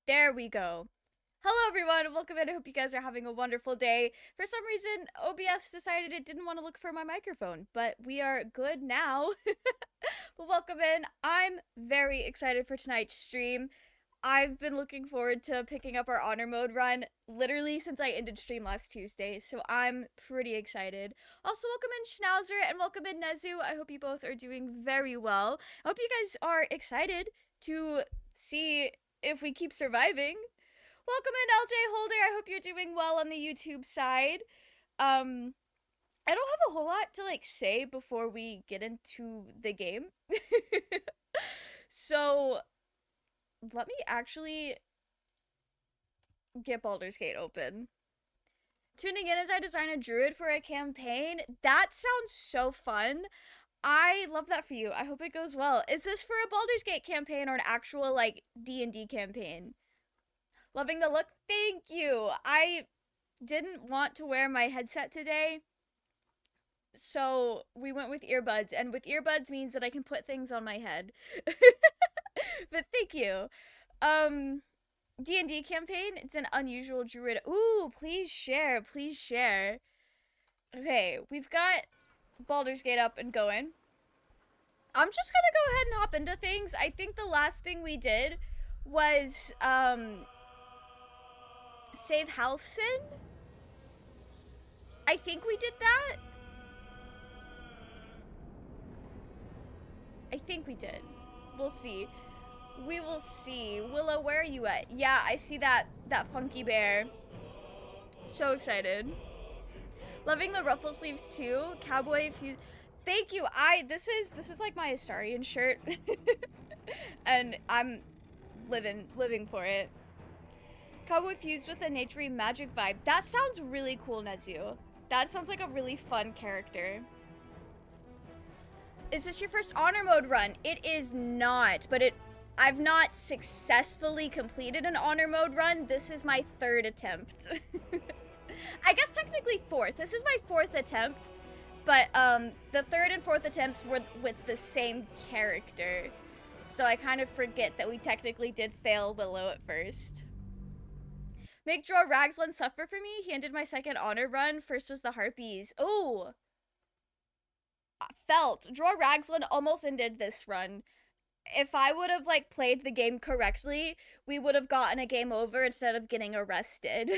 There we go. Hello everyone, welcome in. I hope you guys are having a wonderful day. For some reason, OBS decided it didn't want to look for my microphone, but we are good now. Well, welcome in. I'm very excited for tonight's stream. I've been looking forward to picking up our honor mode run literally since I ended stream last Tuesday, so I'm pretty excited. Also, welcome in Schnauzer and welcome in Nezu. I hope you both are doing very well. I hope you guys are excited to see if we keep surviving. Welcome in LJ Holder. I hope you're doing well on the YouTube side. I don't have a whole lot to say before we get into the game. So let me actually get Baldur's Gate open. Tuning in as I design a druid for a campaign. That sounds so fun. I love that for you. I hope it goes well. Is this for a Baldur's Gate campaign or an actual D&D campaign? Loving the look. Thank you. I didn't want to wear my headset today, so we went with earbuds, and with earbuds means that I can put things on my head. But thank you. D&D campaign. It's an unusual druid. Ooh, please share. Please share. Okay, we've got Baldur's Gate up and going. I'm just gonna go ahead and hop into things. I think the last thing we did was, save Halcyon? I think we did that. I think we did. We'll see. We will see. Willow, where are you at? Yeah, I see that funky bear. So excited. Loving the ruffle sleeves too. Cowboy, if you... Thank you. This is like my Astarian shirt. And I'm living for it. Cowboy fused with a naturey magic vibe. That sounds really cool, Nezu. That sounds like a really fun character. Is this your first honor mode run? It is not, but I've not successfully completed an honor mode run. This is my third attempt. I guess technically fourth. This is my fourth attempt, but the third and fourth attempts were with the same character. So I kind of forget that we technically did fail Willow at first. Make Draw Ragsland suffer for me. He ended my second honor run. First was the Harpies. Oh. Felt. Draw Ragsland almost ended this run. If I would have played the game correctly, we would have gotten a game over instead of getting arrested.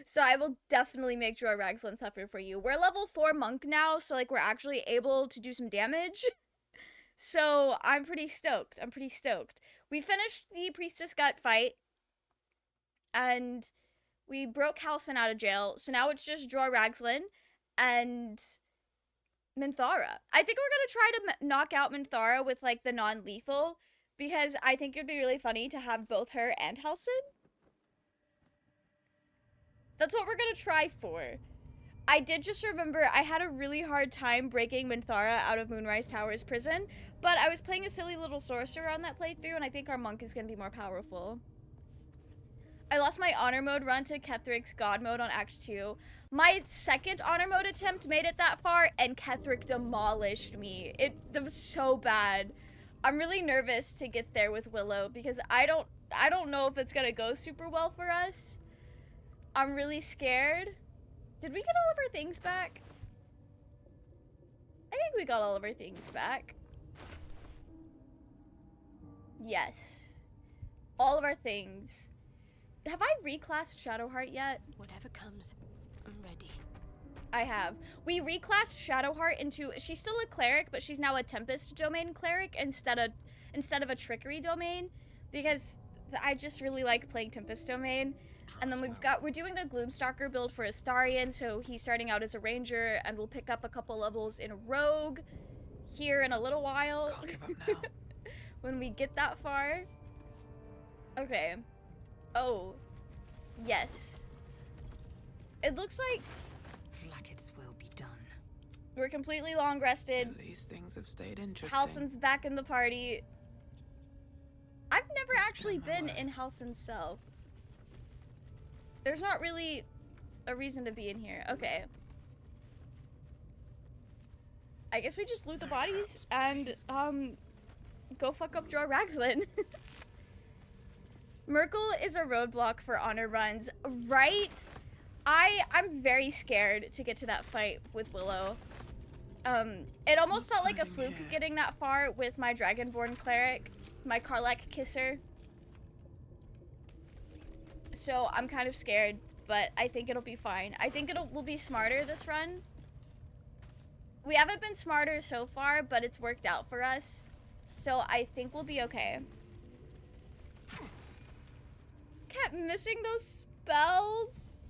So I will definitely make Draw Ragsland suffer for you. We're level 4 monk now, so we're actually able to do some damage. So I'm pretty stoked. We finished the Priestess Gut fight. And we broke Halcyon out of jail, so now it's just Draw Ragsland and Minthara. I think we're gonna try to knock out Minthara with the non-lethal, because I think it'd be really funny to have both her and Halcyon. That's what we're gonna try for. I did just remember I had a really hard time breaking Minthara out of Moonrise Tower's prison, but I was playing a silly little sorcerer on that playthrough, and I think our monk is gonna be more powerful. I lost my honor mode run to Kethric's god mode on Act 2. My second honor mode attempt made it that far, and Kethric demolished me. It was so bad. I'm really nervous to get there with Willow, because I don't know if it's gonna go super well for us. I'm really scared. Did we get all of our things back? I think we got all of our things back. Yes. All of our things. Have I reclassed Shadowheart yet? Whatever comes, I'm ready. I have. We reclassed Shadowheart into... She's still a cleric, but she's now a Tempest domain cleric instead of a Trickery domain, because I just really like playing Tempest domain. And then we're doing the Gloomstalker build for Astarion, so he's starting out as a ranger, and we'll pick up a couple levels in Rogue here in a little while. Can't give up now. When we get that far. Okay. Oh, yes. It looks like Its will be done. we're completely long rested. At least things have stayed interesting. Halcyon's back in the party. I've never It's actually been my been way. in Halcyon's cell. There's not really a reason to be in here. Okay. I guess we just loot the bodies and, go fuck up Draw Ragsland. Merkel is a roadblock for honor runs, right? I'm very scared to get to that fight with Willow. It almost felt like a fluke getting that far with my Dragonborn cleric, my Karlach kisser. So I'm kind of scared, but I think it'll be fine. I think we'll be smarter this run. We haven't been smarter so far, but it's worked out for us. So I think we'll be okay. Kept missing those spells.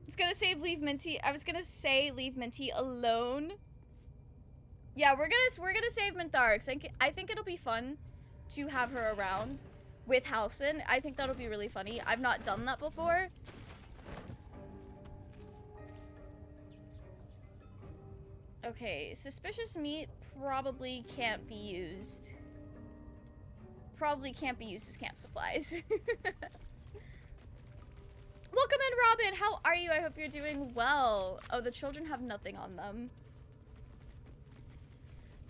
I was gonna say leave Minty alone. Yeah, we're gonna save Minthara, 'cause I think it'll be fun to have her around with Halsin. I think that'll be really funny. I've not done that before. Okay, suspicious meat probably can't be used. Probably can't be used as camp supplies. Welcome in, Robin. How are you? I hope you're doing well. Oh, the children have nothing on them.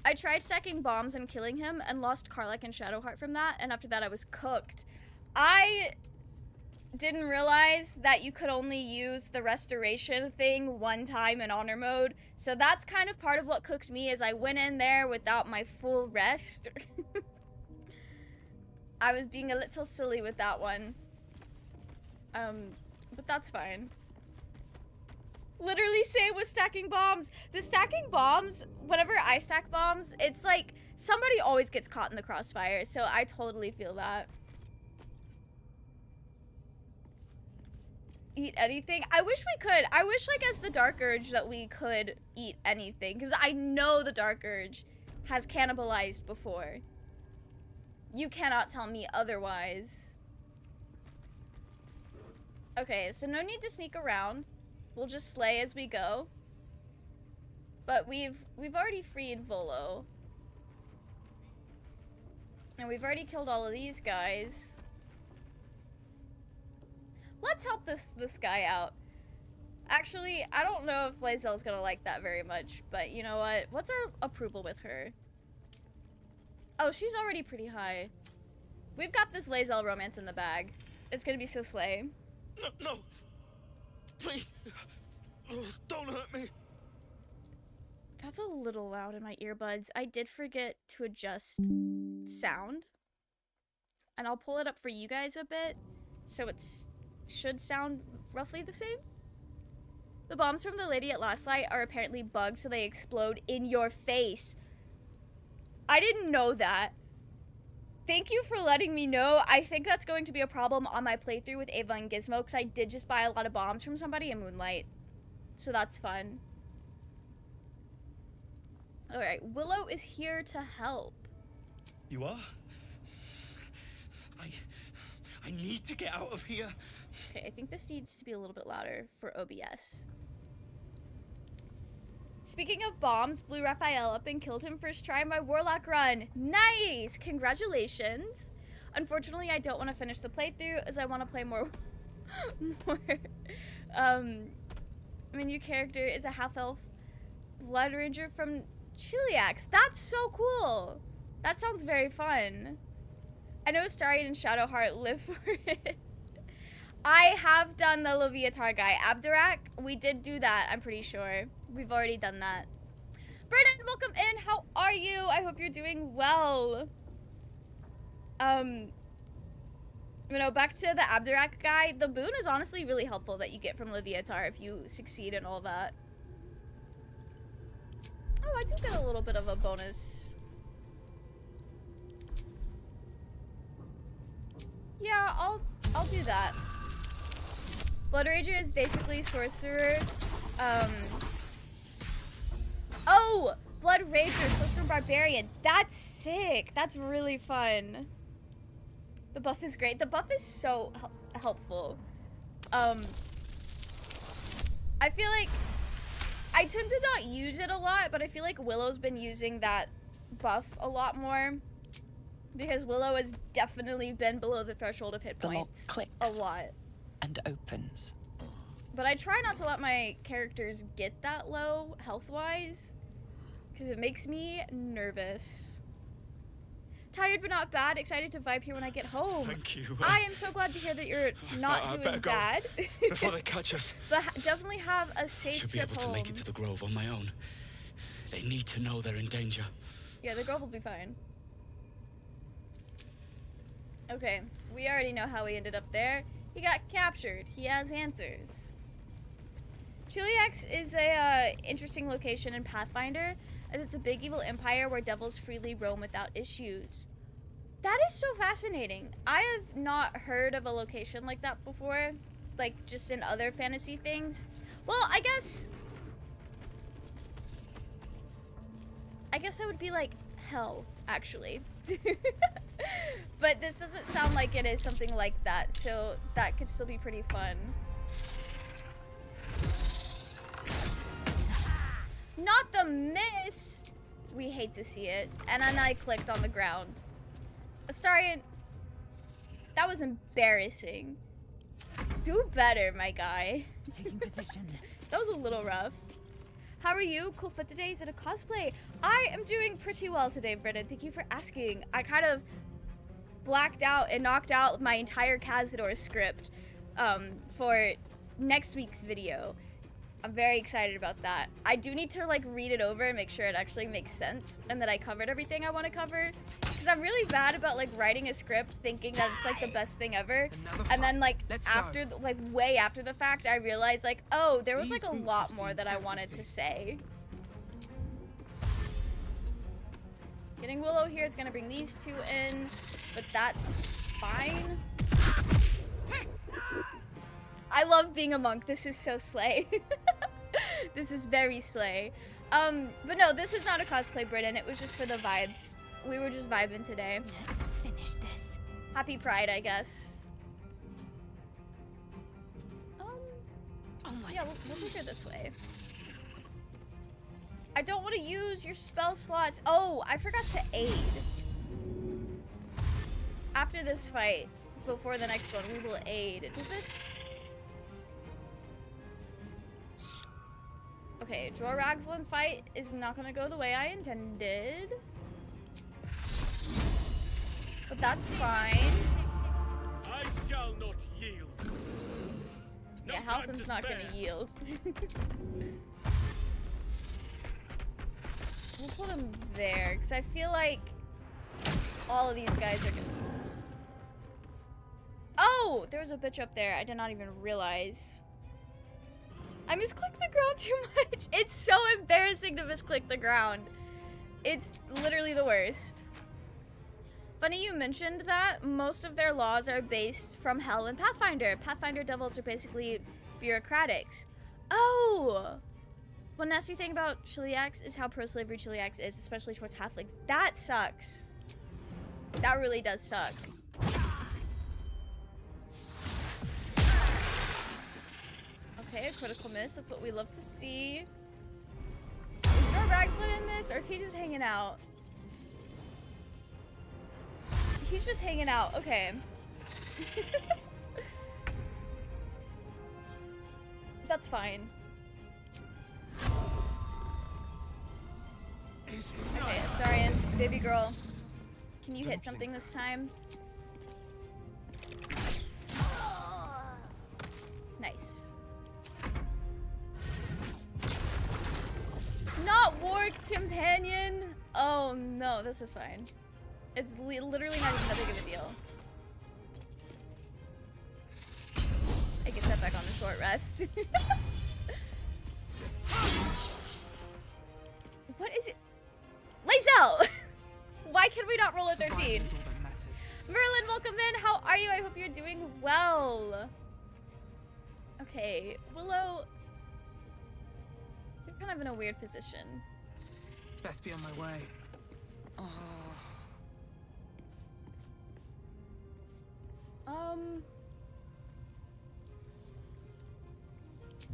I tried stacking bombs and killing him and lost Karlach and Shadowheart from that, and after that I was cooked. I didn't realize that you could only use the restoration thing one time in honor mode, so that's kind of part of what cooked me, is I went in there without my full rest. I was being a little silly with that one. But that's fine. Literally same with stacking bombs. The stacking bombs, whenever I stack bombs, it's like somebody always gets caught in the crossfire, so I totally feel that. Eat anything? I wish we could. I wish, like, as the Dark Urge that we could eat anything, because I know the Dark Urge has cannibalized before. You cannot tell me otherwise. Okay, so no need to sneak around. We'll just slay as we go. But we've already freed Volo. And we've already killed all of these guys. Let's help this guy out. Actually, I don't know if Lae'zel's gonna like that very much, but you know what? What's our approval with her? Oh, she's already pretty high. We've got this Lae'zel romance in the bag. It's gonna be so slay. No, no. Please. Oh, don't hurt me. That's a little loud in my earbuds. I did forget to adjust sound. And I'll pull it up for you guys a bit, so it should sound roughly the same. The bombs from the lady at Last Light are apparently bugged, so they explode in your face. I didn't know that. Thank you for letting me know. I think that's going to be a problem on my playthrough with Ava and Gizmo, because I did just buy a lot of bombs from somebody in Moonlight. So that's fun. Alright, Willow is here to help. You are? I need to get out of here. Okay, I think this needs to be a little bit louder for OBS. Speaking of bombs, blew Raphael up and killed him first try in my Warlock run. Nice! Congratulations! Unfortunately, I don't want to finish the playthrough as I want to play more. My new character is a half-elf Blood Ranger from Chiliax. That's so cool! That sounds very fun. I know Starion and Shadowheart live for it. I have done the Loviatar guy. Abdurak, we did do that, I'm pretty sure. We've already done that. Brennan, welcome in. How are you? I hope you're doing well. You know, back to the Abdurak guy. The boon is honestly really helpful that you get from Loviatar if you succeed in all that. Oh, I do get a little bit of a bonus. Yeah, I'll do that. Blood Ranger is basically sorcerer. Oh! Blood Ranger, sorcerer barbarian. That's sick. That's really fun. The buff is great. The buff is so helpful. I feel like I tend to not use it a lot, but I feel like Willow's been using that buff a lot more. Because Willow has definitely been below the threshold of hit The lock points clicks a lot. and opens. But I try not to let my characters get that low health-wise, because it makes me nervous. Tired but not bad. Excited to vibe here when I get home. Thank you. I am so glad to hear that you're not I doing better go bad. before they catch us. But definitely have a safe Should be trip able to home. make it to the Grove on my own. They need to know they're in danger. Yeah, the Grove will be fine. Okay, we already know how he ended up there. He got captured. He has answers. Chiliax is a interesting location in Pathfinder, as it's a big evil empire where devils freely roam without issues. That is so fascinating. I have not heard of a location like that before, like just in other fantasy things. Well, I guess that would be like hell, actually. But this doesn't sound like it is something like that, so that could still be pretty fun. Not the miss! We hate to see it. And then I clicked on the ground. Astarion, that was embarrassing. Do better, my guy. Taking position. That was a little rough. How are you? Cool foot today. Is it a cosplay? I am doing pretty well today, Brennan. Thank you for asking. I kind of blacked out and knocked out my entire Cazador script for next week's video. I'm very excited about that. I do need to like read it over and make sure it actually makes sense and that I covered everything I want to cover. Because I'm really bad about like writing a script thinking that it's like the best thing ever. And then like after, like way after the fact, I realized like, oh, there was like a lot more that I wanted to say. Getting Willow here is gonna bring these two in, but that's fine. I love being a monk. This is so slay. This is very slay. But no, this is not a cosplay, Britton. It was just for the vibes. We were just vibing today. Let's finish this. Happy Pride, I guess. Oh my. Yeah, we'll take her this way. I don't want to use your spell slots. Oh, I forgot to aid. After this fight, before the next one, we will aid. Does this... Okay, Joragslin fight is not gonna go the way I intended. But that's fine. I shall not yield. No Yeah, time Halsin's to not spare. gonna yield. We'll put him there, because I feel like all of these guys are gonna... Oh! There was a bitch up there. I did not even realize. I misclicked the ground too much. It's so embarrassing to misclick the ground. It's literally the worst. Funny you mentioned that. Most of their laws are based from Hell and Pathfinder. Pathfinder devils are basically bureaucratics. Oh! One nasty thing about Chiliax is how pro-slavery Chiliax is, especially towards halflings. That sucks. That really does suck. Okay, a critical miss. That's what we love to see. Is Joragslin in this, or is he just hanging out? He's just hanging out. Okay. That's fine. Okay, Astarion, baby girl. Can you hit something this time? Nice. Not Warg Companion! Oh no, this is fine. It's literally not even that big of a deal. I get that back on the short rest. What is it? Lae'zel! Why can we not roll a 13? Merlin, welcome in. How are you? I hope you're doing well. Okay, Willow. You're kind of in a weird position. Best be on my way. Oh.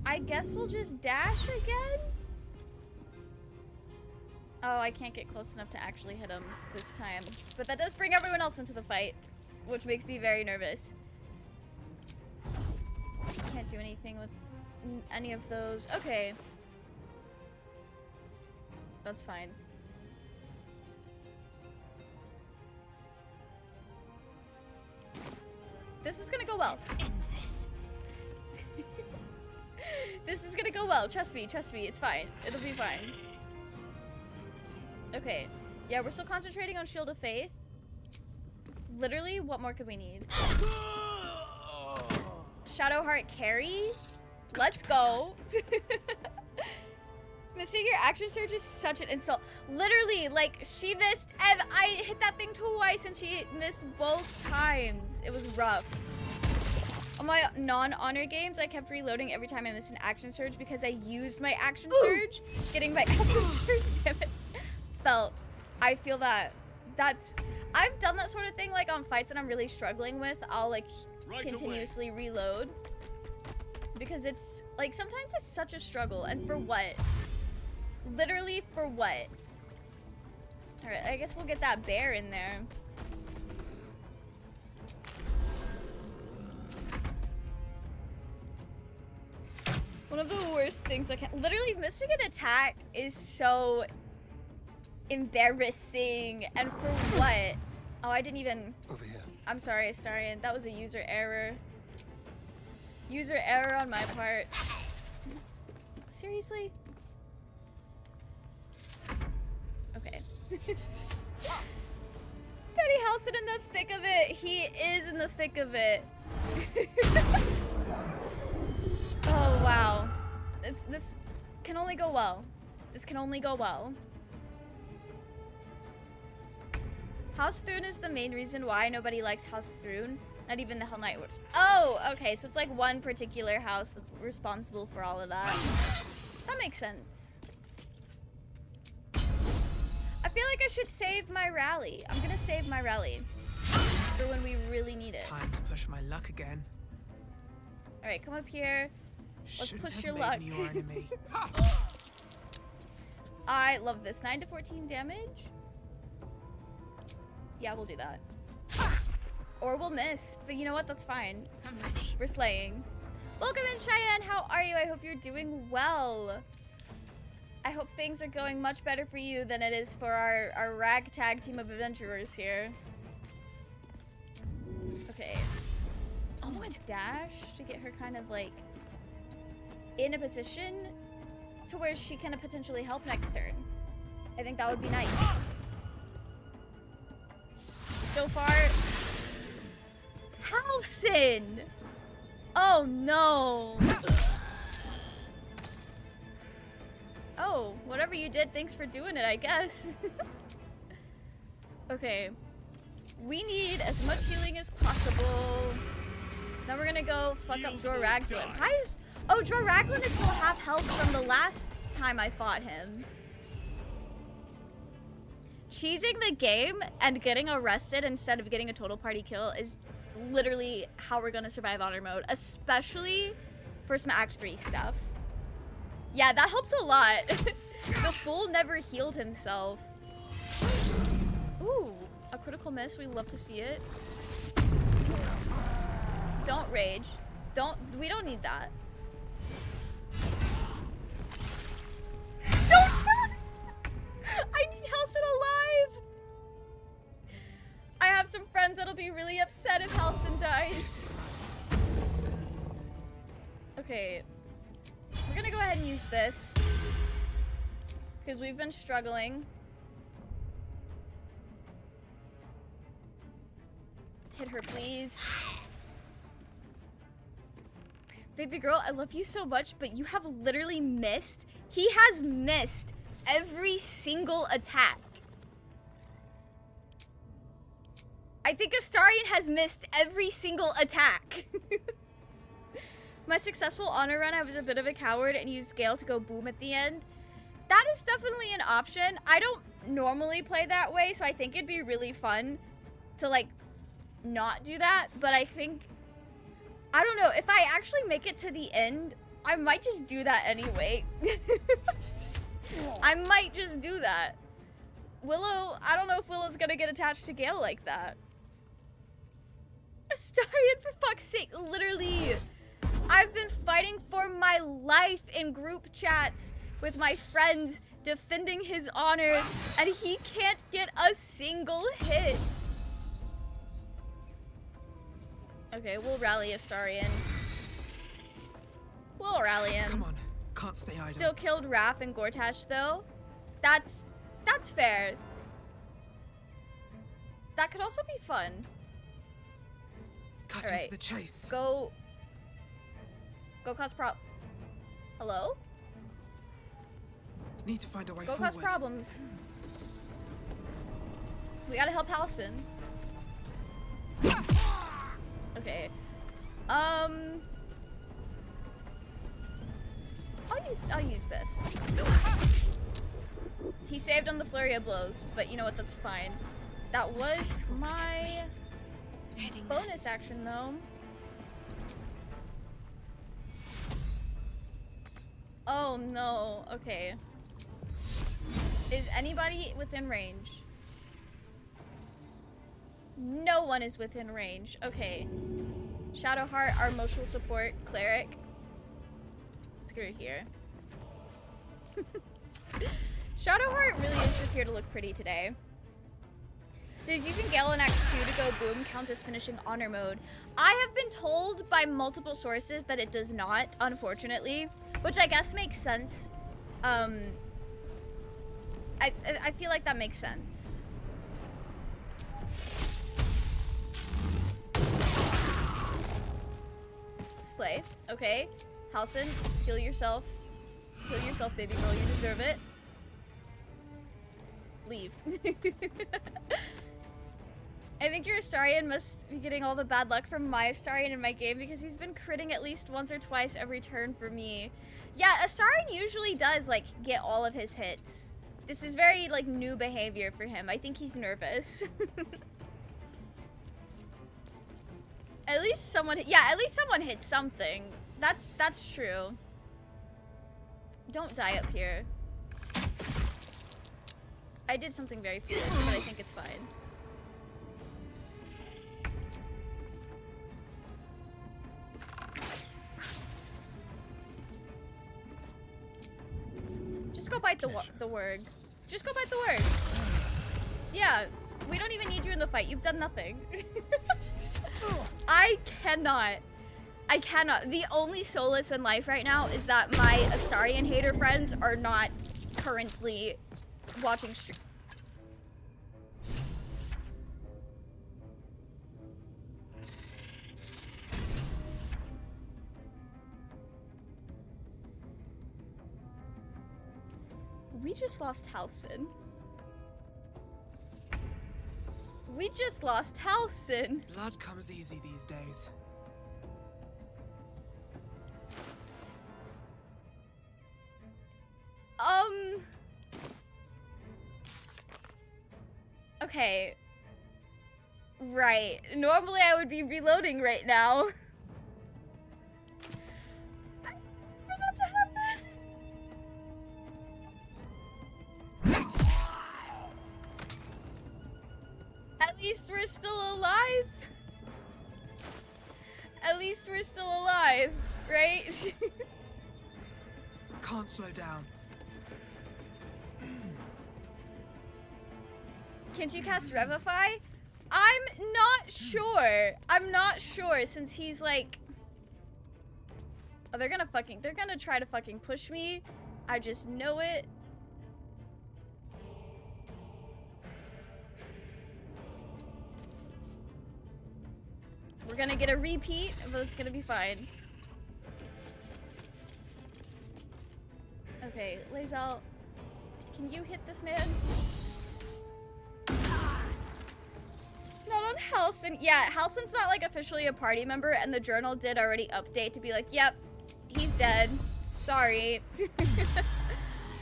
I guess we'll just dash again? Oh, I can't get close enough to actually hit him this time. But that does bring everyone else into the fight, which makes me very nervous. Can't do anything with any of those. Okay. That's fine. This is gonna go well. Let's end this. This is gonna go well. Trust me, it's fine. It'll be fine. Okay. Yeah, we're still concentrating on Shield of Faith. Literally, what more could we need? Shadowheart carry? Let's go. Missing your action surge is such an insult. Literally, like, she missed, and I hit that thing twice, and she missed both times. It was rough. On my non-honor games, I kept reloading every time I missed an action surge because I used my action surge. Getting my action surge, damn it. I feel that. I've done that sort of thing, like, on fights that I'm really struggling with. I'll, like, continuously reload. Because it's, like, sometimes it's such a struggle. And for what? Literally for what? Alright, I guess we'll get that bear in there. One of the worst things I can... Literally, missing an attack is so embarrassing. And for what? Oh, I didn't even... Over here. I'm sorry, Astarion. That was a user error. User error on my part. Seriously? Okay. Penny Halson in the thick of it. He is in the thick of it. Oh, wow. This can only go well. This can only go well. House Thrune is the main reason why nobody likes House Thrune. Not even the Hell Knight Wars. Oh, okay. So it's like one particular house that's responsible for all of that. That makes sense. I feel like I should save my rally. I'm gonna save my rally for when we really need it. Time to push my luck again. All right, come up here. Let's Shouldn't push have your made luck. me your enemy. I love this. 9 to 14 damage. Yeah, we'll do that. Or we'll miss. But you know what? That's fine. I'm ready. We're slaying. Welcome in, Cheyenne. How are you? I hope you're doing well. I hope things are going much better for you than it is for our ragtag team of adventurers here. Okay. I want to dash to get her kind of like in a position to where she can potentially help next turn. I think that would be nice. So far, Halson! Oh no! Oh, whatever you did, thanks for doing it, I guess. Okay. We need as much healing as possible. Then we're gonna go fuck up Jor Raglan. Oh, Jor Raglan is still half health from the last time I fought him. Cheesing the game and getting arrested instead of getting a total party kill is literally how we're gonna survive honor mode, especially for some Act 3 stuff. Yeah, that helps a lot. The fool never healed himself. Ooh, a critical miss. We love to see it. Don't rage. We don't need that. Don't run! I need Halson alive! I have some friends that'll be really upset if Halson dies. Okay. We're gonna go ahead and use this. Because we've been struggling. Hit her, please. Baby girl, I love you so much, but you have literally missed. He has missed every single attack. I think Astarion has missed every single attack. My successful honor run, I was a bit of a coward and used Gale to go boom at the end. That is definitely an option. I don't normally play that way, so I think it'd be really fun to, like, not do that. But I think, I don't know, if I actually make it to the end, I might just do that anyway. I might just do that. Willow, I don't know if Willow's gonna get attached to Gale like that. Astarion, for fuck's sake, literally. I've been fighting for my life in group chats with my friends, defending his honor, and he can't get a single hit. Okay, we'll rally Astarion. We'll rally him. Come on. Can't stay idle. Still killed Raph and Gortash though. That's fair. That could also be fun. Cut Alright. into the chase. Go cause Hello? Need to find a way Go forward. cause problems. We gotta help Halson. Okay. I'll use this. He saved on the flurry of blows, but you know what, that's fine. That was my bonus action though. Oh no, okay. Is anybody within range? No one is within range. Okay. Shadowheart, our emotional support cleric. Let's get her here. Shadowheart really is just here to look pretty today. Does using Gale in Act 2 to go boom count as finishing honor mode? I have been told by multiple sources that it does not, unfortunately. Which I guess makes sense. I feel like that makes sense. Slay. Okay. Halson, heal yourself. Heal yourself, baby girl. You deserve it. Leave. I think your Astarion must be getting all the bad luck from my Astarion in my game because he's been critting at least once or twice every turn for me. Yeah, Astarion usually does, like, get all of his hits. This is very, like, new behavior for him. I think he's nervous. At least someone hit something. That's true. Don't die up here. I did something very foolish, but I think it's fine. Just go bite the word. Just go bite the word. Yeah, we don't even need you in the fight. You've done nothing. I cannot. The only solace in life right now is that my Astarion hater friends are not currently watching stream. We just lost Halson. We just lost Halson. Blood comes easy these days. Okay. Right. Normally I would be reloading right now. For that to happen. At least we're still alive. At least we're still alive, right? Can't slow down. Can't you cast Revivify? I'm not sure. I'm not sure since he's like... Oh, they're gonna try to fucking push me. I just know it. We're gonna get a repeat, but it's gonna be fine. Okay, Lae'zel, can you hit this man? Not on Halson. Yeah, Halson's not like officially a party member, and the journal did already update to be like, yep, he's dead. Sorry.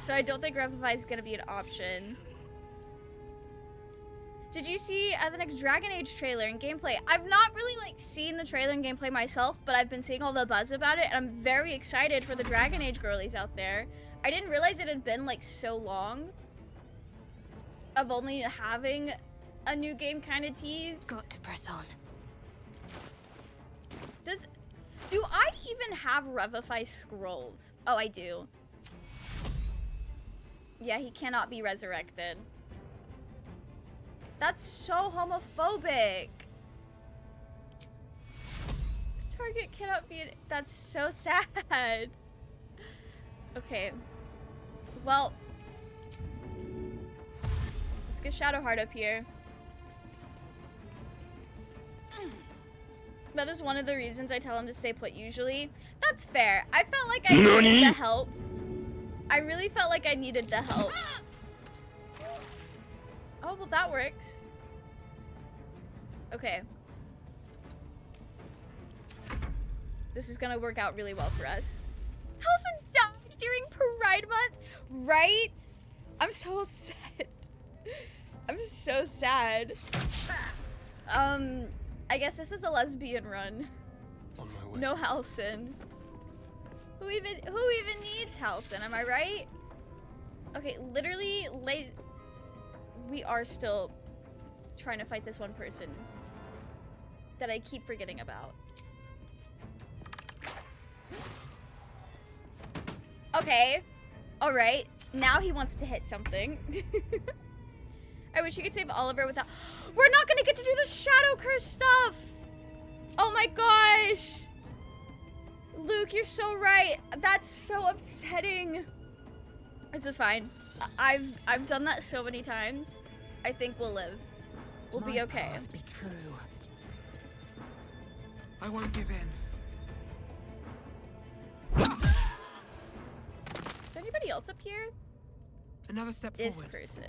So I don't think Revivify is gonna be an option. Did you see the next Dragon Age trailer and gameplay? I've not really like seen the trailer and gameplay myself, but I've been seeing all the buzz about it, and I'm very excited for the Dragon Age girlies out there. I didn't realize it had been like so long of only having a new game kind of teased. Got to press on. Do I even have Revivify scrolls? Oh, I do. Yeah, he cannot be resurrected. That's so homophobic. It cannot be. That's so sad. Okay. Well, let's get Shadowheart up here. That is one of the reasons I tell him to stay put usually. That's fair. I felt like I needed the help. I really felt like I needed the help. Oh, well that works. Okay. This is gonna work out really well for us. Halson died during Pride Month, right? I'm so upset. I'm so sad. I guess this is a lesbian run. On my way. No Halson. Who even needs Halson? Am I right? Okay, literally, we are still trying to fight this one person that I keep forgetting about. Okay. Alright. Now he wants to hit something. I wish you could save Oliver without... We're not gonna get to do the Shadow Curse stuff! Oh my gosh! Luke, you're so right. That's so upsetting. This is fine. I've done that so many times. I think we'll live. We'll be okay. Path be true. I won't give in. Is there anybody else up here? Another step This forward. person.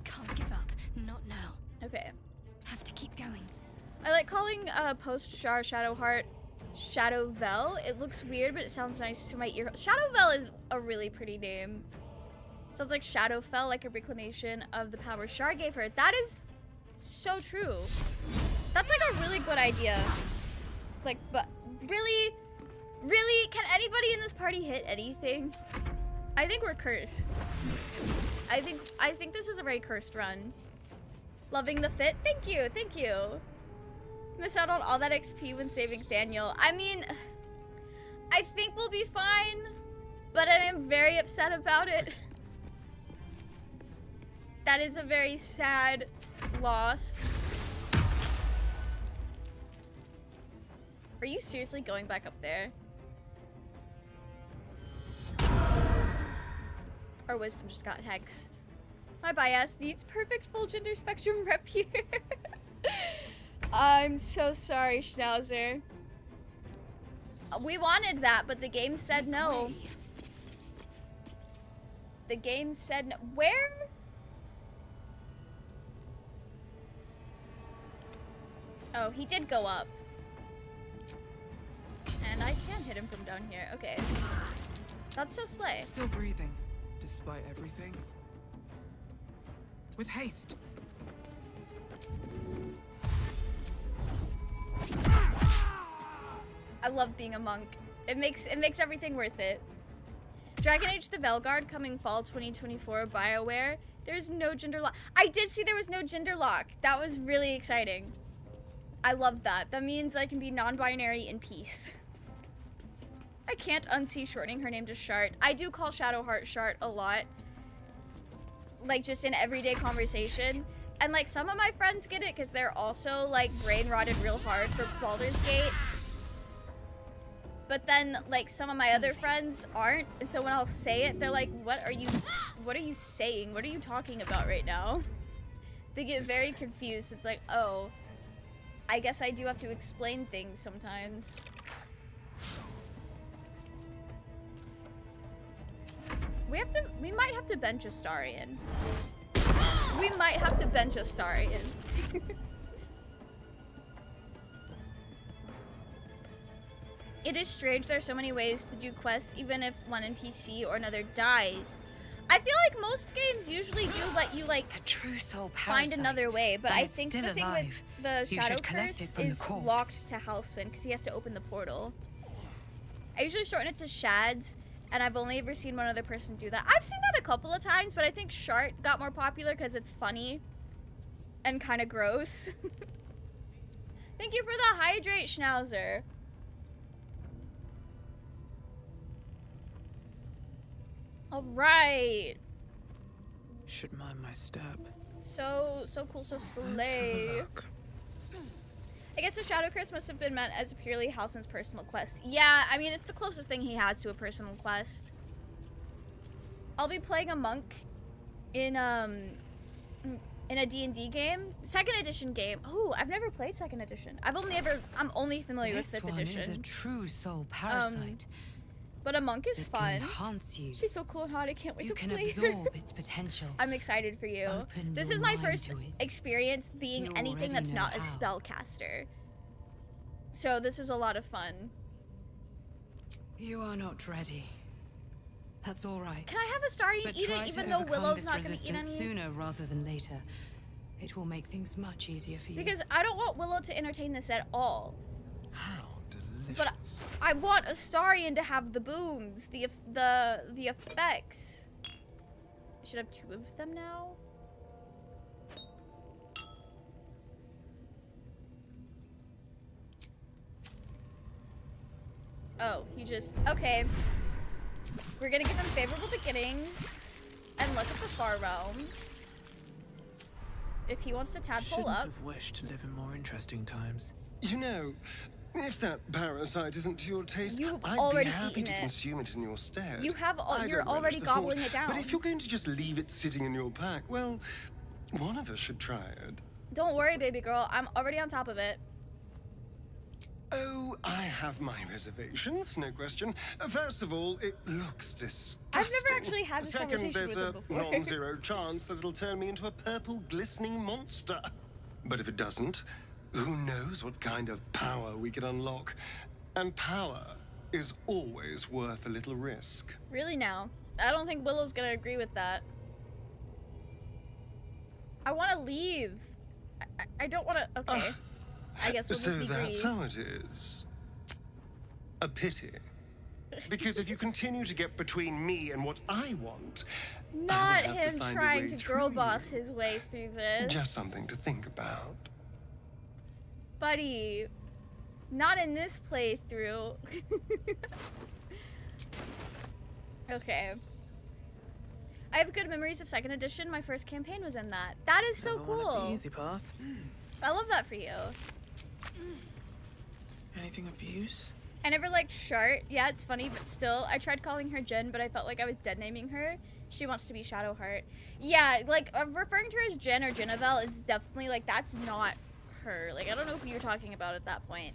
Can't give up. Not now. Okay. Have to keep going. I like calling post-Char Shadowheart Shadowvel. It looks weird, but it sounds nice to my ear. Shadowvel is a really pretty name. Sounds like Shadowfell, like a reclamation of the power Char gave her. That is so true. That's like a really good idea. Like, but really, can anybody in this party hit anything? I think we're cursed. I think this is a very cursed run. Loving the fit. Thank you, thank you. Miss out on all that XP when saving Thaniel. I mean, I think we'll be fine, but I am very upset about it. That is a very sad loss. Are you seriously going back up there? Our wisdom just got hexed. My bias needs perfect full gender spectrum rep here. I'm so sorry, Schnauzer. We wanted that, but the game said no. The game said no. Where? Oh, he did go up. And I can hit him from down here. Okay. That's so slay. Still breathing, despite everything. With haste. I love being a monk. It makes everything worth it. Dragon Age the Velguard coming fall 2024 BioWare. There's no gender lock. I did see there was no gender lock. That was really exciting. I love that. That means I can be non-binary in peace. I can't unsee shortening her name to Shart. I do call Shadowheart Shart a lot. Like, just in everyday conversation. And, like, some of my friends get it because they're also, like, brain-rotted real hard for Baldur's Gate. But then, like, some of my other friends aren't. And so when I'll say it, they're like, what are you saying? What are you talking about right now? They get very confused. It's like, oh, I guess I do have to explain things sometimes. We might have to bench Astarion. We might have to bench Astarion. It is strange there are so many ways to do quests even if one NPC or another dies. I feel like most games usually do let you like A true soul find parasite. another way, but and I it's think still the thing alive. with the You Shadow should collect Curse it from the is corpse. locked to Halcyon because he has to open the portal. I usually shorten it to Shads, and I've only ever seen one other person do that. I've seen that a couple of times, but I think Shart got more popular because it's funny and kind of gross. Thank you for the hydrate, Schnauzer. All right. Should mind my step. So cool, so Let's have a slay. look. I guess the Shadow Curse must have been meant as purely Halsin's personal quest. Yeah, I mean, it's the closest thing he has to a personal quest. I'll be playing a monk in a D&D game, 2nd edition game. Oh, I've never played 2nd edition. I'm only familiar with 5th edition. This one is a true soul parasite. But a monk is It fun. can enhance you. She's so cool and hot. I can't wait You to can play absorb her. its potential. I'm excited for you. Open This your is my mind first to it. experience being You anything already that's know not a how. spellcaster. So this is a lot of fun. You are not ready. That's all right. Can I have a star and But eat try it to even though overcome Willow's this not going to eat resistance any? sooner rather than later. It will make things much easier for you. Because I don't want Willow to entertain this at all. How delicious. But I want Astarion to have the boons, the effects. I should have 2 of them now. Oh, he just... Okay. We're gonna give him favorable beginnings and look at the far realms. If he wants to tadpole Shouldn't up. have wished to live in more interesting times. You know, if that parasite isn't to your taste, You've I'd already be happy eaten to it. consume it in your stead. You have I you're don't relish already the thought, gobbling it down. But if you're going to just leave it sitting in your pack, well, one of us should try it. Don't worry, baby girl. I'm already on top of it. Oh, I have my reservations, no question. First of all, it looks disgusting. I've never actually had this Second, conversation there's with a him before. non-zero chance that it'll turn me into a purple glistening monster. But if it doesn't, who knows what kind of power we could unlock. And power is always worth a little risk. Really now? I don't think Willow's gonna agree with that. I want to leave. I don't want to. Okay. I guess we'll So just be that's greedy. how it is. A pity. Because if you continue to get between me and what I want, Not I will have him to find a trying way to through girl you. boss his way through this. Just something to think about. Buddy. Not in this playthrough. Okay. I have good memories of 2nd edition. My first campaign was in that. That is so Never wanted the cool. easy path. I love that for you. Anything of use? I never liked Shart. Yeah, it's funny, but still, I tried calling her Jen, but I felt like I was dead naming her. She wants to be Shadowheart. Yeah, like, referring to her as Jen or Jennivel is definitely, like, that's not her. Like, I don't know who you're talking about at that point.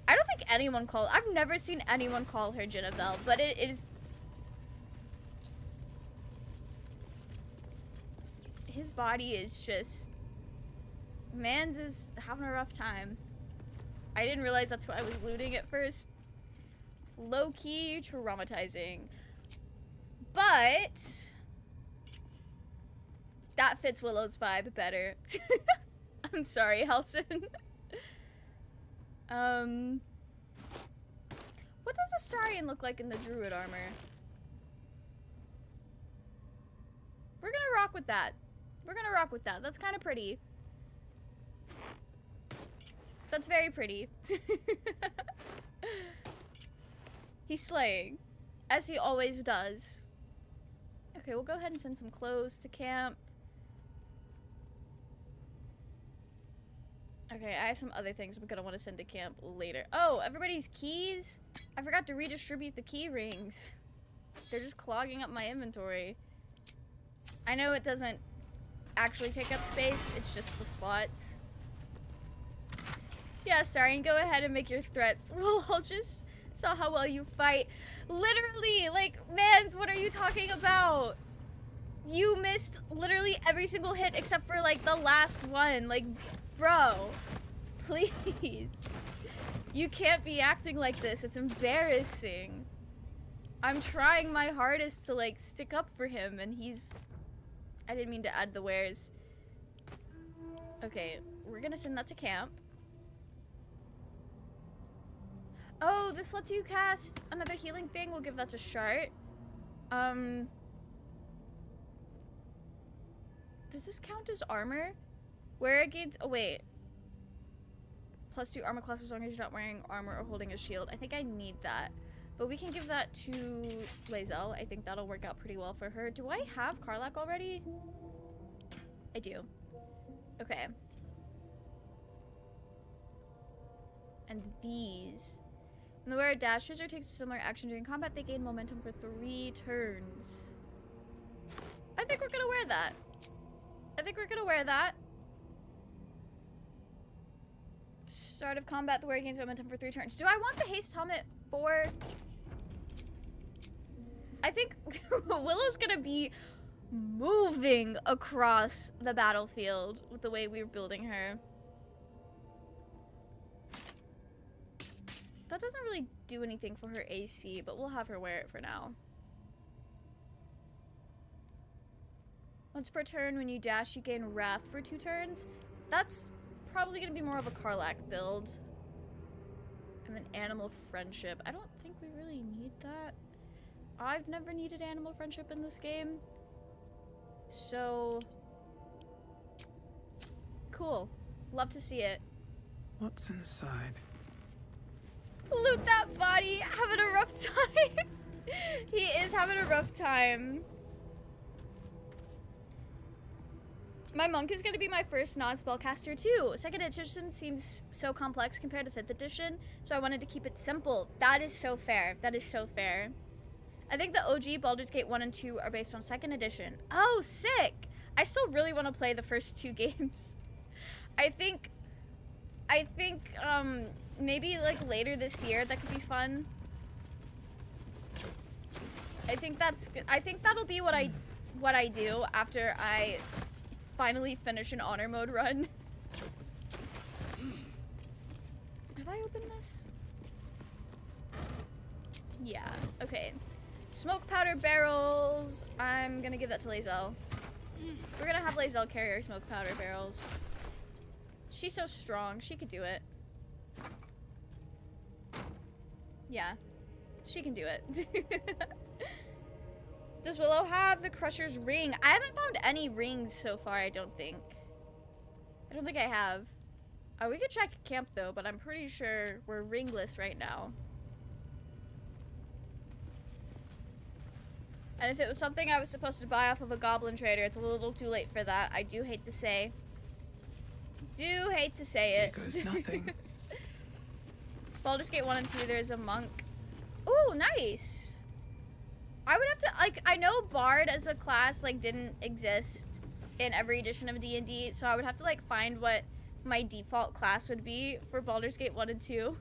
I don't think anyone I've never seen anyone call her Jennivel, but it is... His body is just... Mans is having a rough time. I didn't realize that's why I was looting at first. Low-key traumatizing. But... that fits Willow's vibe better. I'm sorry, Halsin. What does Astarion look like in the druid armor? We're gonna rock with that. We're gonna rock with that. That's kind of pretty. That's very pretty. He's slaying, as he always does. Okay, we'll go ahead and send some clothes to camp. Okay, I have some other things I'm gonna want to send to camp later. Oh, everybody's keys? I forgot to redistribute the key rings. They're just clogging up my inventory. I know it doesn't actually take up space, it's just the slots. Yeah, Starion, go ahead and make your threats. Well, I'll just saw how well you fight. Literally, like, Mans, what are you talking about? You missed literally every single hit except for, like, the last one. Like, bro, please. You can't be acting like this. It's embarrassing. I'm trying my hardest to, like, stick up for him, and he's... I didn't mean to add the wares. Okay, we're gonna send that to camp. Oh, this lets you cast another healing thing. We'll give that to Shart. Does this count as armor? Wear against... Oh, wait. +2 armor class as long as you're not wearing armor or holding a shield. I think I need that. But we can give that to Lae'zel. I think that'll work out pretty well for her. Do I have Karlach already? I do. Okay. and these. When the wearer dashes or takes a similar action during combat, they gain momentum for 3 turns. I think we're gonna wear that. I think we're gonna wear that. Start of combat, the wearer gains momentum for 3 turns. Do I want the haste helmet for... I think Willow's gonna be moving across the battlefield with the way we're building her. That doesn't really do anything for her AC, but we'll have her wear it for now. Once per turn, when you dash, you gain Wrath for 2 turns. That's probably gonna be more of a Karlach build. And then Animal Friendship. I don't think we really need that. I've never needed Animal Friendship in this game. So... cool. Love to see it. What's inside? Loot that body! Having a rough time! He is having a rough time. My monk is going to be my first non-spellcaster too. 2nd edition seems so complex compared to 5th edition, so I wanted to keep it simple. That is so fair. That is so fair. I think the OG Baldur's Gate 1 and 2 are based on 2nd edition. Oh, sick! I still really want to play the first 2 games. I think, maybe like later this year that could be fun. I think that'll be what I do after I finally finish an honor mode run. Have I opened this? Yeah, okay. Smoke powder barrels. I'm gonna give that to Lae'zel. We're gonna have Lae'zel carry our smoke powder barrels. She's so strong, she could do it. Yeah, she can do it. Does Willow have the Crusher's ring? I haven't found any rings so far, I don't think. I don't think I have. We could check camp though, but I'm pretty sure we're ringless right now. And if it was something I was supposed to buy off of a Goblin trader, it's a little too late for that. I do hate to say. Do hate to say it. Here goes nothing. Baldur's Gate 1 and 2, there's a monk. Ooh, nice. I would have to, like, I know Bard as a class, like, didn't exist in every edition of D&D, so I would have to, like, find what my default class would be for Baldur's Gate 1 and 2.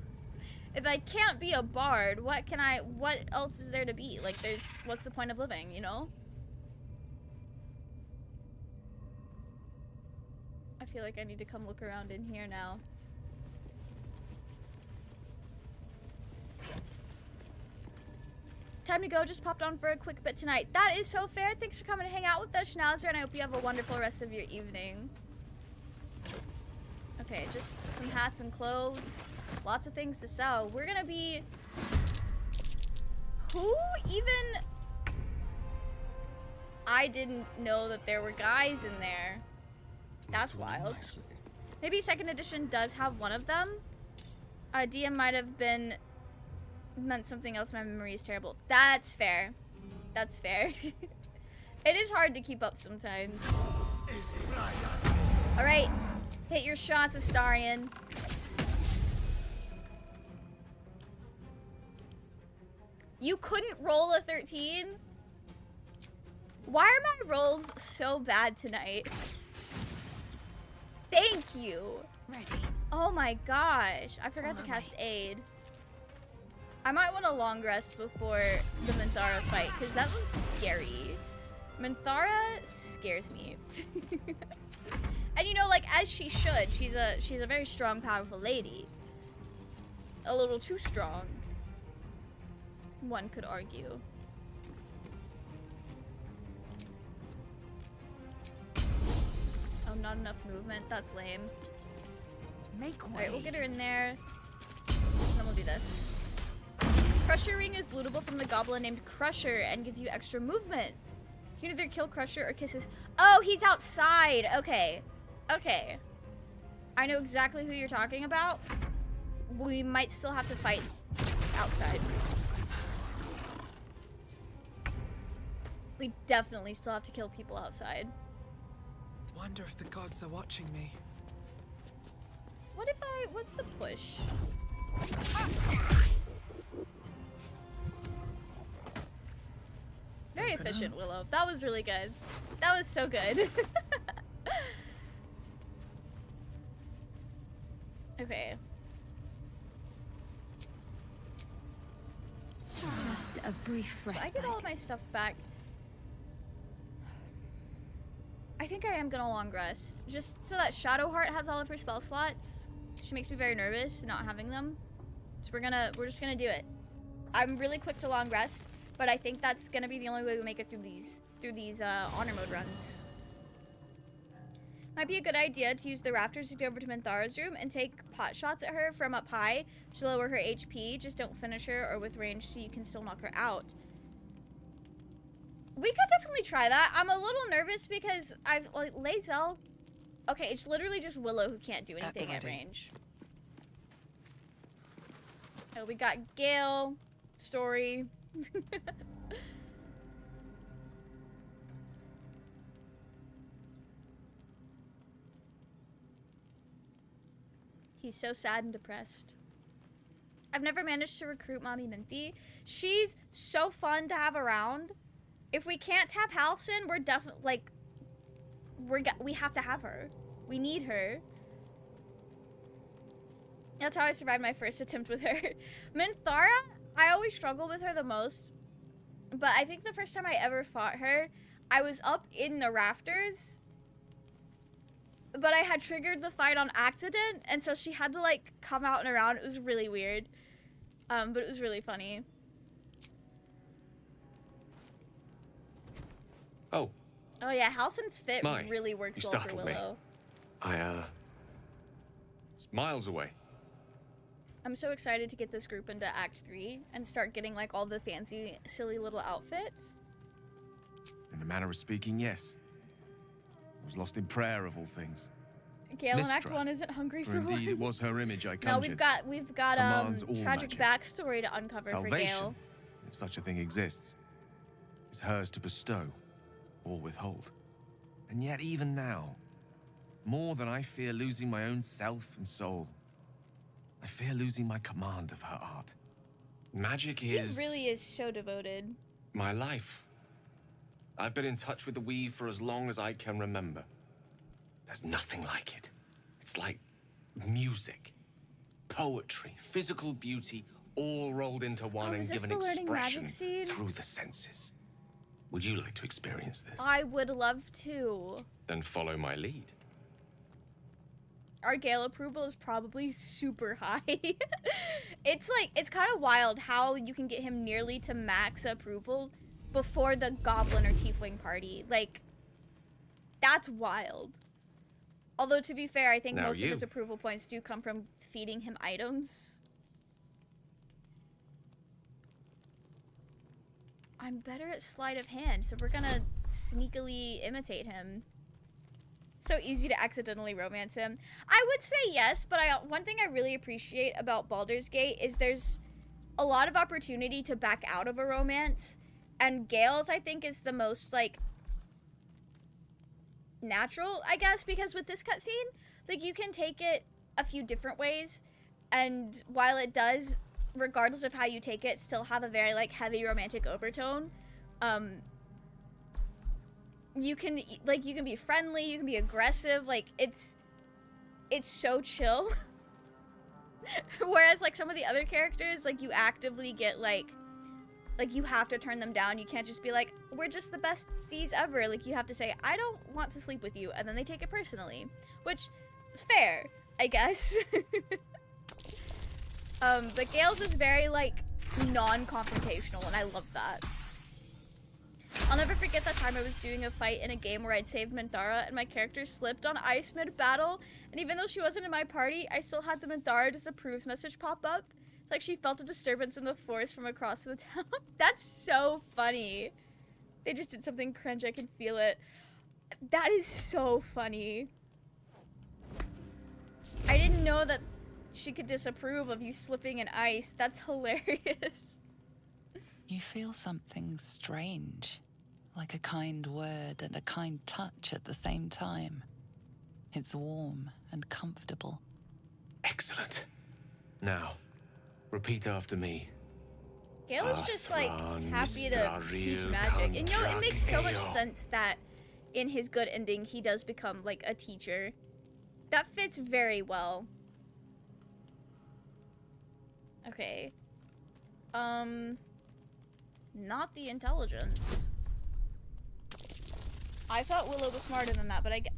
If I can't be a Bard, what else is there to be? Like, what's the point of living, you know? I feel like I need to come look around in here now. Time to go, just popped on for a quick bit tonight. That is so fair. Thanks for coming to hang out with us, Schnauzer, and I hope you have a wonderful rest of your evening. Okay, just some hats and clothes. Lots of things to sell. We're gonna be... Who even... I didn't know that there were guys in there. That's wild. Nicely. Maybe 2nd edition does have one of them. DM might have been... meant something else. My memory is terrible. That's fair. That's fair. It is hard to keep up sometimes. Alright. Hit your shots, Astarion. You couldn't roll a 13? Why are my rolls so bad tonight? Thank you. Ready. Oh my gosh. I forgot to cast aid. I might want a long rest before the Minthara fight, because that one's scary. Minthara scares me. And you know, like, as she should. She's a very strong, powerful lady. A little too strong, one could argue. Oh, not enough movement. That's lame. Make way. Alright, we'll get her in there. And then we'll do this. Crusher ring is lootable from the goblin named Crusher and gives you extra movement. You can either kill Crusher or kiss his... Oh, he's outside. Okay. Okay. I know exactly who you're talking about. We might still have to fight outside. We definitely still have to kill people outside. Wonder if the gods are watching me. What's the push? Very efficient, Willow. That was really good. That was so good. Okay. Just a brief So I respite. get all of my stuff back. I think I am gonna long rest. Just so that Shadowheart has all of her spell slots. She makes me very nervous not having them. So we're just gonna do it. I'm really quick to long rest, but I think that's gonna be the only way we make it through these honor mode runs. Might be a good idea to use the rafters to get over to Minthara's room and take pot shots at her from up high to lower her HP. Just don't finish her or with range so you can still knock her out. We could definitely try that. I'm a little nervous because I've like Lae'zel. Okay, it's literally just Willow who can't do anything at range. Oh, we got Gale, Story. He's so sad and depressed. I've never managed to recruit Mommy Minty. She's so fun to have around. If we can't have Halcyon, we're definitely like, we have to have her. We need her. That's how I survived my first attempt with her. Minthara, I always struggle with her the most. But I think the first time I ever fought her, I was up in the rafters. But I had triggered the fight on accident, and so she had to like come out and around. It was really weird. But it was really funny. Oh. Oh yeah, Halcyon's fit My, really works you well for startled me. Willow. It's miles away. I'm so excited to get this group into Act 3 and start getting like all the fancy, silly little outfits. In a manner of speaking, yes. I was lost in prayer of all things. Gale in Act Mistra, 1 isn't hungry for indeed it once. was her image I No, conjured. we've got Commands all tragic magic. backstory to uncover for Salvation, Gale. if such a thing exists, is hers to bestow or withhold. And yet even now, more than I fear losing my own self and soul, I fear losing my command of her art. Magic He is really is so devoted. my life. I've been in touch with the weave for as long as I can remember. There's nothing like it. It's like music, poetry, physical beauty, all rolled into one Oh, and is this given the learning expression magic scene? through the senses. Would you like to experience this? I would love to. Then follow my lead. Our Gale approval is probably super high. It's kind of wild how you can get him nearly to max approval before the Goblin or Tiefling party. Like, that's wild. Although, to be fair, I think Now most of you. his approval points do come from feeding him items. I'm better at sleight of hand, so we're gonna sneakily imitate him. So easy to accidentally romance him. I would say yes, but one thing I really appreciate about Baldur's Gate is there's a lot of opportunity to back out of a romance, and Gale's, I think, is the most, like, natural, I guess, because with this cutscene, like, you can take it a few different ways, and while it does, regardless of how you take it, still have a very, like, heavy romantic overtone, you can be friendly, you can be aggressive, like, it's so chill. Whereas, like, some of the other characters, like, you actively get, like, you have to turn them down. You can't just be like, we're just the besties ever. Like, you have to say, I don't want to sleep with you, and then they take it personally. Which, fair, I guess. But Gale's is very, like, non-confrontational, and I love that. I'll never forget that time I was doing a fight in a game where I'd saved Minthara, and my character slipped on ice mid-battle, and even though she wasn't in my party, I still had the Minthara disapproves message pop up. It's like she felt a disturbance in the force from across the town. That's so funny. They just did something cringe, I can feel it. That is so funny. I didn't know that she could disapprove of you slipping in ice. That's hilarious. You feel something strange, like a kind word and a kind touch at the same time. It's warm and comfortable. Excellent. Now, Repeat after me. Gale is just like happy to teach magic. And you know, it makes so much sense that in his good ending he does become like a teacher. That fits very well. Okay. Not the intelligence. I thought Willow was smarter than that, but I get.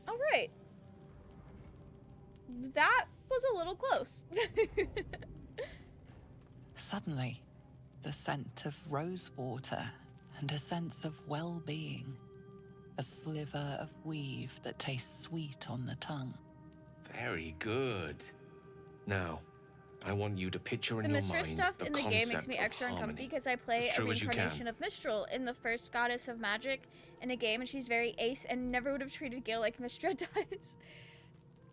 All right. That was a little close. Suddenly, the scent of rose water and a sense of well-being. A sliver of weave that tastes sweet on the tongue. Very good. Now, I want you to picture in The your Mistress mind stuff the in the game makes concept me of extra uncomfortable harmony. because I play As a true as you reincarnation can. of Mistral in the first goddess of magic in a game, and she's very ace and never would have treated Gale like Mistra does.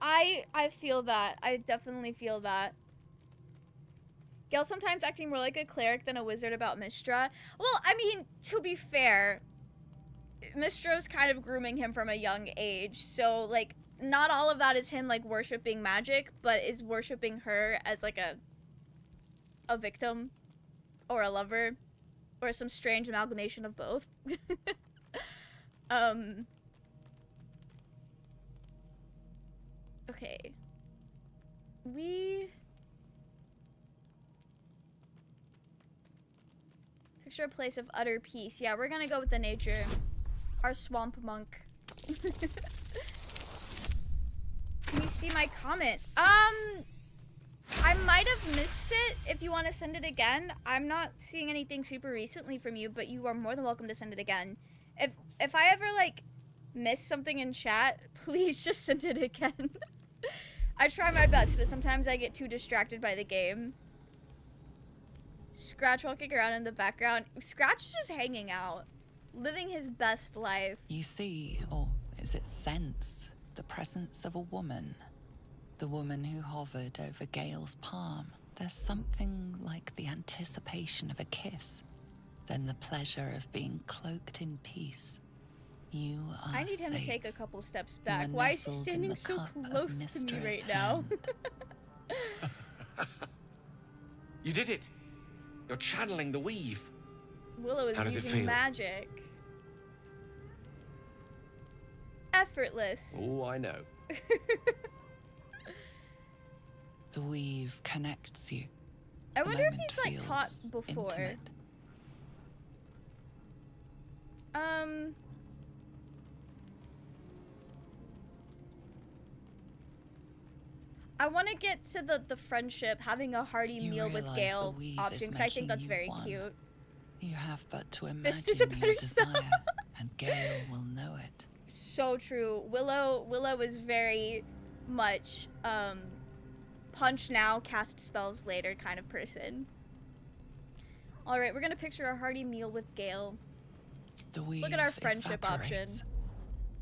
I feel that. I definitely feel that. Gale sometimes acting more like a cleric than a wizard about Mistra. Well, I mean, to be fair, Mistra's kind of grooming him from a young age, so like not all of that is him like worshiping magic, but is worshiping her as like a victim or a lover or some strange amalgamation of both. Okay. Picture a place of utter peace. Yeah, we're gonna go with the nature. Our swamp monk. Can you see my comment? I might have missed it. If you want to send it again, I'm not seeing anything super recently from you, but you are more than welcome to send it again. If I ever like miss something in chat, please just send it again. I try my best, but sometimes I get too distracted by the game. Scratch walking around in the background. Scratch is just hanging out, living his best life. You see, or is it sense, the presence of a woman. The woman who hovered over Gale's palm. There's something like the anticipation of a kiss, then the pleasure of being cloaked in peace. You are I need him to safe. take a couple steps You are back. Why is he nestled in standing the so cup of close to me Mistress' right now? hand. You did it! You're channeling the weave. Willow is How does it using feel? magic. Effortless. Oh, I know. The weave connects you. I The wonder if moment he's like taught feels before. intimate. I want to get to the friendship, having a hearty You meal with realize Gale the weave is option, because I think making that's you very one. cute. You have but to This imagine is a your better song. desire, and Gale will know it. So true. Willow is very much punch now, cast spells later kind of person. All right, we're gonna picture a hearty meal with Gale. The weave Look at our friendship option. evaporates,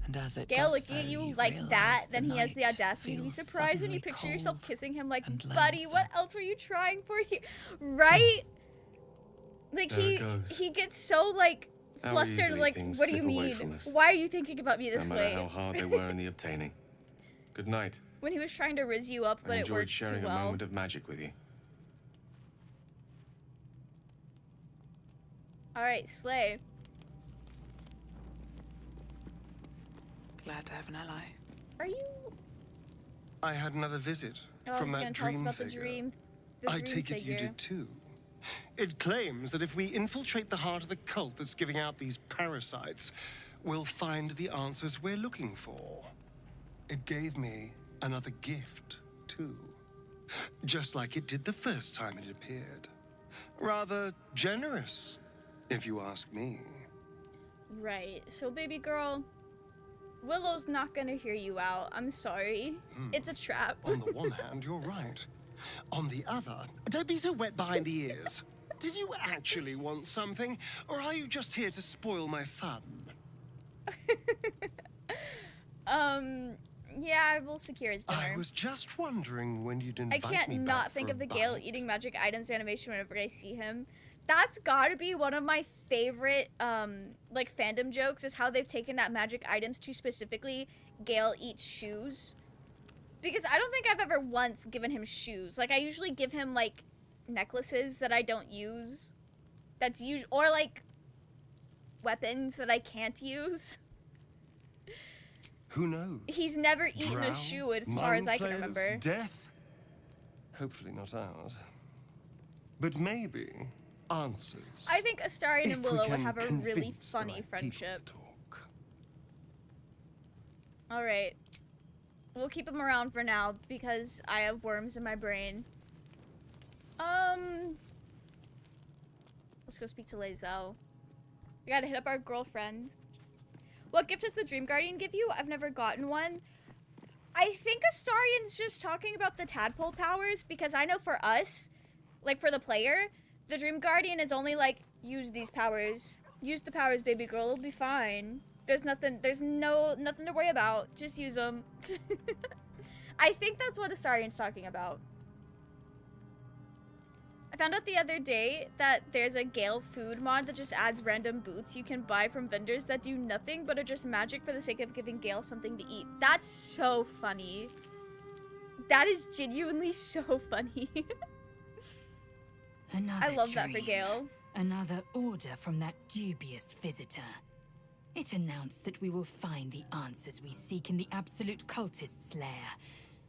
and as it Gale does looking at so, you you like realize that, the then he has the night audacity to be feels surprised when you suddenly picture yourself cold kissing him like, and buddy, what lonesome. else were you trying for here? Right? Like There it goes. he gets so like How flustered, easily like, things what do you slip away mean? from us. Why are you thinking about me No this matter way? how hard they were in the obtaining. Good night. When he was trying to rizz you up, but I it enjoyed works too sharing a well. moment of magic with you. All right, Slay. Glad to have an ally. Are you? I had another visit Oh, from he's gonna that tell us dream about figure. the dream. The I dream take it you figure. did too. It claims that if we infiltrate the heart of the cult that's giving out these parasites, we'll find the answers we're looking for. It gave me another gift, too. Just like it did the first time it appeared. Rather generous, if you ask me. Right. So, baby girl, Willow's not gonna hear you out. I'm sorry. It's a trap. On the one hand, you're right. On the other, don't be so wet behind the ears. Did you actually want something, or are you just here to spoil my fun? Yeah, we'll secure his dinner. I was just wondering when you'd I invite can't me not back think for of a the Gale bite. eating magic items animation whenever I see him. That's gotta be one of my favorite, like, fandom jokes, is how they've taken that magic items to specifically Gale eats shoes. Because I don't think I've ever once given him shoes. Like, I usually give him, like, necklaces that I don't use. That's usually, or, like, weapons that I can't use. Who knows? He's never eaten a Drow? shoe as far as I can Mind remember. flayers? Death? Hopefully not ours. But maybe answers. I think Astarion and if we Willow would can have a really convince the funny right people friendship. to talk. Alright. We'll keep him around for now because I have worms in my brain. Let's go speak to Lae'zel. We gotta hit up our girlfriend. What gift does the Dream Guardian give you? I've never gotten one. I think Astarion's just talking about the tadpole powers, because I know for us, like for the player, the Dream Guardian is only like, use these powers. Use the powers, baby girl, it'll be fine. There's nothing to worry about. Just use them. I think that's what Astarion's talking about. I found out the other day that there's a Gale food mod that just adds random boots you can buy from vendors that do nothing but are just magic for the sake of giving Gale something to eat. That's so funny. That is genuinely so funny. I love that for Gale. Another order from that dubious visitor. It announced that we will find the answers we seek in the absolute cultist's lair,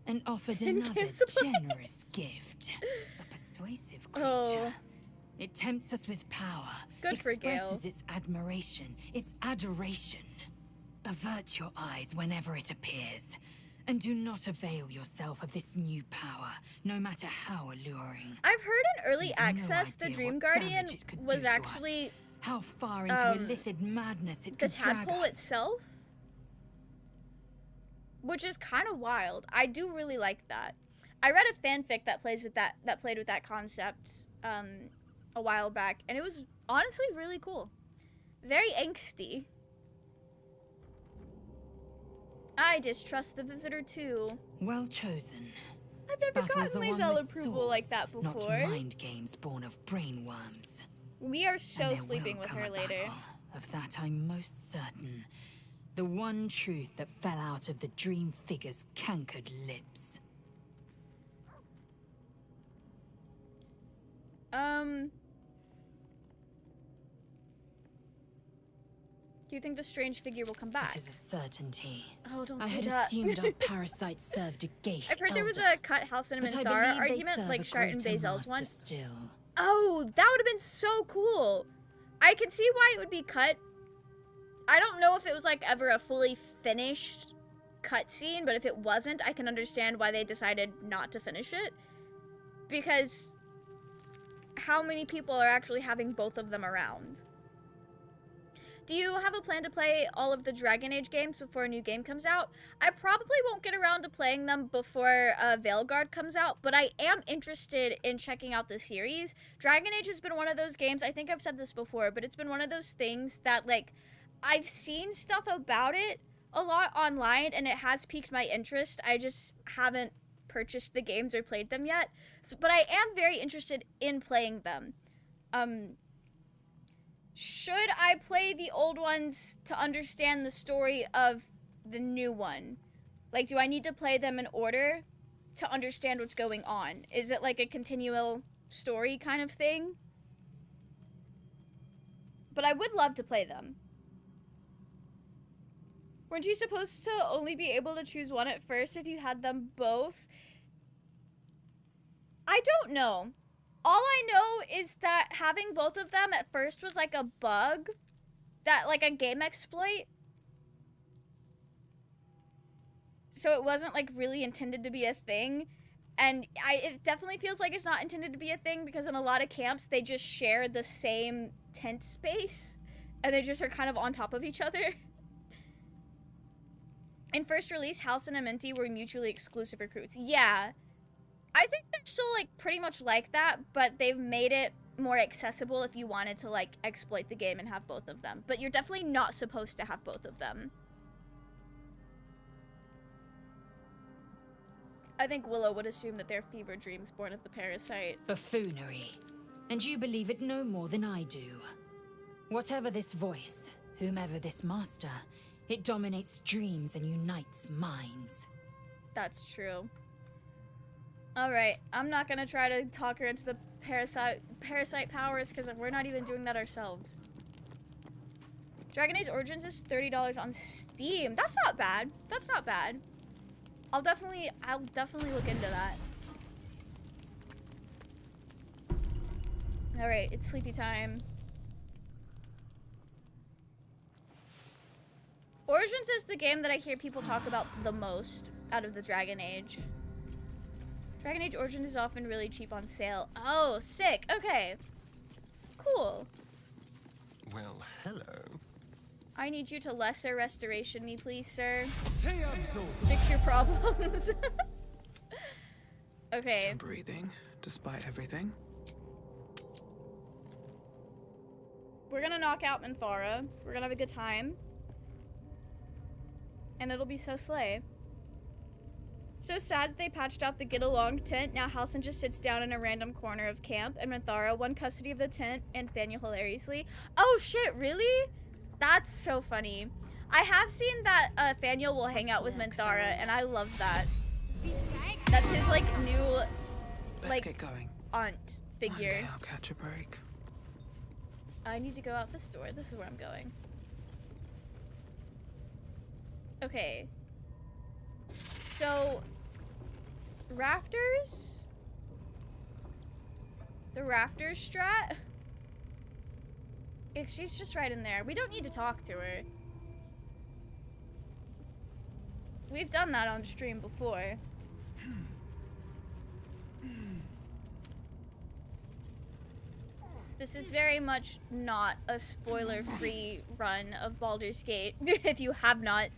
and offered another generous gift. A persuasive creature. Oh. It tempts us with power. Good for Gale. Expresses its admiration, its adoration. Avert your eyes whenever it appears, and do not avail yourself of this new power, no matter how alluring. I've heard in early You've no access the idea Dream what Guardian damage it could was do to us. actually How far into illithid madness it the could drag tadpole us. itself, which is kind of wild. I do really like that. I read a fanfic that played with that concept a while back, and it was honestly really cool. Very angsty. I distrust the visitor too. Well chosen. I've never Battles gotten are won Lae'zel with approval like swords, that not before. mind games born of brainworms. We are so And there sleeping will with come her a later. battle. Of that I'm most certain. The one truth that fell out of the dream figure's cankered lips. Do you think the strange figure will come back? It is a certainty. Oh, don't I say had that. assumed our parasite served a gate. I've heard there was a cut Halcyon and but I Thara believe they argument, serve like a Shart and greater Bazel's master one. still. Oh, that would have been so cool. I can see why it would be cut. I don't know if it was like ever a fully finished cutscene, but if it wasn't, I can understand why they decided not to finish it. Because how many people are actually having both of them around? Do you have a plan to play all of the Dragon Age games before a new game comes out? I probably won't get around to playing them before Veilguard comes out, but I am interested in checking out the series. Dragon Age has been one of those games, I think I've said this before, but it's been one of those things that, like, I've seen stuff about it a lot online, and it has piqued my interest. I just haven't purchased the games or played them yet. But I am very interested in playing them. Should I play the old ones to understand the story of the new one? Like, do I need to play them in order to understand what's going on? Is it like a continual story kind of thing? But I would love to play them. Weren't you supposed to only be able to choose one at first if you had them both? I don't know. All I know is that having both of them at first was like a bug, that like a game exploit. So it wasn't like really intended to be a thing. And it definitely feels like it's not intended to be a thing, because in a lot of camps they just share the same tent space and they just are kind of on top of each other. In first release, Halcyon and Minty were mutually exclusive recruits. Yeah. I think they're still, like, pretty much like that, but they've made it more accessible if you wanted to, like, exploit the game and have both of them. But you're definitely not supposed to have both of them. I think Willow would assume that they're fever dreams born of the parasite. Buffoonery. And you believe it no more than I do. Whatever this voice, whomever this master, it dominates dreams and unites minds. That's true. Alright, I'm not gonna try to talk her into the parasite powers because we're not even doing that ourselves. Dragon Age Origins is $30 on Steam. That's not bad. That's not bad. I'll definitely look into that. Alright, it's sleepy time. Origins is the game that I hear people talk about the most out of the Dragon Age. Dragon Age Origins is often really cheap on sale. Oh, sick. Okay. Cool. Well, hello. I need you to lesser restoration me, please, sir. Fix your problems. Okay. Still breathing, despite everything. We're gonna knock out Minthara. We're gonna have a good time. And it'll be so slay. So sad that they patched out the get along tent. Now Halsin just sits down in a random corner of camp, and Minthara won custody of the tent, and Nathaniel hilariously. Oh shit, really? That's so funny. I have seen that Nathaniel will hang out with Minthara, and I love that. That's his like new Let's get going. aunt figure. One day I'll catch a break. I need to go out this door. This is where I'm going. Okay. So, rafters? The rafters strat? If she's just right in there. We don't need to talk to her. We've done that on stream before. This is very much not a spoiler-free run of Baldur's Gate, if you have not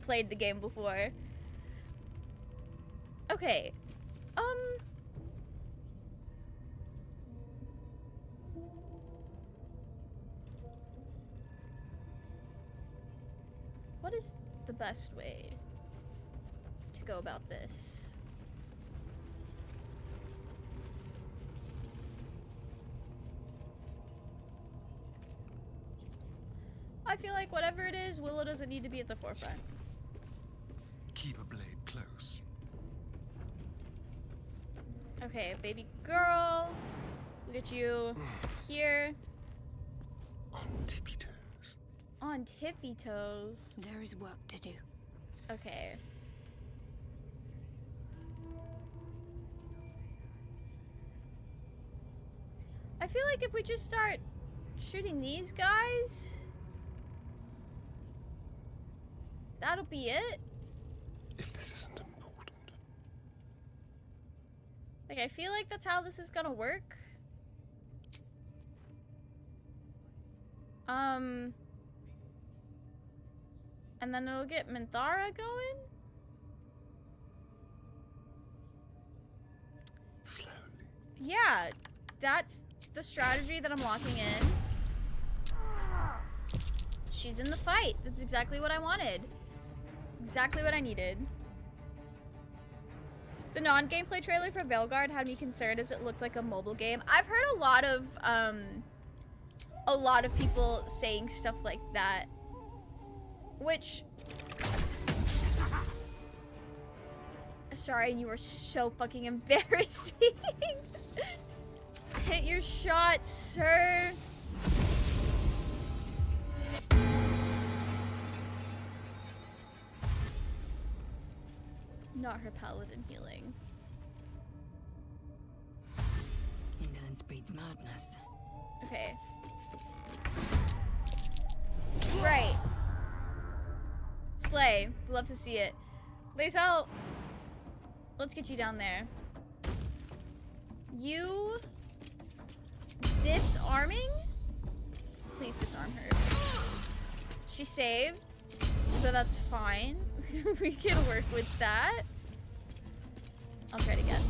played the game before. Okay. What is the best way to go about this? I feel like whatever it is, Willow doesn't need to be at the forefront. Keep a blade close. Okay, baby girl. Look at you here. On tippy toes. On tippy toes. There is work to do. Okay. I feel like if we just start shooting these guys, that'll be it. If this isn't important. Like, I feel like that's how this is gonna work. And then it'll get Minthara going. Slowly. Yeah, that's the strategy that I'm locking in. She's in the fight. That's exactly what I wanted. Exactly what I needed. The non-gameplay trailer for Veilguard had me concerned as it looked like a mobile game. I've heard a lot of people saying stuff like that. Which... Sorry, you were so fucking embarrassing. Hit your shot, sir. Not her paladin healing. Indolence breeds madness. Okay. Right. Slay. Love to see it. Lae'zel, let's get you down there. You disarming? Please disarm her. She saved, so that's fine. We can work with that. I'll try it again.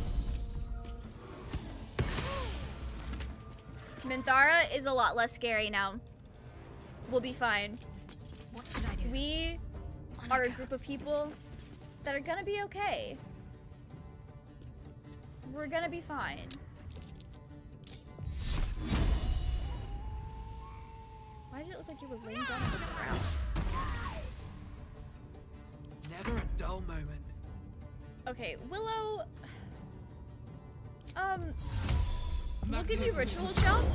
Minthara is a lot less scary now. We'll be fine. What should I do? We are a group of people that are gonna be okay. We're gonna be fine. it look like you were laying down on the ground. Never a dull moment. Okay, Willow. We'll give you ritual shell.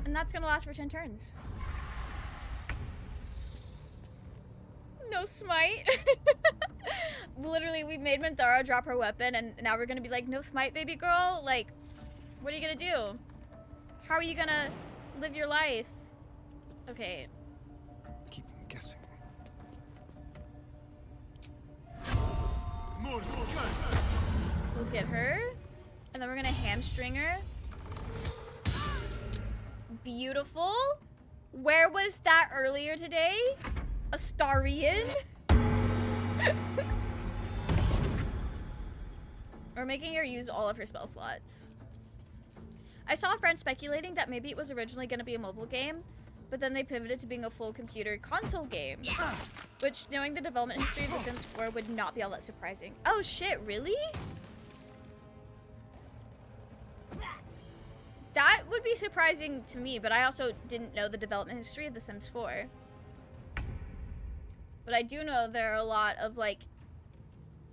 And that's gonna last for 10 turns. No smite. Literally, we made Minthara drop her weapon, and now we're gonna be like, no smite, baby girl? Like, what are you gonna do? How are you gonna live your life? Okay. Keep them guessing. We'll get her, and then we're gonna hamstring her. Beautiful. Where was that earlier today? Astarian? We're making her use all of her spell slots. I saw a friend speculating that maybe it was originally going to be a mobile game, but then they pivoted to being a full computer console game. Which, knowing the development history of The Sims 4, would not be all that surprising. Oh shit, really? That would be surprising to me, but I also didn't know the development history of The Sims 4. But I do know there are a lot of, like,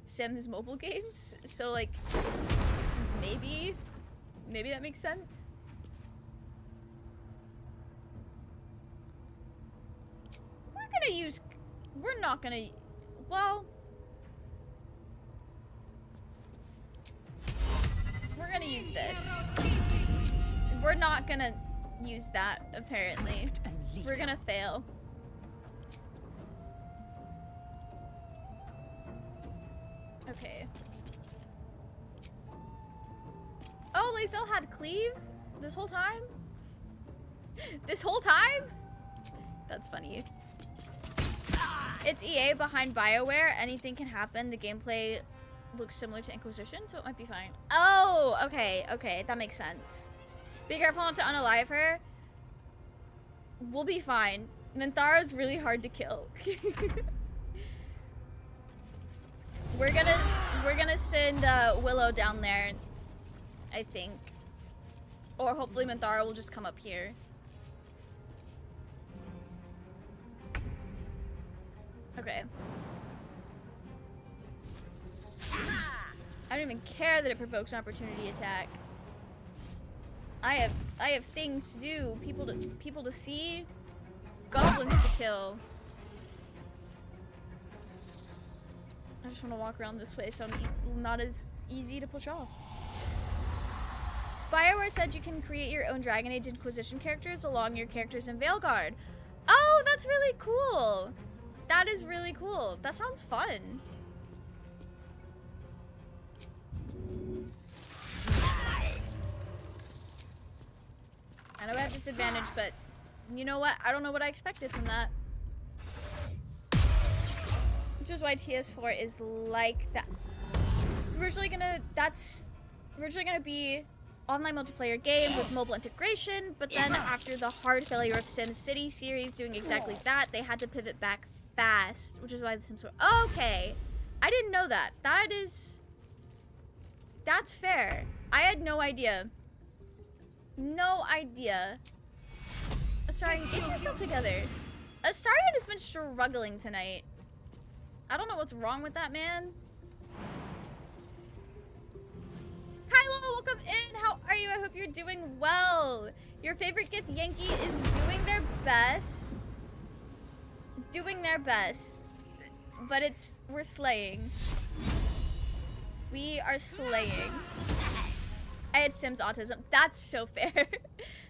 Sims mobile games, so, like, maybe that makes sense. We're not gonna, well, we're gonna use this. We're not gonna use that, apparently. We're gonna fail. Okay. Oh, Lae'zel had cleave this whole time? This whole time? That's funny. It's EA behind BioWare. Anything can happen. The gameplay looks similar to Inquisition, so it might be fine. Oh, okay, okay. That makes sense. Be careful not to unalive her. We'll be fine. Minthara's really hard to kill. We're gonna send Willow down there, I think. Or hopefully Minthara will just come up here. Okay. I don't even care that it provokes an opportunity attack. I have things to do, people to see, goblins to kill. I just want to walk around this way so I'm not as easy to push off. BioWare said you can create your own Dragon Age Inquisition characters along your characters in Veilguard. Oh, that's really cool. That is really cool. That sounds fun. I know I have disadvantage, but you know what? I don't know what I expected from that. Which is why TS4 is like that. Originally gonna be online multiplayer game with mobile integration, but then after the hard failure of SimCity series doing exactly that, they had to pivot back fast, which is why the Sims 4. Okay, I didn't know that. That's fair. I had no idea. No idea. Astarian, get yourself together. Astarian has been struggling tonight. I don't know what's wrong with that man. Kylo, welcome in. How are you? I hope you're doing well. Your favorite Gith Yankee is doing their best. Doing their best. But we're slaying. We are slaying. I had Sims autism. That's so fair.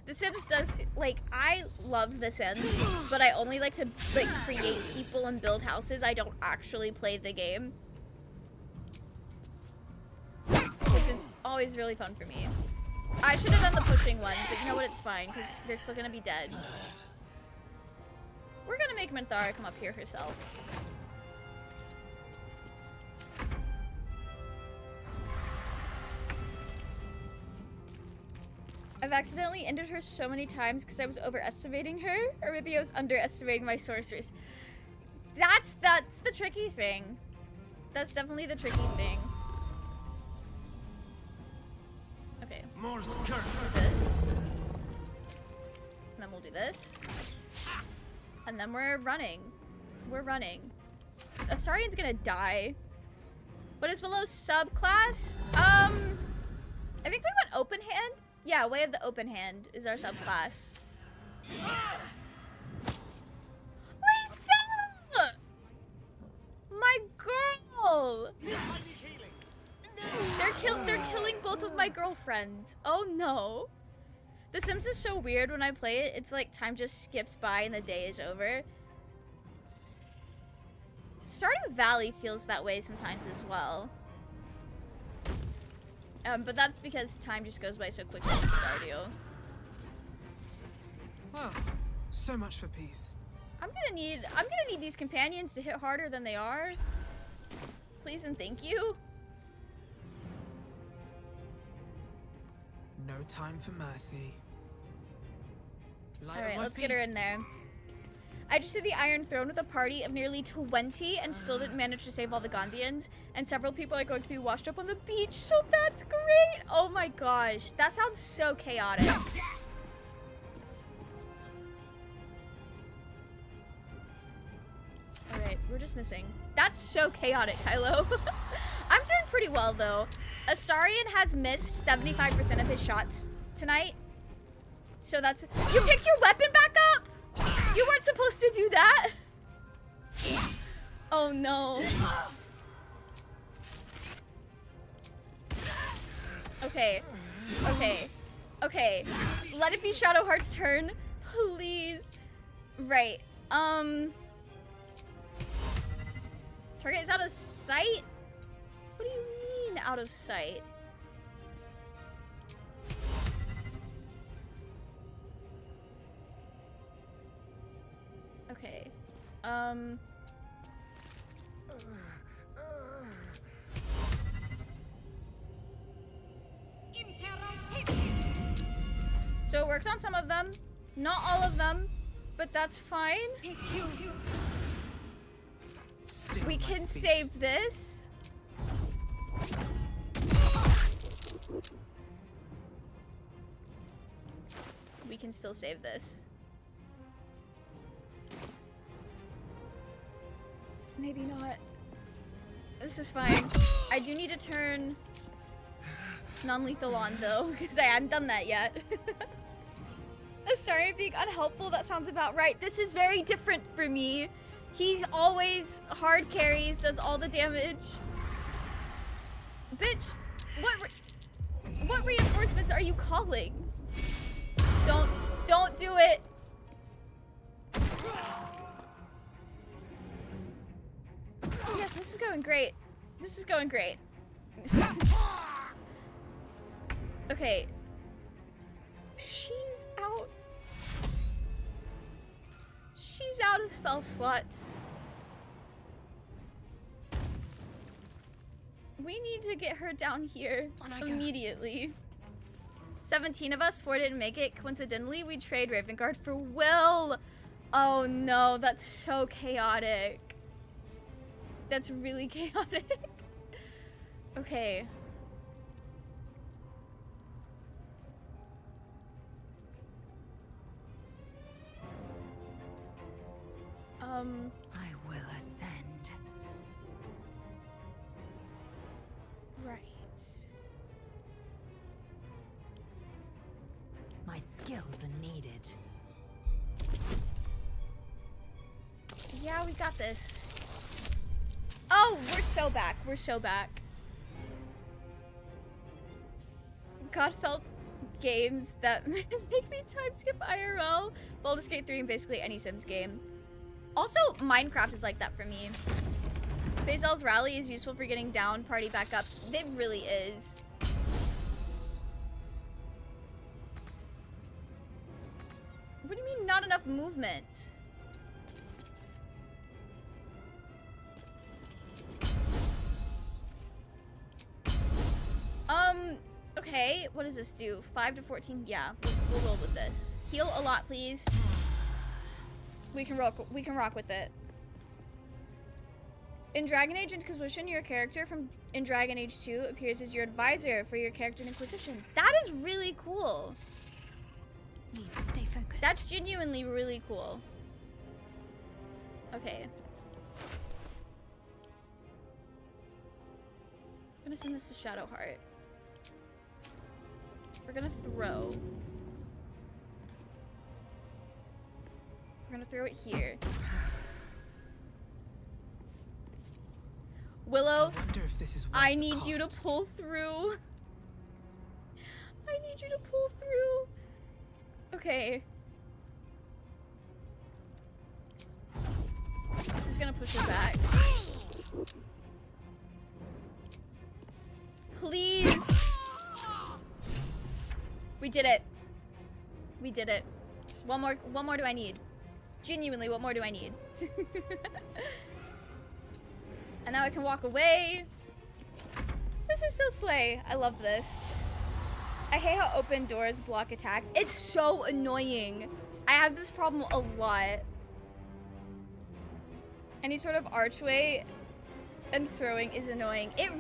The Sims does, like, I love The Sims, but I only like to, like, create people and build houses. I don't actually play the game. Which is always really fun for me. I should have done the pushing one, but you know what? It's fine, because they're still gonna be dead. We're gonna make Minthara come up here herself. I've accidentally ended her so many times because I was overestimating her, or maybe I was underestimating my sorceress. That's the tricky thing. That's definitely the tricky thing. More skirt. This. And then we'll do this. And then we're running. We're running. Astarian's gonna die. What is below subclass? I think we went open hand. Yeah, Way of the Open Hand is our subclass. Lisa! My girl! They're killing both of my girlfriends. Oh no. The Sims is so weird when I play it. It's like time just skips by and the day is over. Stardew Valley feels that way sometimes as well. But that's because time just goes by so quickly in Stardew. Well, so much for peace. I'm gonna need these companions to hit harder than they are. Please and thank you. No time for mercy. Alright, let's get her in there. I just did the Iron Throne with a party of nearly 20 and still didn't manage to save all the Gondians. And several people are going to be washed up on the beach, so that's great! Oh my gosh, that sounds so chaotic. Alright, we're just missing. That's so chaotic, Kylo. I'm doing pretty well, though. Astarian has missed 75% of his shots tonight. So that's... You picked your weapon back up?! You weren't supposed to do that! Oh no. Okay. Okay. Okay. Let it be Shadowheart's turn. Please. Right. Target is out of sight? What do you mean out of sight? Okay. So it worked on some of them, not all of them, but that's fine. We can save this. We can still save this. Maybe not. This is fine. I do need to turn non-lethal on though, because I hadn't done that yet. Sorry, being unhelpful, that sounds about right. This is very different for me. He's always hard carries, does all the damage. Bitch, what reinforcements are you calling? Don't do it. Yes, this is going great. This is going great. Okay. She's out. She's out of spell slots. We need to get her down here immediately. 17 of us, 4 didn't make it. Coincidentally, we trade Ravengard for Will. Oh no, that's so chaotic. That's really chaotic. Okay. I will ascend. Right. My skills are needed. Yeah, we got this. Oh, we're so back. We're so back. God felt games that make me time skip IRL. Baldur's Gate 3 and basically any Sims game. Also, Minecraft is like that for me. Bazel's Rally is useful for getting down, party back up. It really is. What do you mean not enough movement? Okay, what does this do? 5 to 14? Yeah, we'll roll with this. Heal a lot, please. We can rock with it. In Dragon Age Inquisition, your character in Dragon Age 2 appears as your advisor for your character in Inquisition. That is really cool. Need to stay focused. That's genuinely really cool. Okay. I'm gonna send this to Shadowheart. We're gonna throw. We're gonna throw it here. Willow, I wonder if this is worth I the need you to cost. pull through. I need you to pull through. Okay. This is gonna push her back. Please. We did it. We did it. What more do I need? Genuinely, what more do I need? And now I can walk away. This is so slay. I love this. I hate how open doors block attacks. It's so annoying. I have this problem a lot. Any sort of archway and throwing is annoying. It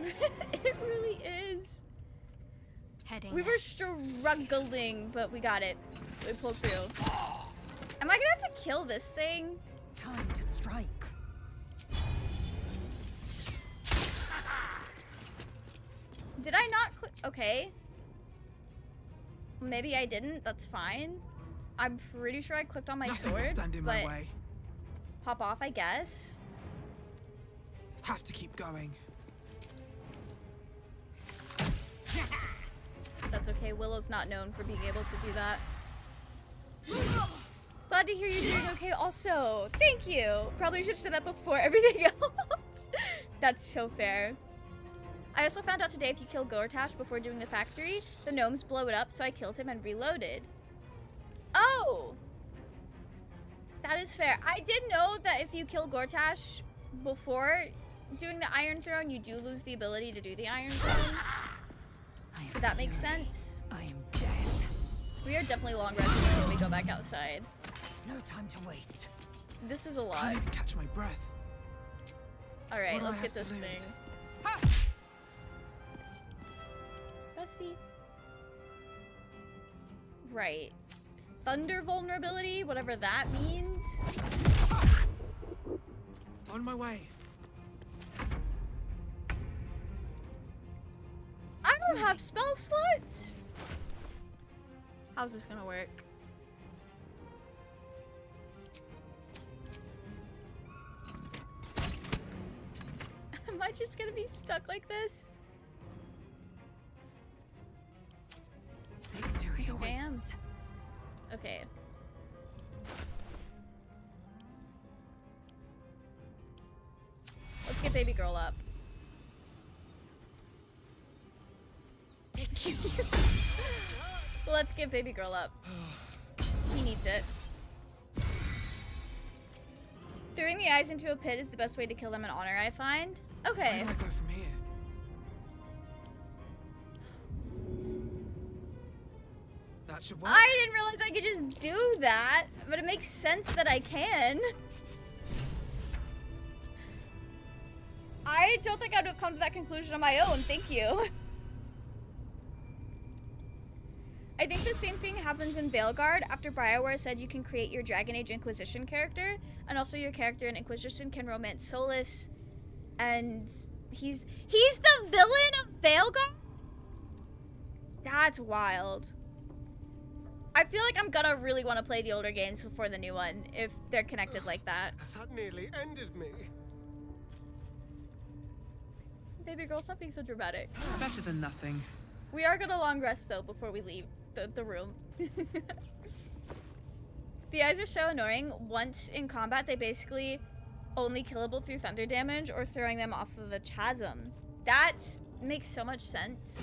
really is. Heading. We were struggling, but we got it. We pulled through. Am I gonna have to kill this thing? Time to strike. Did I not click? Okay. Maybe I didn't. That's fine. I'm pretty sure I clicked on my Nothing will sword, stand in but my way. pop off, I guess. Have to keep going. That's okay. Willow's not known for being able to do that. Glad to hear you're doing okay also. Thank you. Probably should have said that before everything else. That's so fair. I also found out today if you kill Gortash before doing the factory, the gnomes blow it up, so I killed him and reloaded. Oh! That is fair. I did know that if you kill Gortash before doing the Iron Throne, you do lose the ability to do the Iron Throne. So that makes sense. I am dead. We are definitely long resting when we go back outside. No time to waste. This is a lot. Can't even catch my breath. Alright, What do I let's get have to this lose? thing. Bestie. Right. Thunder vulnerability, whatever that means. On my way. I don't have spell slots. How's this gonna work? Am I just gonna be stuck like this? Victory Bam. awaits. Okay. Let's get baby girl up. Let's get baby girl up. He needs it. Throwing the eyes into a pit is the best way to kill them in honor, I find. Okay. Where do I go from here? That should work. I didn't realize I could just do that, but it makes sense that I can. I don't think I'd have come to that conclusion on my own, thank you. I think the same thing happens in Veilguard after BioWare said you can create your Dragon Age Inquisition character, and also your character in Inquisition can romance Solus, and he's the villain of Veilguard? That's wild. I feel like I'm gonna really want to play the older games before the new one, if they're connected like that. That nearly ended me. Baby girl, stop being so dramatic. Better than nothing. We are gonna long rest though before we leave the room. The eyes are so annoying. Once in combat, they basically only killable through thunder damage or throwing them off of the chasm. That makes so much sense.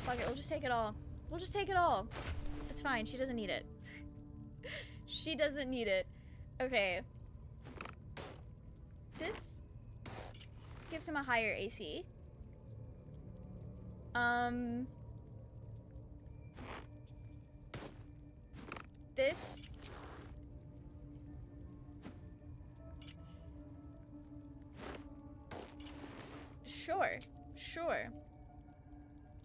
Fuck it, we'll just take it all. We'll just take it all. It's fine, she doesn't need it. She doesn't need it. Okay. This gives him a higher AC. this... Sure.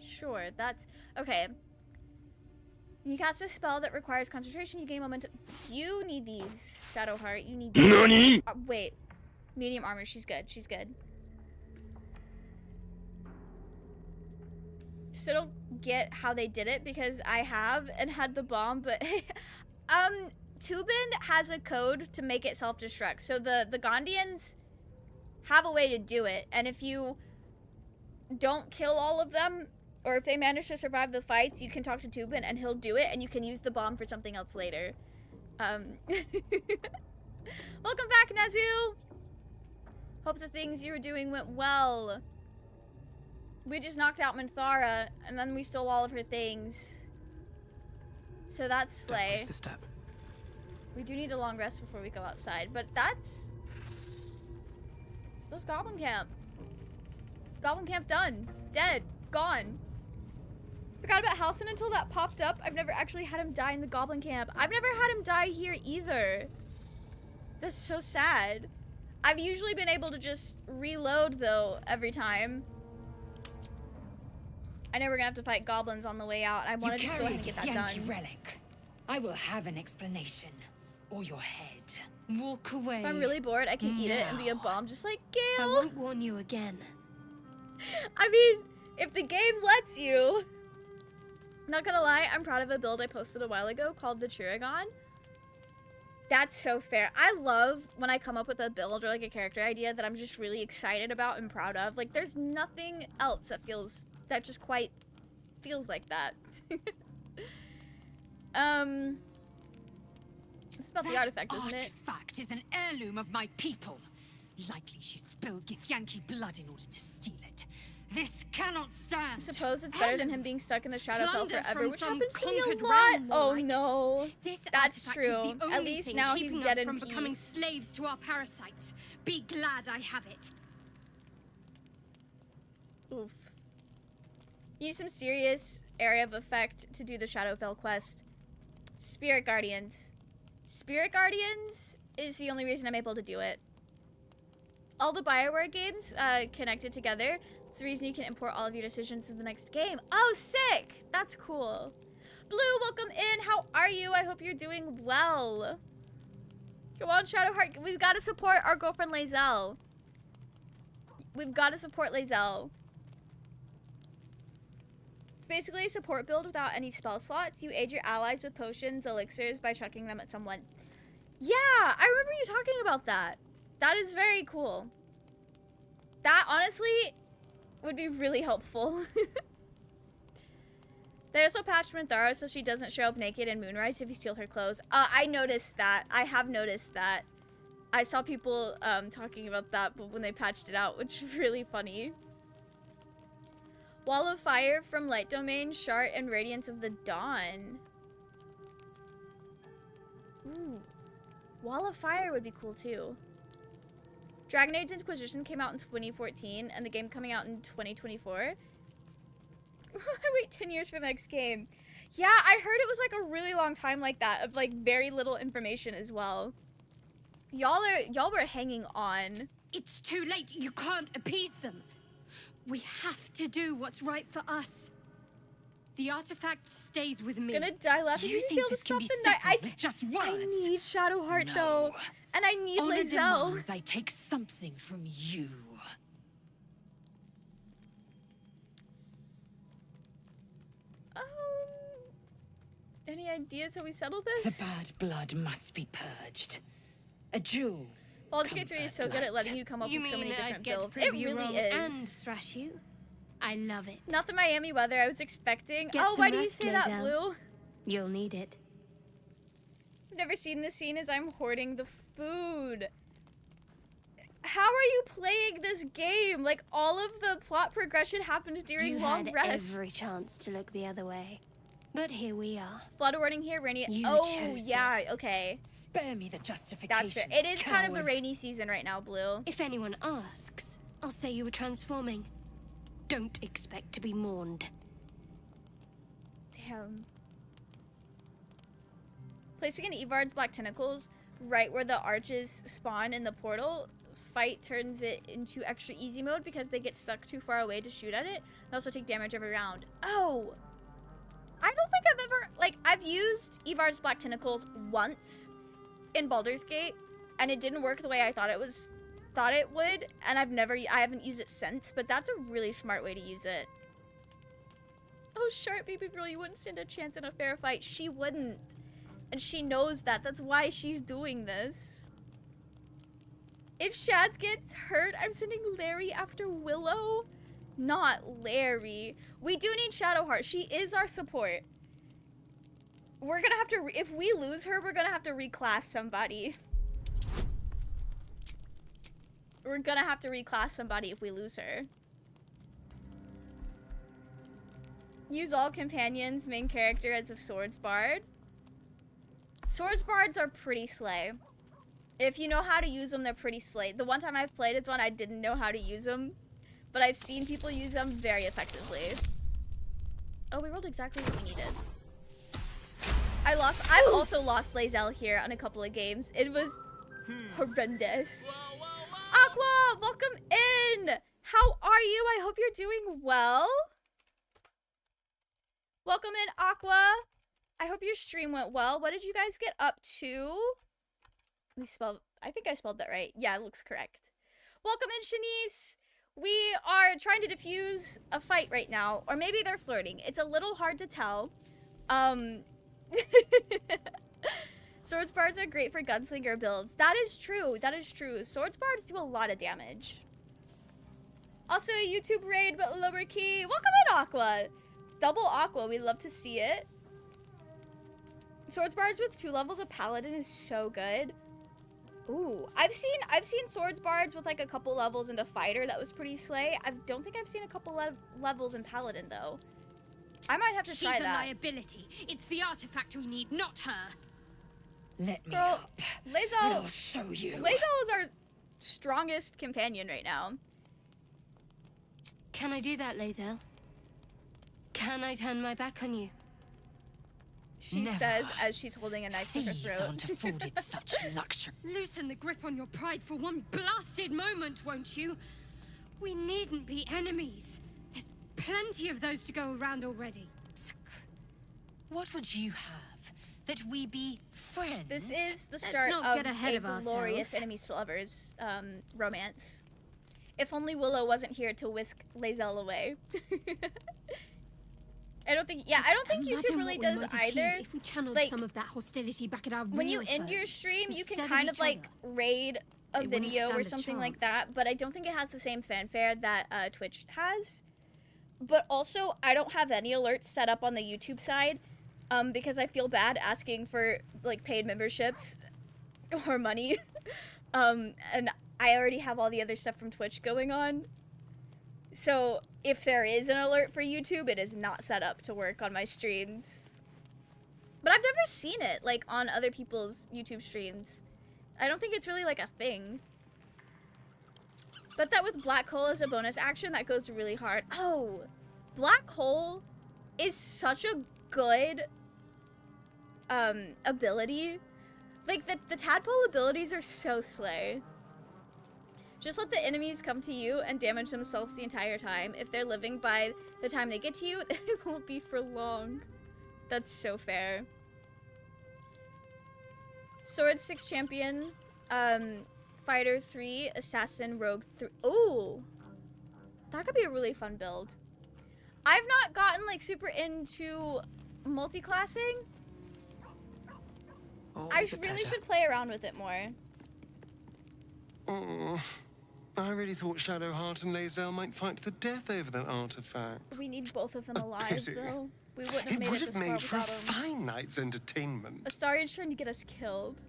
Sure, that's... Okay. You cast a spell that requires concentration, you gain momentum. You need these, Shadowheart. You need these. NANI? Wait. Medium armor, she's good. Still don't get how they did it because I have and had the bomb, but... Tubin has a code to make it self-destruct. So the Gondians have a way to do it, and if you don't kill all of them, or if they manage to survive the fights, you can talk to Tubin and he'll do it, and you can use the bomb for something else later. Welcome back, Nazu! Hope the things you were doing went well. We just knocked out Minthara, and then we stole all of her things. So that's slay. That's the step. We do need a long rest before we go outside, but that's... That's Goblin Camp. Goblin Camp done. Dead. Gone. Forgot about Halcyon until that popped up. I've never actually had him die in the Goblin Camp. I've never had him die here either. That's so sad. I've usually been able to just reload, though, every time. I know we're gonna have to fight goblins on the way out. I want to just go ahead and get that done. Relic. I will have an explanation. Or your head. Walk away. If I'm really bored, I can eat it and be a bomb just like Gale. I won't warn you again. I mean, if the game lets you. Not gonna lie, I'm proud of a build I posted a while ago called the Chiragon. That's so fair. I love when I come up with a build or like a character idea that I'm just really excited about and proud of. Like, there's nothing else that just quite feels like that. It's about the artifact, isn't it? That artifact is an heirloom of my people. Likely she spilled Githyanki blood in order to steal it. This cannot stand. I suppose it's better than him being stuck in the Shadowfell forever, which happens to me a conquered lot. realm, Oh like. no, This that's artifact true. is the only At least thing now he's keeping dead us in from becoming peace. slaves to our parasites. Be glad I have it. Oof. You need some serious area of effect to do the Shadowfell quest. Spirit Guardians. Spirit Guardians is the only reason I'm able to do it. All the BioWare games connected together. It's the reason you can import all of your decisions in the next game. Oh, sick! That's cool. Blue, welcome in. How are you? I hope you're doing well. Come on, Shadowheart. We've got to support our girlfriend, Lae'zel. We've got to support Lae'zel. It's basically a support build without any spell slots. You aid your allies with potions, elixirs by chucking them at someone. Yeah, I remember you talking about that. That is very cool. That, honestly, would be really helpful. They also patched Minthara so she doesn't show up naked in Moonrise if you steal her clothes. I noticed that. I have noticed that. I saw people talking about that but when they patched it out, which is really funny. Wall of Fire from Light Domain, Shart, and Radiance of the Dawn. Ooh. Wall of Fire would be cool too. Dragon Age Inquisition came out in 2014, and the game coming out in 2024. I wait 10 years for the next game. Yeah, I heard it was like a really long time like that, of like very little information as well. Y'all were hanging on. It's too late. You can't appease them. We have to do what's right for us. The artifact stays with me. Gonna die laughing. You think this can be settled with just words? I need Shadowheart though, and I need Honor Lae'zel. demands I take something from you. Any ideas how we settle this? The bad blood must be purged. A jewel. Baldur's Gate 3 is so good at letting you come up with so many different builds. It really and is. thrash you? I love it. Not the Miami weather I was expecting. Get Oh, some why do you rest, say that, Lae'zel. Blue? You'll need it. I've never seen this scene as I'm hoarding the food. How are you playing this game? Like, all of the plot progression happens during You long had rest. every chance to look the other way. But here we are. Blood warning here, rainy. You Oh, chose yeah, this. okay. Spare me the justification. That's fair. It is kind of the coward. rainy season right now, Blue. If anyone asks, I'll say you were transforming. Don't expect to be mourned. Damn. Placing an Evard's Black Tentacles right where the arches spawn in the portal fight turns it into extra easy mode because they get stuck too far away to shoot at it. They also take damage every round. Oh! I don't think I've ever, like, I've used Evard's Black Tentacles once in Baldur's Gate, and it didn't work the way I thought it would, and I haven't used it since, but that's a really smart way to use it. Oh, Sharp baby girl, you wouldn't stand a chance in a fair fight. She wouldn't. And she knows that. That's why she's doing this. If Shads gets hurt, I'm sending Larry after Willow. Not Larry. We do need Shadowheart. She is our support. We're gonna have to, if we lose her, we're gonna have to reclass somebody. We're gonna have to reclass somebody if we lose her. Use all companions, main character as a swords bard. Swords bards are pretty slay. If you know how to use them, they're pretty slay. The one time I've played it's one I didn't know how to use them, but I've seen people use them very effectively. Oh, we rolled exactly what we needed. I've also lost Lae'zel here on a couple of games. It was horrendous. Aqua, welcome in. How are you? I hope you're doing well. Welcome in, Aqua. I hope your stream went well. What did you guys get up to? I think I spelled that right. Yeah, it looks correct. Welcome in, Shanice. We are trying to defuse a fight right now. Or maybe they're flirting. It's a little hard to tell. Swords bards are great for gunslinger builds. That is true. That is true. Swords bards do a lot of damage. Also a YouTube raid, but lower key. Welcome in, Aqua. Double Aqua. We'd love to see it. Swords bards with 2 levels of paladin is so good. Ooh, I've seen swords bards with like a couple levels into fighter that was pretty slay. I don't think I've seen a couple levels in paladin though. I might have to try that. She's a liability. It's the artifact we need, not her. Let me Girl, up. Lae'zel, And I'll show you. Lae'zel is our strongest companion right now. Can I do that, Lae'zel? Can I turn my back on you? She Never. says as she's holding a knife to her Thieves throat. aren't afforded such luxury. Loosen the grip on your pride for one blasted moment, won't you? We needn't be enemies. There's plenty of those to go around already. What would you have? That we be friends? This is the Let's start not of get ahead a of ourselves. glorious enemies to lovers romance. If only Willow wasn't here to whisk Lae'zel away. I don't think YouTube really does either. If we channeled Like, some of that hostility back at our when you real end your foes, stream, you can instead of kind of each like other. raid a They wouldn't video or stand a something like chance. that, but I don't think it has the same fanfare that Twitch has. But also, I don't have any alerts set up on the YouTube side because I feel bad asking for like paid memberships or money. And I already have all the other stuff from Twitch going on. So if there is an alert for YouTube, it is not set up to work on my streams. But I've never seen it like on other people's YouTube streams. I don't think it's really like a thing. But that with Black Hole as a bonus action, that goes really hard. Oh, Black Hole is such a good ability. Like the tadpole abilities are so slay. Just let the enemies come to you and damage themselves the entire time. If they're living by the time they get to you, it won't be for long. That's so fair. Sword 6 champion, fighter 3, assassin, rogue 3. Ooh, that could be a really fun build. I've not gotten like super into multi-classing. I really should play around with it more. Oh, I really thought Shadowheart and Lae'zel might fight to the death over that artifact. We need both of them A alive, pity. though. We wouldn't have It made would it have this far made for a without them. fine night's entertainment. Astaria's trying to get us killed.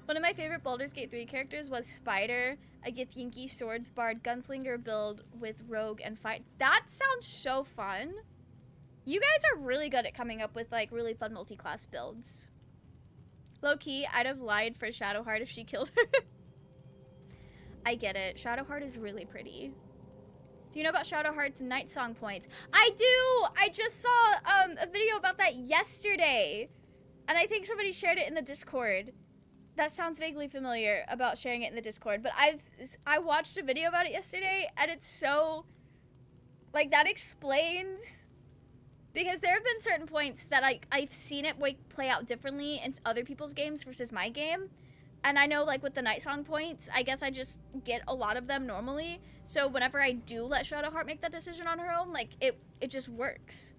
One of my favorite Baldur's Gate 3 characters was Spider, a Githyanki swords bard gunslinger build with rogue and fight. That sounds so fun. You guys are really good at coming up with like really fun multi-class builds. Low-key, I'd have lied for Shadowheart if she killed her. I get it. Shadowheart is really pretty. Do you know about Shadowheart's night song points? I do! I just saw a video about that yesterday. And I think somebody shared it in the Discord. That sounds vaguely familiar about sharing it in the Discord, but I watched a video about it yesterday, and it's so, like, that explains, because there have been certain points that I've seen it play out differently in other people's games versus my game, and I know, like, with the Night Song points, I guess I just get a lot of them normally, so whenever I do let Shadowheart make that decision on her own, like, it just works.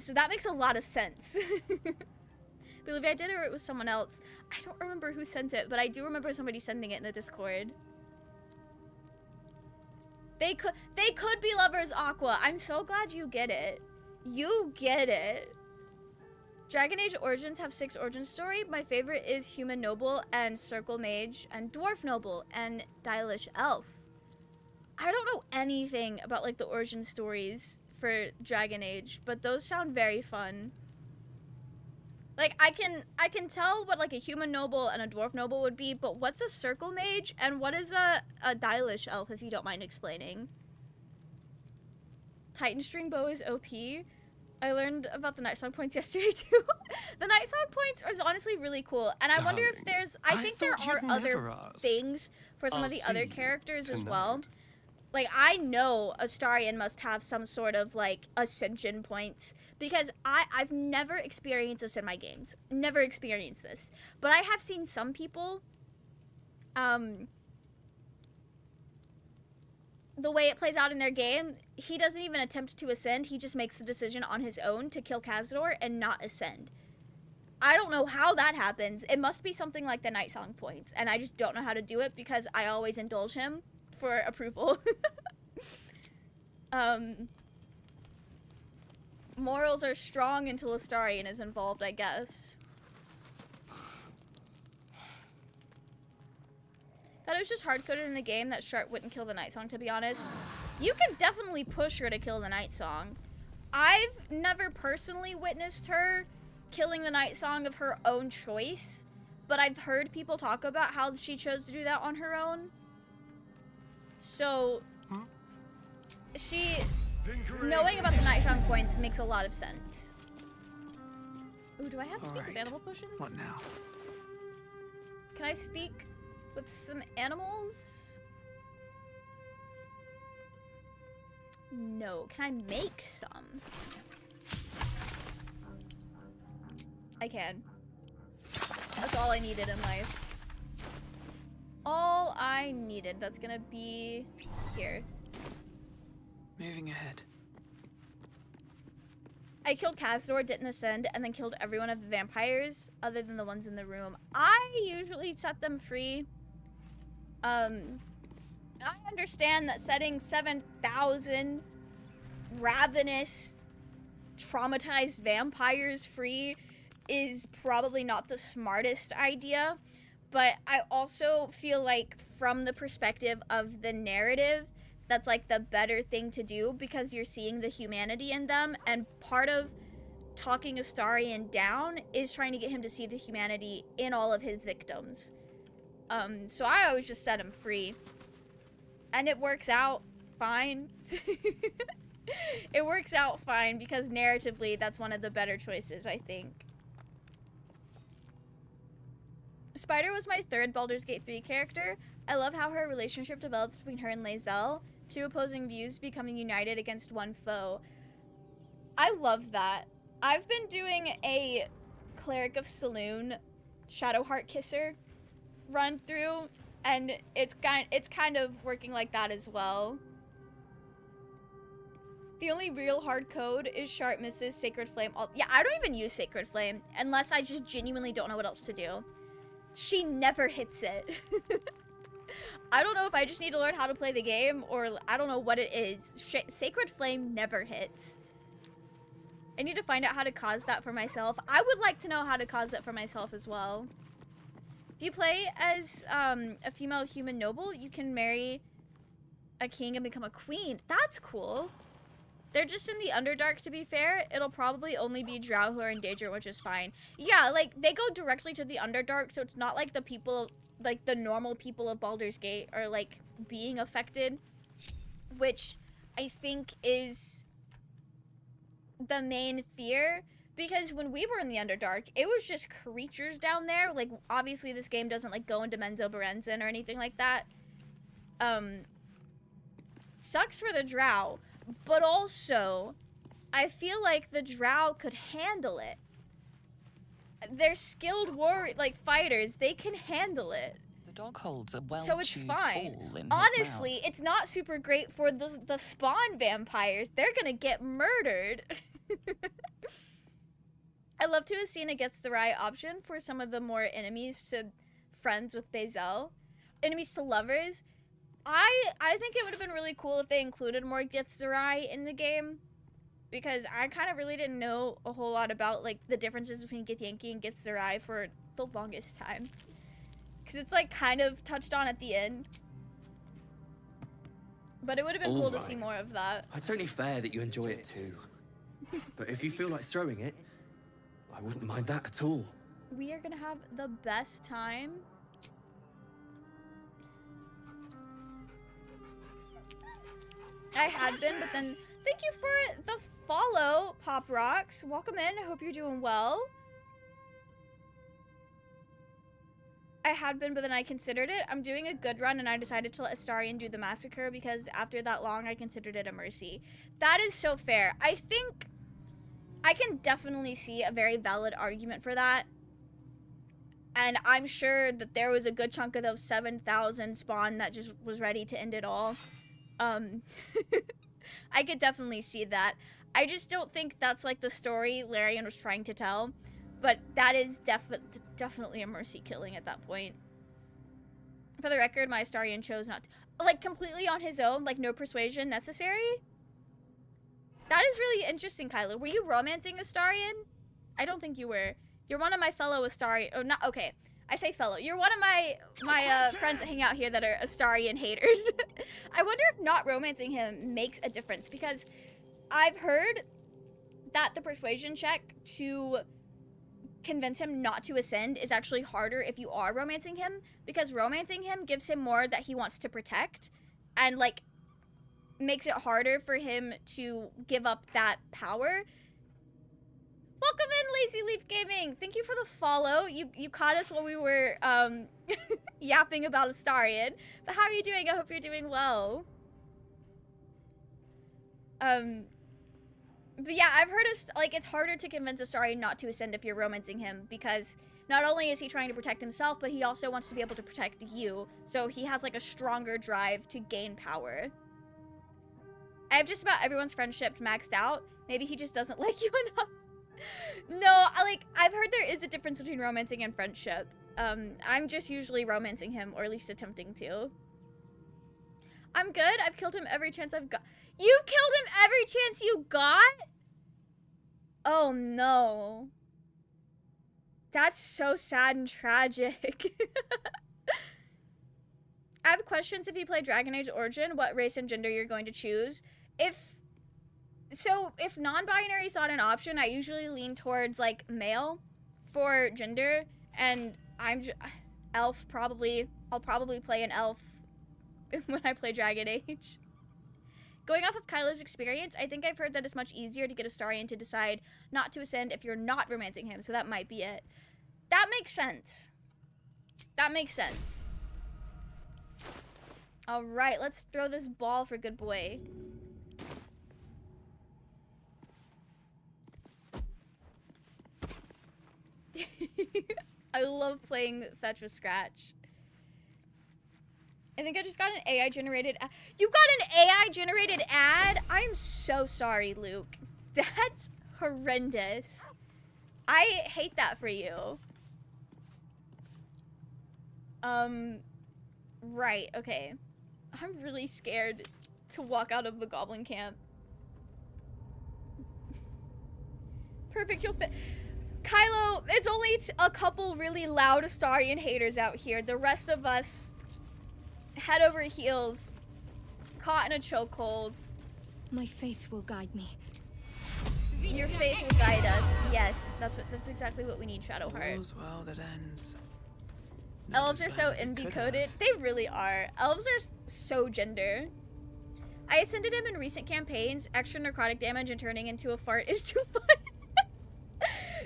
So that makes a lot of sense. I believe I did, or it was someone else. I don't remember who sent it, but I do remember somebody sending it in the Discord. They could be lovers, Aqua. I'm so glad you get it. You get it. Dragon Age Origins have 6 origin story. My favorite is Human Noble and Circle Mage and Dwarf Noble and Stylish Elf. I don't know anything about, like, the origin stories for Dragon Age, but those sound very fun. Like, I can tell what, like, a Human Noble and a Dwarf Noble would be, but what's a Circle Mage and what is a Stylish Elf, if you don't mind explaining? Titan String Bow is OP. I learned about the Night Song points yesterday, too. The Night Song points is honestly really cool, and I wonder if there's, I think there are other things for some of the other characters as well. Like, I know Astarion must have some sort of, like, ascension points, because I've never experienced this in my games. Never experienced this. But I have seen some people, the way it plays out in their game, he doesn't even attempt to ascend, he just makes the decision on his own to kill Cazador and not ascend. I don't know how that happens. It must be something like the Night Song points, and I just don't know how to do it because I always indulge him for approval. Morals are strong until Astarion is involved, I guess. That was just hard-coded in the game that Sharp wouldn't kill the Night Song, to be honest. You can definitely push her to kill the Night Song. I've never personally witnessed her killing the Night Song of her own choice, but I've heard people talk about how she chose to do that on her own. So, knowing about the Night Song points makes a lot of sense. Ooh, do I have speak with animal potions? What now? Can I speak with some animals? No. Can I make some? I can. That's all I needed in life. All I needed. That's gonna be here. Moving ahead. I killed Cazador, didn't ascend, and then killed every one of the vampires other than the ones in the room. I usually set them free. I understand that setting 7,000 ravenous, traumatized vampires free is probably not the smartest idea, but I also feel like from the perspective of the narrative, that's like the better thing to do because you're seeing the humanity in them, and part of talking Astarion down is trying to get him to see the humanity in all of his victims. So I always just set him free. And it works out fine. It works out fine because narratively that's one of the better choices, I think. Spider was my third Baldur's Gate 3 character. I love how her relationship developed between her and Lae'zel, two opposing views becoming united against one foe. I love that. I've been doing a Cleric of Saloon Shadowheart Kisser run through, and it's kind of working like that as well. The only real hard code is Sharp misses Sacred Flame. Yeah, I don't even use Sacred Flame unless I just genuinely don't know what else to do. She never hits it. I don't know if I just need to learn how to play the game or I don't know what it is. Sacred Flame never hits. I need to find out how to cause that for myself. I would like to know how to cause that for myself as well. If you play as a female human noble, you can marry a king and become a queen. That's cool. They're just in the Underdark, to be fair. It'll probably only be drow who are in danger, which is fine. Yeah, like, they go directly to the Underdark, so it's not like the people, like, the normal people of Baldur's Gate are, like, being affected. Which I think is the main fear. Because when we were in the Underdark, it was just creatures down there. Like, obviously this game doesn't, like, go into Menzo Berenzin or anything like that. Sucks for the drow. But also, I feel like the drow could handle it. They're skilled fighters. They can handle it. The dog holds a well-chewed So it's fine. ball in his Honestly, mouth. it's not super great for the spawn vampires. They're gonna get murdered. I'd love to have seen a gets the right option for some of the more enemies to friends with Bazel. Enemies to lovers. I think it would have been really cool if they included more gets the right in the game. Because I kind of really didn't know a whole lot about, like, the differences between Githyanki and Githzerai for the longest time. Because it's, like, kind of touched on at the end. But it would have been cool to see more of that. It's only fair that you enjoy it too. But if you feel like throwing it, I wouldn't mind that at all. We are gonna have the best time. I had been, but then thank you for the follow, Pop Rocks. Welcome in. I hope you're doing well. I had been, but then I considered it. I'm doing a good run, and I decided to let Astarion do the massacre because after that long, I considered it a mercy. That is so fair. I think I can definitely see a very valid argument for that. And I'm sure that there was a good chunk of those 7,000 spawn that just was ready to end it all. I could definitely see that. I just don't think that's like the story Larian was trying to tell. But that is definitely a mercy killing at that point. For the record, my Astarion chose not to, like, completely on his own, like, no persuasion necessary. That is really interesting, Kylo. Were you romancing Astarion? I don't think you were. You're one of my fellow Astarion, or not, okay. I say fellow. You're one of my friends that hang out here that are Astarion haters. I wonder if not romancing him makes a difference, because I've heard that the persuasion check to convince him not to ascend is actually harder if you are romancing him, because romancing him gives him more that he wants to protect and, like, makes it harder for him to give up that power. Welcome in, Lazy Leaf Gaming. Thank you for the follow. You caught us while we were yapping about Astarion. But how are you doing? I hope you're doing well. But yeah, I've heard it's harder to convince Astarion not to ascend if you're romancing him, because not only is he trying to protect himself, but he also wants to be able to protect you. So he has, like, a stronger drive to gain power. I have just about everyone's friendship maxed out. Maybe he just doesn't like you enough. No, I've heard there is a difference between romancing and friendship. I'm just usually romancing him, or at least attempting to. I'm good. I've killed him every chance I've got. You've killed him every chance you got? Oh no. That's so sad and tragic. I have questions if you play Dragon Age Origin, what race and gender you're going to choose. If non-binary is not an option, I usually lean towards, like, male for gender, and elf probably. I'll probably play an elf when I play Dragon Age. Going off of Kylo's experience, I think I've heard that it's much easier to get Astarion to decide not to ascend if you're not romancing him, so that might be it. That makes sense. That makes sense. All right, let's throw this ball for good boy. I love playing Fetch with Scratch. I think I just got an AI-generated ad. You got an AI-generated ad? I'm so sorry, Luke. That's horrendous. I hate that for you. Right, okay. I'm really scared to walk out of the Goblin camp. Perfect, you'll fit. Kylo, it's only a couple really loud Astarion haters out here. The rest of us, head over heels, caught in a chokehold. My faith will guide me. Your faith will guide us. Yes, that's exactly what we need, Shadowheart. All's well that ends. Elves are so NB-coded. They really are. Elves are so gender. I ascended him in recent campaigns. Extra necrotic damage and turning into a fart is too fun.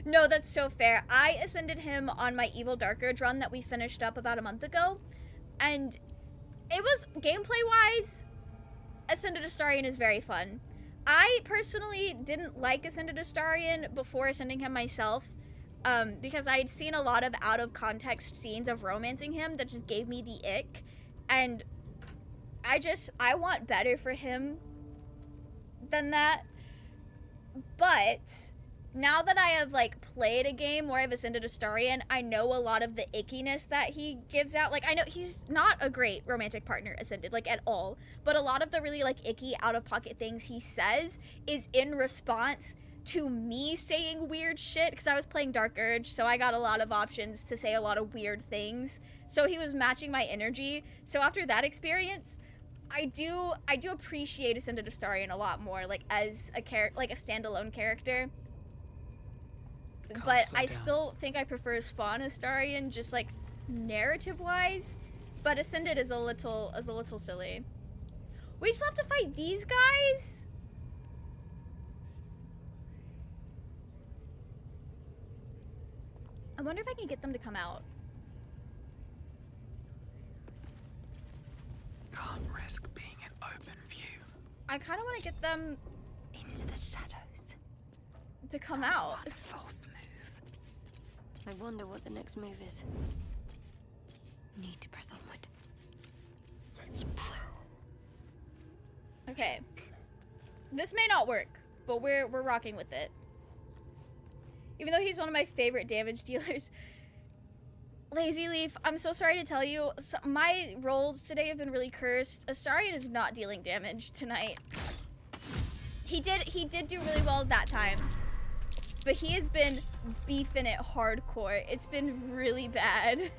No, that's so fair. I ascended him on my Evil Dark Urge run that we finished up about a month ago. And it was, gameplay-wise, Ascended Astarion is very fun. I personally didn't like Ascended Astarion before ascending him myself, because I had seen a lot of out-of-context scenes of romancing him that just gave me the ick. And I want better for him than that. But now that I have, like, played a game where I've ascended Astarion, I know a lot of the ickiness that he gives out. Like, I know he's not a great romantic partner, Ascended, like, at all. But a lot of the really, like, icky, out-of-pocket things he says is in response to me saying weird shit. Because I was playing Dark Urge, so I got a lot of options to say a lot of weird things. So he was matching my energy. So after that experience, I do appreciate Ascended Astarion a lot more, like, as a like a standalone character. But I still think I prefer Spawn Astarion, just like narrative-wise. But Ascended is a little silly. We still have to fight these guys? I wonder if I can get them to come out. Can't risk being in open view. I kind of want to get them Into the shadows. to come out. One false move. I wonder what the next move is. Need to press onward. Let's prowl. Okay. This may not work, but we're rocking with it. Even though he's one of my favorite damage dealers. Lazy Leaf, I'm so sorry to tell you, my rolls today have been really cursed. Astarion is not dealing damage tonight. He did do really well that time. But he has been beefing it hardcore. It's been really bad.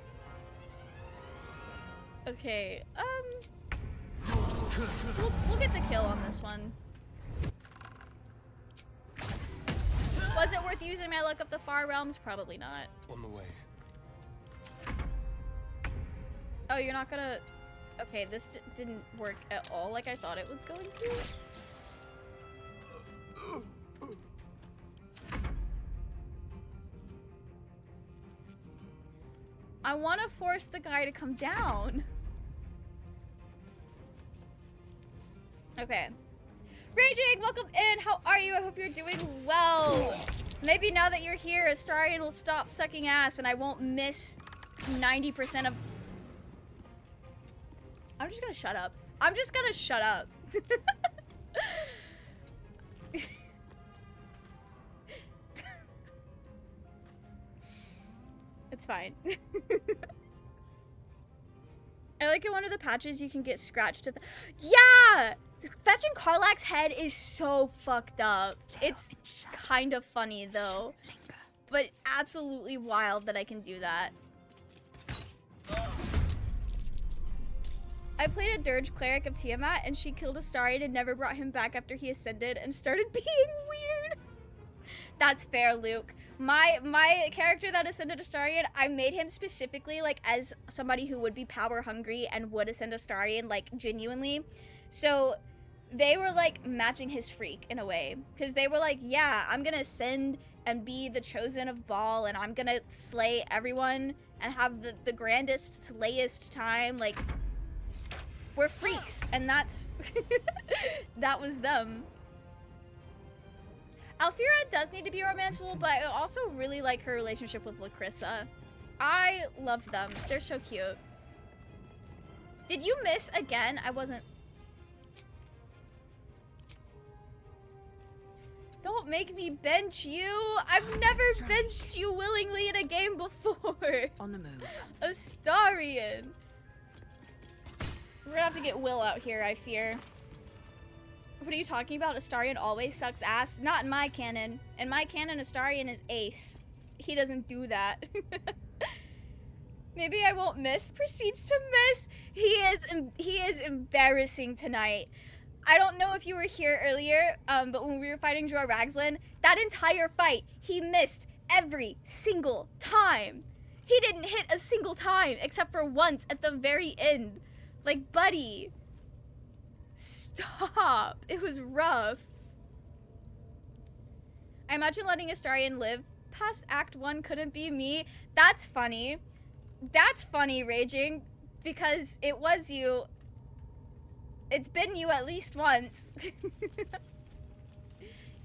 Okay, we'll get the kill on this one. Was it worth using my luck up the Far Realms? Probably not. On the way. Oh, you're not gonna... Okay, this didn't work at all like I thought it was going to. I want to force the guy to come down. Okay. Raging, welcome in. How are you? I hope you're doing well. Maybe now that you're here, Astarion will stop sucking ass and I won't miss 90% of... I'm just gonna shut up. I'm just gonna shut up. It's fine. I like in one of the patches you can get scratched. Yeah! Fetching Karlach's head is so fucked up. It's kind of funny though. But absolutely wild that I can do that. I played a Dirge cleric of Tiamat and she killed Astarion and never brought him back after he ascended and started being weird. That's fair, Luke. My character that ascended Astarion, I made him specifically like as somebody who would be power hungry and would ascend Astarion like genuinely. So they were like matching his freak in a way because they were like, yeah, I'm gonna ascend and be the chosen of Baal and I'm gonna slay everyone and have the grandest, slayest time. Like, we're freaks, and that's that was them. Alfira does need to be romanceable, but I also really like her relationship with Lacrissa. I love them. They're so cute. Did you miss again? I wasn't... Don't make me bench you. I've never benched you willingly in a game before. On the move. Astarion. We're gonna have to get Will out here, I fear. What are you talking about? Astarion always sucks ass? Not in my canon. In my canon, Astarion is ace. He doesn't do that. Maybe I won't miss. Proceeds to miss. He is embarrassing tonight. I don't know if you were here earlier, but when we were fighting Jorah Ragzlin, that entire fight, he missed every single time. He didn't hit a single time, except for once at the very end. Like, buddy. Stop. It was rough. I imagine letting Astarion live past Act 1 couldn't be me. That's funny. That's funny, Raging, because it was you. It's been you at least once.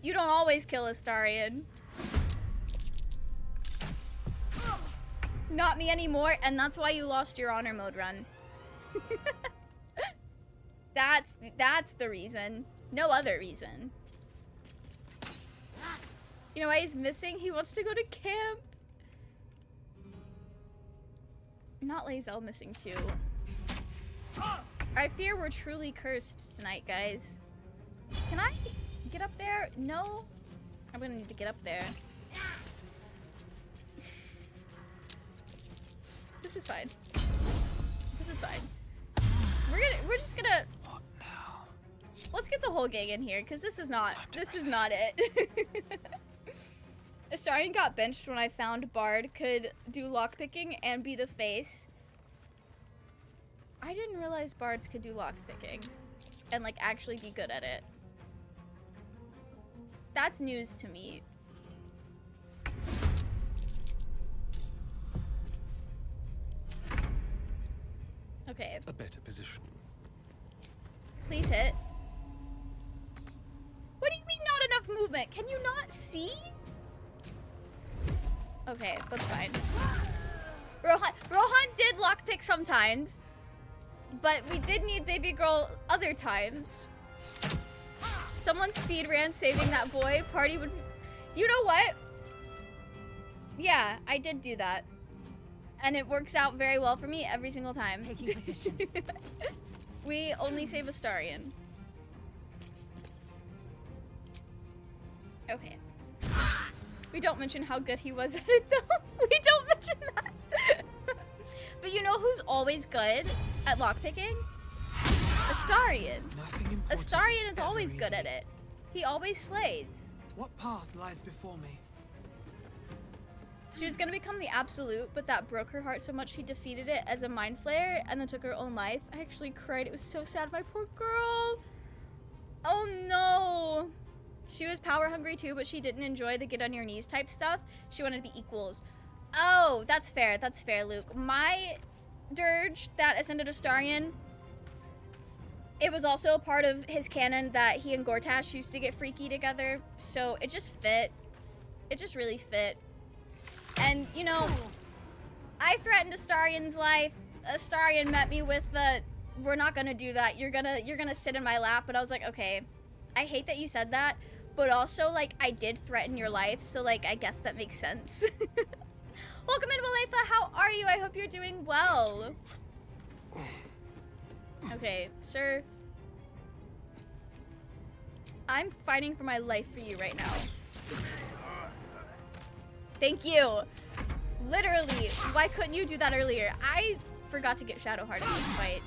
You don't always kill Astarion. Not me anymore, and that's why you lost your honor mode run. That's the reason. No other reason. You know why he's missing? He wants to go to camp. Not Lae'zel missing too. I fear we're truly cursed tonight, guys. Can I get up there? No? I'm gonna need to get up there. This is fine. This is fine. We're just gonna... What now? Let's get the whole gang in here, because this is not it. Astarion got benched when I found Bard could do lockpicking and be the face. I didn't realize Bards could do lockpicking and like actually be good at it. That's news to me. Okay. A better position. Please hit. What do you mean not enough movement? Can you not see? Okay, that's fine. Rohan did lockpick sometimes, but we did need baby girl other times. Someone speed ran saving that boy. Party would... You know what? Yeah, I did do that. And it works out very well for me every single time. Taking position. We only save Astarion. Okay. We don't mention how good he was at it, though. We don't mention that. But you know who's always good at lockpicking? Astarion. Astarion is always good at it. He always slays. What path lies before me? She was gonna become the absolute, but that broke her heart so much she defeated it as a mind flayer and then took her own life. I actually cried. It was so sad, my poor girl. Oh no. She was power hungry too, but she didn't enjoy the get on your knees type stuff. She wanted to be equals. Oh, that's fair. That's fair, Luke. My dirge that ascended Astarion, it was also a part of his canon that he and Gortash used to get freaky together. So it just fit. It just really fit. And, you know, I threatened Astarion's life. Astarion met me with the, we're not gonna do that. You're gonna sit in my lap. But I was like, okay, I hate that you said that. But also, like, I did threaten your life. So, like, I guess that makes sense. Welcome in, Walefa. How are you? I hope you're doing well. Okay, sir. I'm fighting for my life for you right now. Thank you. Literally, why couldn't you do that earlier? I forgot to get Shadowheart in this fight.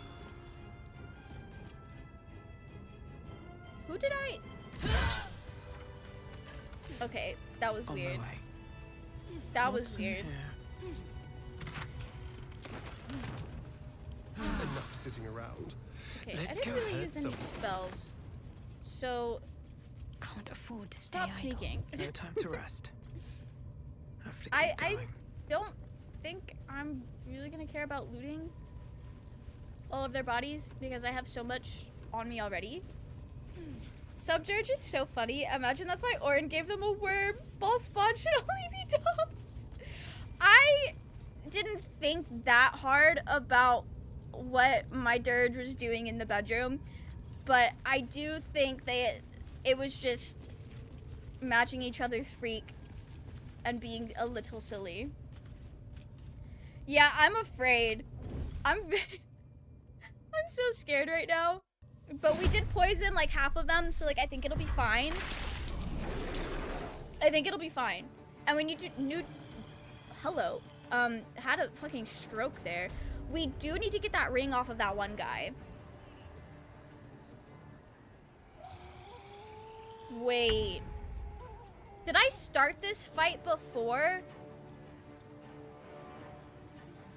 Who did I? Okay, that was weird. That was weird. Enough sitting around. Okay, I didn't really use any spells. So, can't afford to stop sneaking. No time to rest. Have to keep I going. don't think I'm really gonna care about looting all of their bodies because I have so much on me already. Subdirge is so funny. Imagine that's why Orin gave them a worm. Ball spawn should only be dogs. I didn't think that hard about what my dirge was doing in the bedroom, but I do think that it was just matching each other's freak and being a little silly. Yeah, I'm afraid. I'm so scared right now. But we did poison like half of them, so like I think it'll be fine. I think it'll be fine. And we need to hello. Had a fucking stroke there. We do need to get that ring off of that one guy. Wait. Did I start this fight before?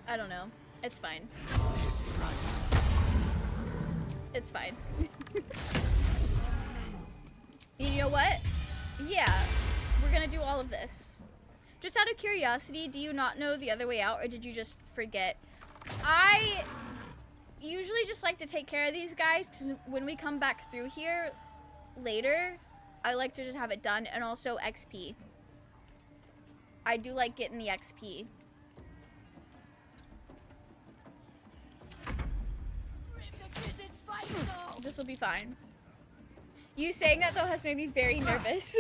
I don't know. It's fine. It's fine. You know what? Yeah, we're gonna do all of this. Just out of curiosity, do you not know the other way out, or did you just forget? I usually just like to take care of these guys, because when we come back through here later, I like to just have it done, and also XP. I do like getting the XP. This will be fine. You saying that though has made me very nervous.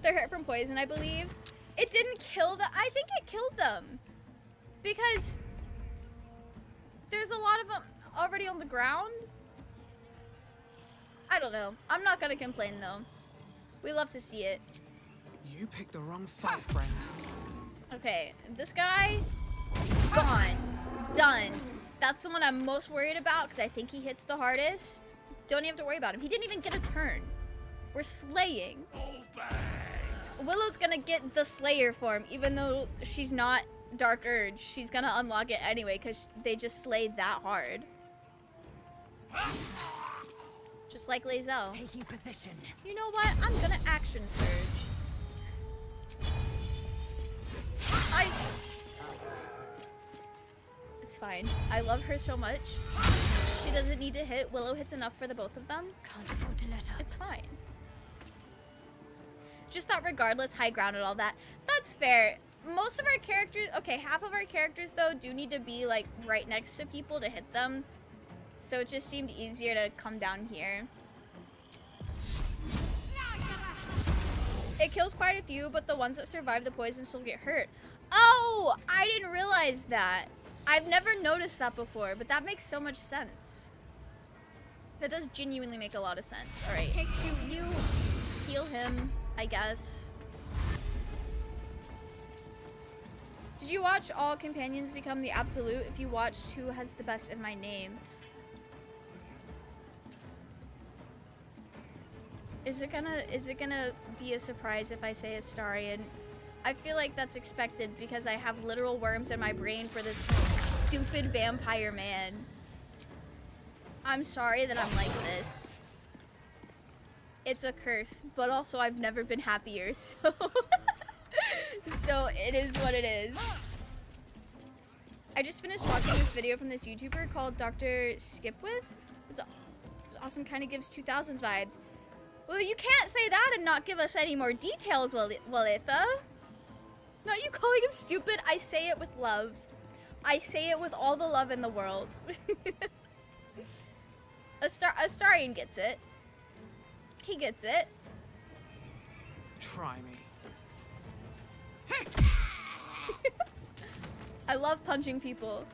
They're hurt from poison, I believe. It didn't kill them. I think it killed them. Because there's a lot of them already on the ground. I don't know. I'm not gonna complain though. We love to see it. You picked the wrong fight, friend. Okay, this guy, gone. Done. That's the one I'm most worried about because I think he hits the hardest. Don't even have to worry about him. He didn't even get a turn. We're slaying. Willow's gonna get the Slayer form, even though she's not Dark Urge. She's gonna unlock it anyway because they just slayed that hard. Just like Lae'zel. Taking position. You know what? I'm gonna action surge. It's fine. I love her so much. She doesn't need to hit. Willow hits enough for the both of them. Can't afford to let up. It's fine. Just thought regardless, high ground and all that. That's fair. Most of our characters, okay, half of our characters though do need to be like right next to people to hit them. So it just seemed easier to come down here. It kills quite a few, but the ones that survive the poison still get hurt. Oh, I didn't realize that. I've never noticed that before, but that makes so much sense. That does genuinely make a lot of sense. All right, you heal him, I guess. Did you watch All Companions Become the Absolute? If you watched, who has the best in my name? Is it gonna be a surprise if I say Astarion? I feel like that's expected because I have literal worms in my brain for this stupid vampire man. I'm sorry that I'm like this. It's a curse, but also I've never been happier, so so it is what it is. I just finished watching this video from this YouTuber called Dr. Skipwith. It's awesome, kind of gives 2000s vibes. Well, you can't say that and not give us any more details, Walitha. Not you calling him stupid. I say it with love. I say it with all the love in the world. Astarion gets it. He gets it. Try me. I love punching people.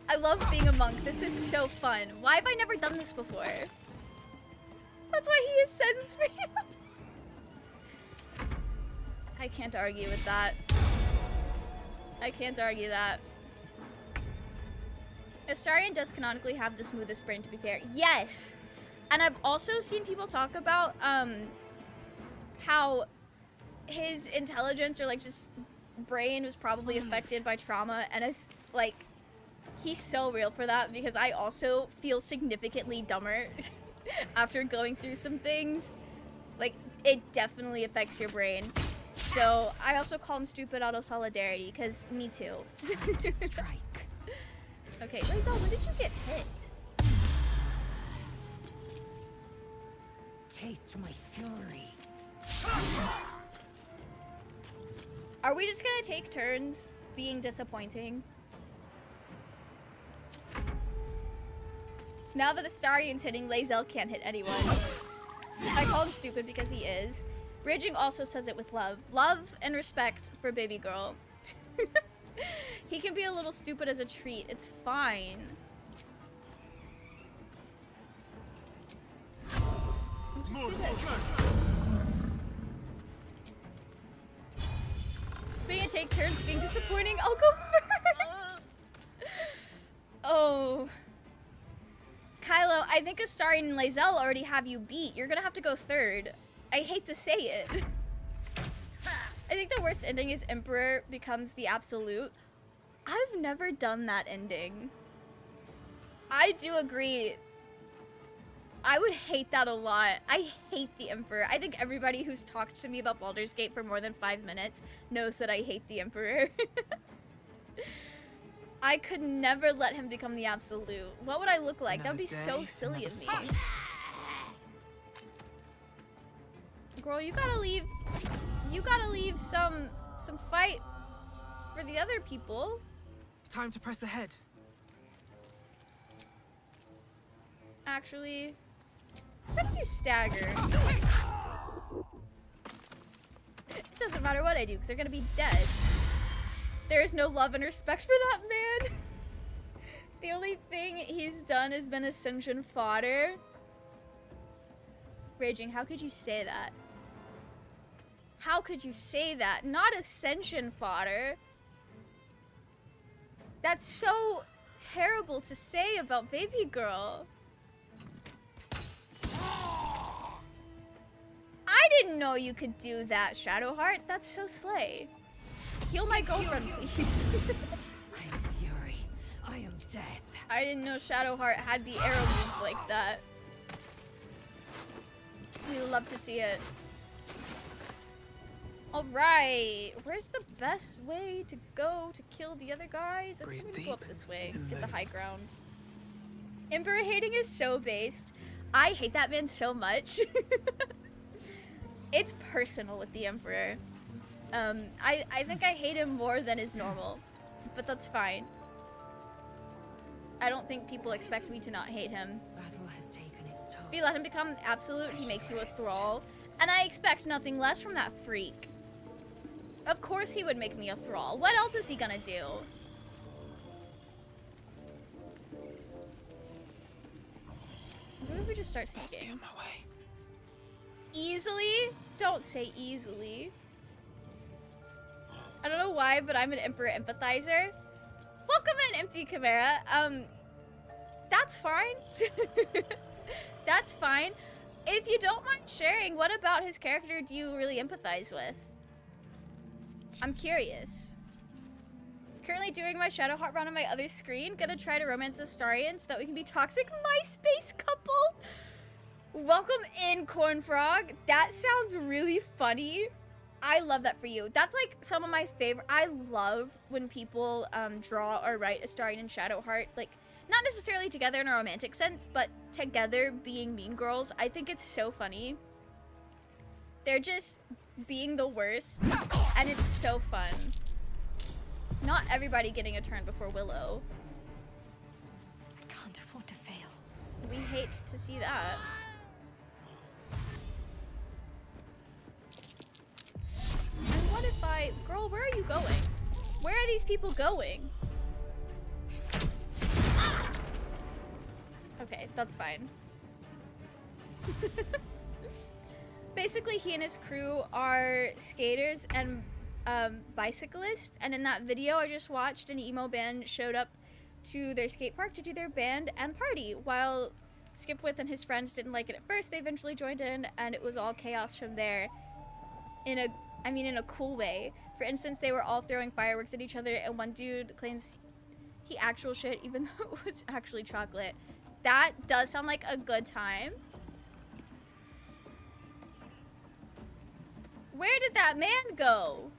I love being a monk. This is so fun. Why have I never done this before? That's why he ascends for you. I can't argue with that. I can't argue that. Astarion does canonically have the smoothest sprint, to be fair. Yes! And I've also seen people talk about how his intelligence or like just brain was probably affected by trauma, and it's like he's so real for that because I also feel significantly dumber after going through some things. Like it definitely affects your brain. So I also call him stupid out of solidarity because me too. Strike. Okay, Lae'zel, when did you get hit? Taste my fury. Are we just gonna take turns being disappointing? Now that Astarion's hitting, Lae'zel can't hit anyone. I call him stupid because he is. Raging also says it with love. Love and respect for baby girl. He can be a little stupid as a treat. It's fine. Let's just do this. Being a take turns being disappointing. I'll go first. Oh. Kylo, I think Astarion and Lae'zel already have you beat. You're gonna have to go third. I hate to say it. I think the worst ending is Emperor becomes the absolute. I've never done that ending. I do agree. I would hate that a lot. I hate the Emperor. I think everybody who's talked to me about Baldur's Gate for more than 5 minutes knows that I hate the Emperor. I could never let him become the absolute. What would I look like? That would be so silly of me. Girl, you gotta leave some fight for the other people. Time to press ahead. Actually, how did you stagger? It doesn't matter what I do, because they're gonna be dead. There is no love and respect for that man. The only thing he's done has been ascension fodder. Raging, how could you say that? How could you say that? Not ascension fodder. That's so terrible to say about baby girl. I didn't know you could do that, Shadowheart. That's so slay. Heal my girlfriend, please. I am fury. I am death. I didn't know Shadowheart had the arrow moves like that. We would love to see it. Alright. Where's the best way to go to kill the other guys? I think I'm gonna go up this way. Get the high ground. Emperor hating is so based. I hate that man so much. It's personal with the Emperor. I think I hate him more than is normal, but that's fine. I don't think people expect me to not hate him. Battle has taken its toll. If you let him become absolute, he makes you a thrall, and I expect nothing less from that freak. Of course he would make me a thrall. What else is he gonna do? What if we just start sneaking? Easily? Don't say easily. I don't know why, but I'm an Emperor empathizer. Welcome in, Empty Chimera. That's fine. That's fine. If you don't mind sharing, what about his character do you really empathize with? I'm curious. Currently doing my Shadowheart run on my other screen. Gonna try to romance Astarion so that we can be toxic MySpace couple. Welcome in, Cornfrog. That sounds really funny. I love that for you. That's like some of my favorite. I love when people draw or write Astarion and Shadowheart, like not necessarily together in a romantic sense, but together being mean girls. I think it's so funny. They're just being the worst, and it's so fun. Not everybody getting a turn before Willow. I can't afford to fail. We hate to see that. And what if I... Girl, where are you going? Where are these people going? Okay, that's fine. Basically, he and his crew are skaters and bicyclists, and in that video I just watched, an emo band showed up to their skate park to do their band and party. While Skipwith and his friends didn't like it at first, they eventually joined in, and it was all chaos from there. In a cool way. For instance, they were all throwing fireworks at each other, and one dude claims he actual shit even though it was actually chocolate. That does sound like a good time. Where did that man go?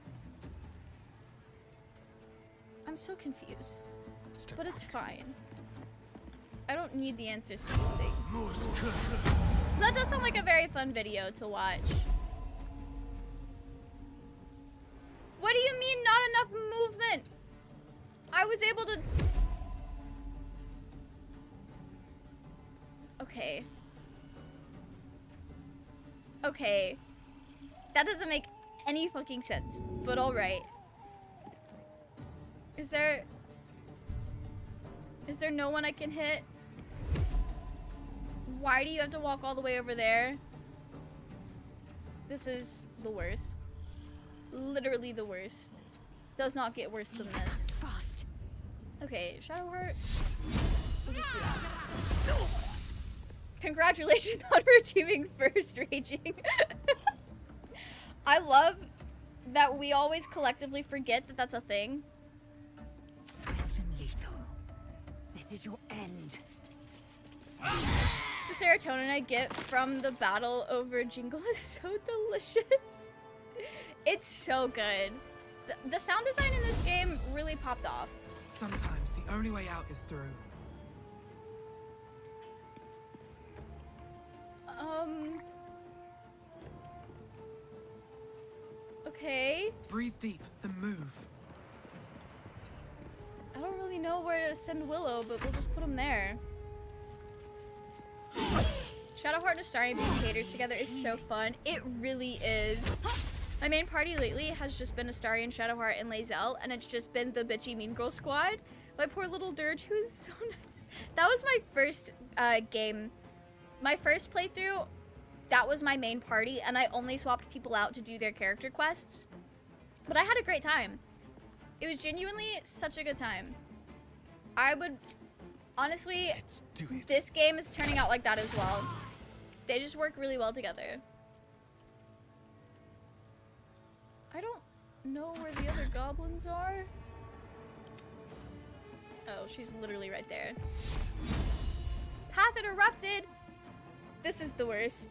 I'm so confused. But it's fine. I don't need the answers to these things. That does sound like a very fun video to watch. What do you mean not enough movement? I was able to... Okay. Okay. That doesn't make any fucking sense, but alright. Is there no one I can hit? Why do you have to walk all the way over there? This is the worst. Literally the worst. Does not get worse than this. Fast. Okay, Shadowheart. We'll just do that. Congratulations on redeeming first, Raging. I love that we always collectively forget that that's a thing. Swift and lethal. This is your end. The serotonin I get from the battle over Jingle is so delicious. It's so good. The sound design in this game really popped off. Sometimes the only way out is through. Okay. Breathe deep, then move. I don't really know where to send Willow, but we'll just put him there. Shadowheart and Astarion being catered together is so fun. It really is. My main party lately has just been Astarion, Shadowheart, and Lae'zel, and it's just been the bitchy mean girl squad. My poor little Dirge, who is so nice. That was my first game. My first playthrough, that was my main party, and I only swapped people out to do their character quests. But I had a great time. It was genuinely such a good time. I would... Honestly, this game is turning out like that as well. They just work really well together. I don't know where the other goblins are. Oh, she's literally right there. Path interrupted! This is the worst.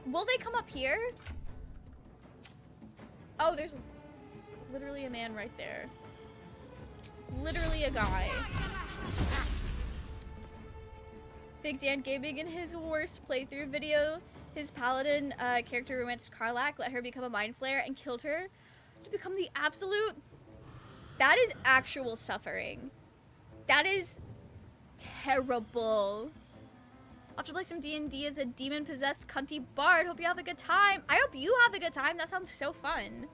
Will they come up here? Oh, there's literally a man right there. Literally a guy. Big Dan Gaming in his worst playthrough video, his paladin character romanced Karlach, let her become a mind flayer, and killed her to become the absolute... That is actual suffering. That is terrible. I'll have to play some D&D as a demon-possessed cunty bard. Hope you have a good time. I hope you have a good time. That sounds so fun.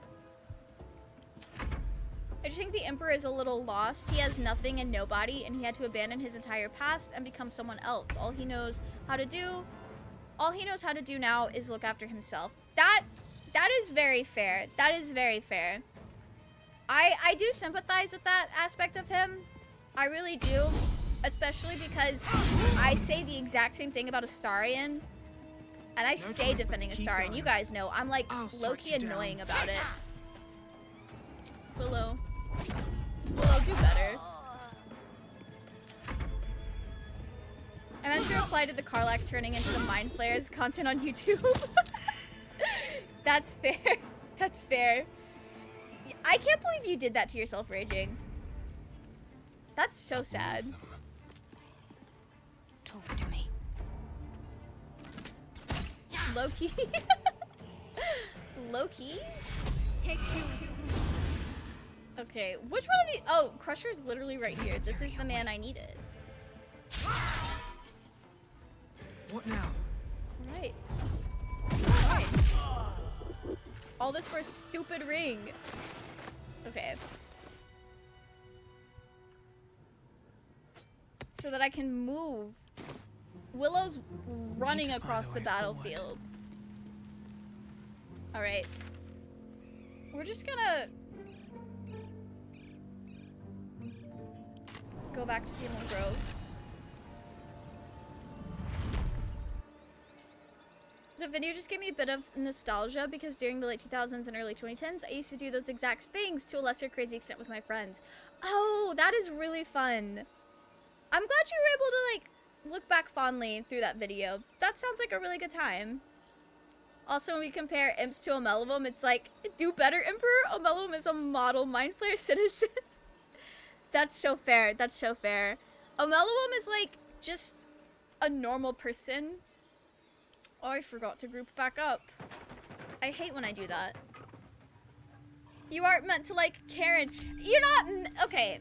I just think the Emperor is a little lost. He has nothing and nobody, and he had to abandon his entire past and become someone else. All he knows how to do now is look after himself. That is very fair. That is very fair. I do sympathize with that aspect of him. I really do. Especially because I say the exact same thing about Astarion. And I stay defending Astarion. You guys know, I'm like low-key annoying about it. Willow. Willow, do better. I meant to reply to the Karlach turning into the Mind Flayers content on YouTube. That's fair. That's fair. I can't believe you did that to yourself, Raging. That's so sad. Talk to me. Low-key. Low-key? Take two. Okay, which one of the... Oh, Crusher's literally right here. This is the man I needed. What now? Right. Alright. All this for a stupid ring. Okay. So that I can move. Willow's running across the battlefield. Alright. We're just gonna... go back to Demon Grove. The video just gave me a bit of nostalgia because during the late 2000s and early 2010s, I used to do those exact things to a lesser crazy extent with my friends. Oh, that is really fun. I'm glad you were able to, like, look back fondly through that video. That sounds like a really good time. Also, when we compare imps to Omelivum, it's like, do better, Emperor. Omelivum is a model Mind Flayer citizen. That's so fair. That's so fair. Omelivum is, like, just a normal person. Oh, I forgot to group back up. I hate when I do that. You aren't meant to like Karen. You're not, okay.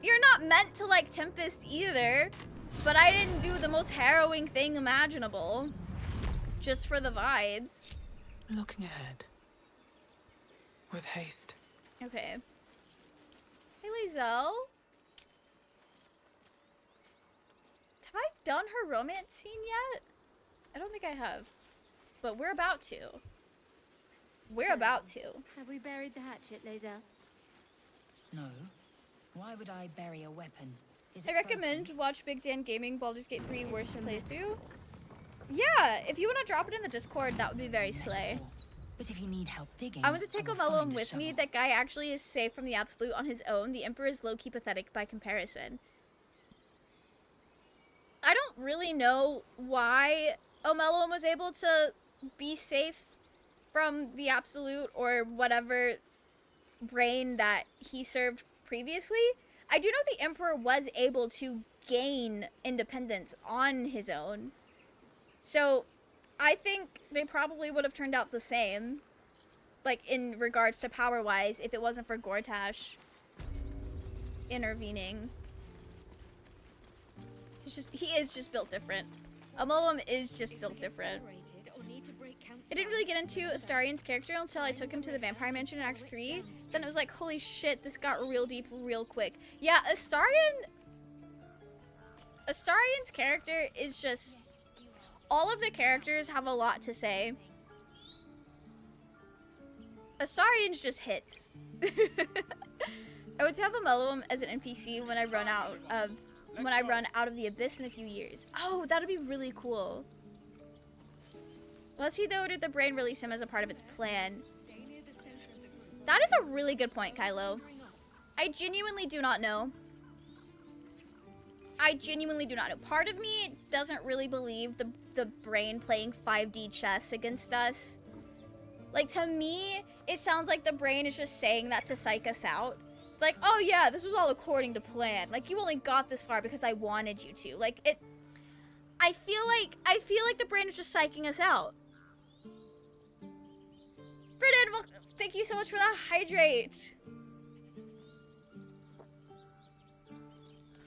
You're not meant to like Tempest either. But I didn't do the most harrowing thing imaginable. Just for the vibes. Looking ahead. With haste. Okay. Hey, Lae'zel. Have I done her romance scene yet? I don't think I have, but we're about to. We're about to. Have we buried the hatchet, Lae'zel? No. Why would I bury a weapon? I recommend watch Big Dan Gaming Baldur's Gate 3 worst playthrough. Yeah, if you want to drop it in the Discord, that would be very slay. But if you need help digging, I want to take Omelivum with me. That guy actually is safe from the Absolute on his own. The Emperor is low-key pathetic by comparison. I don't really know why Omelum was able to be safe from the Absolute or whatever brain that he served previously. I do know the Emperor was able to gain independence on his own. So I think they probably would have turned out the same, like in regards to power-wise, if it wasn't for Gortash intervening. He is just built different. Omelum is just built different. I didn't really get into Astarion's character until I took him to the Vampire Mansion in Act 3. Then it was like, holy shit, this got real deep real quick. Yeah, Astarion's character is just... all of the characters have a lot to say. Astarion's just hits. I would have Omelum as an NPC when I run out of the Abyss in a few years. Oh, that'd be really cool. Was he though, or did the brain release him as a part of its plan? That is a really good point, Kylo. I genuinely do not know. I genuinely do not know. Part of me doesn't really believe the brain playing 5D chess against us. Like, to me, it sounds like the brain is just saying that to psych us out. It's like, oh yeah, this was all according to plan. Like, you only got this far because I wanted you to. Like, I feel like the brain is just psyching us out. Brennan, well, thank you so much for that hydrate.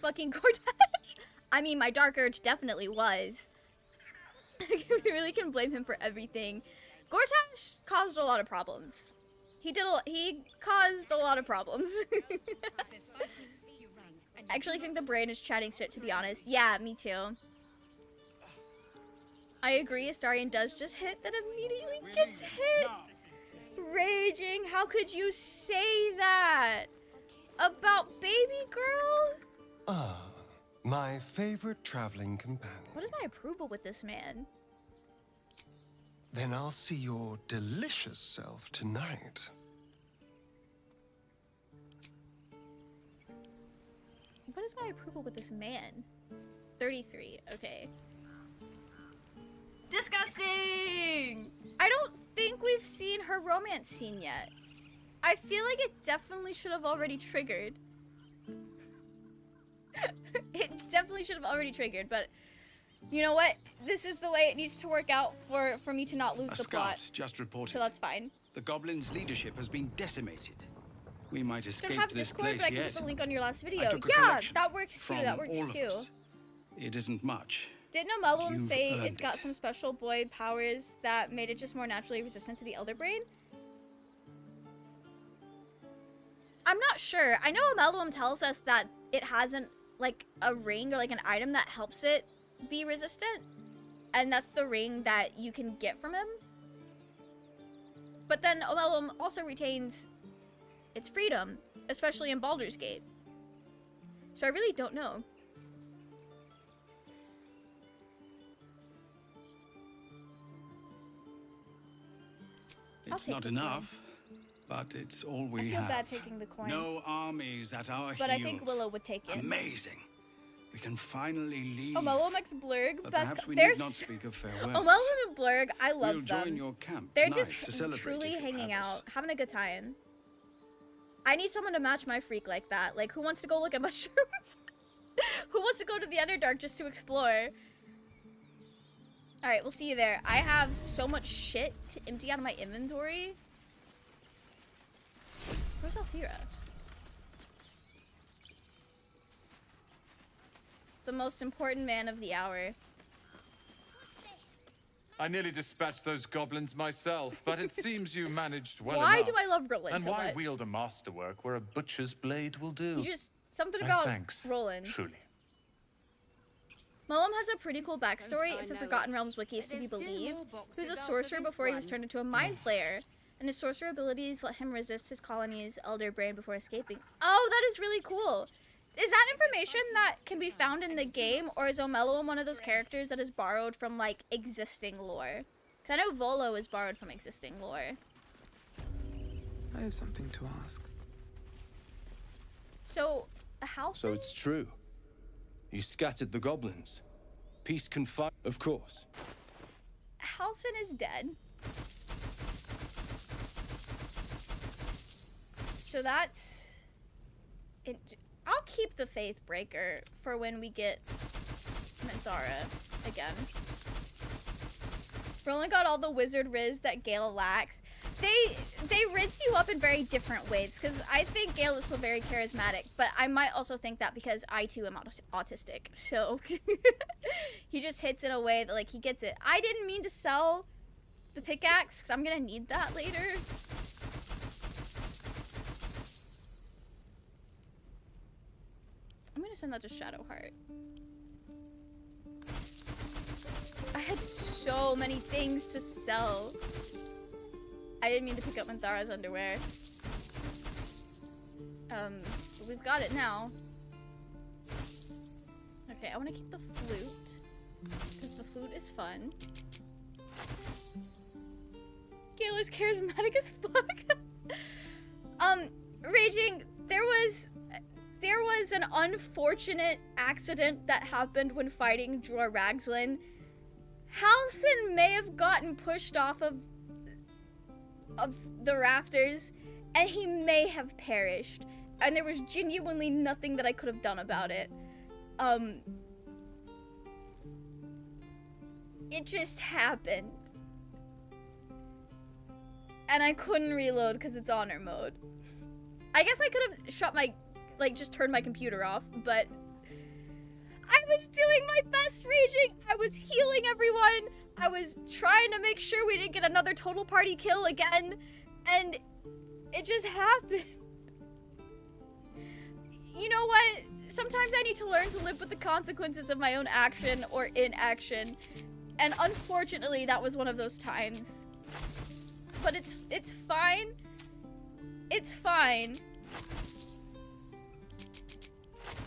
Fucking Gortash. I mean, my Dark Urge definitely was. We really can blame him for everything. Gortash caused a lot of problems. He caused a lot of problems. I actually think the brain is chatting shit, to be honest. Yeah, me too. I agree, Astarion does just hit, then immediately gets hit. Raging, how could you say that? About baby girl? Ah, my favorite traveling companion. What is my approval with this man? Then I'll see your delicious self tonight. What is my approval with this man? 33, okay. Disgusting! I don't think we've seen her romance scene yet. I feel like it definitely should have already triggered. It definitely should have already triggered, but you know what? This is the way it needs to work out for me to not lose the plot. A scout just reported. So that's fine. The Goblins' leadership has been decimated. We might escape Don't have this Discord, place but I can yet. put the link on your last video. I took a Yeah, collection that works too. That from works all of too. us. It isn't much. Didn't Omelum You've say earned it's got it. some special boy powers that made it just more naturally resistant to the Elder Brain? I'm not sure. I know Omelum tells us that it hasn't, like, a ring or, like, an item that helps it be resistant. And that's the ring that you can get from him. But then Omelum also retains its freedom, especially in Baldur's Gate. So I really don't know. It's not enough, but it's all we I feel have. bad taking the coin. No armies at our But heels. I think Willow would take it. Amazing. We can finally leave. Omelum x Blurg, But best. perhaps we They're need not speak of farewell. Omelum and Blurg, I love We'll them. join your camp They're tonight just to celebrate truly if you hanging have us. out, having a good time. I need someone to match my freak like that. Like, who wants to go look at mushrooms? Who wants to go to the Underdark just to explore? Alright, we'll see you there. I have so much shit to empty out of my inventory. Where's Althira? The most important man of the hour. I nearly dispatched those goblins myself, but it seems you managed well Why enough. do I love Roland And so why much? wield a masterwork where a butcher's blade will do? You just something My about thanks, Roland. truly. Mullum has a pretty cool backstory if the Forgotten Realms wiki is to be believed. He was a sorcerer before he was turned into a mind flayer, and his sorcerer abilities let him resist his colony's elder brain before escaping. Oh, that is really cool. Is that information that can be found in the game, or is Omelum one of those characters that is borrowed from, like, existing lore? Because I know Volo is borrowed from existing lore. I have something to ask. So, a house? So it's true. You scattered the goblins. peace confide, of course. Halsin is dead. So that's it. I'll keep the Faith Breaker for when we get Minthara again. We only got all the wizard riz that Gale lacks. They riz you up in very different ways, because I think Gale is still very charismatic, but I might also think that because I too am autistic, so he just hits in a way that, like, he gets it. I didn't mean to sell the pickaxe, because I'm gonna need that later. I'm gonna send that to Shadowheart. I had so many things to sell. I didn't mean to pick up Minthara's underwear. But we've got it now. Okay, I want to keep the flute, because the flute is fun. Gale is charismatic as fuck. Raging, there was an unfortunate accident that happened when fighting Dror Ragzlin. Halsin may have gotten pushed off of the rafters, and he may have perished. And there was genuinely nothing that I could have done about it. It just happened. And I couldn't reload because it's honor mode. I guess I could have shut my, just turned my computer off, but I was doing my best, Raging. I was healing everyone. I was trying to make sure we didn't get another total party kill again, and it just happened. You know what? Sometimes I need to learn to live with the consequences of my own action or inaction, and unfortunately that was one of those times. But it's fine. It's fine.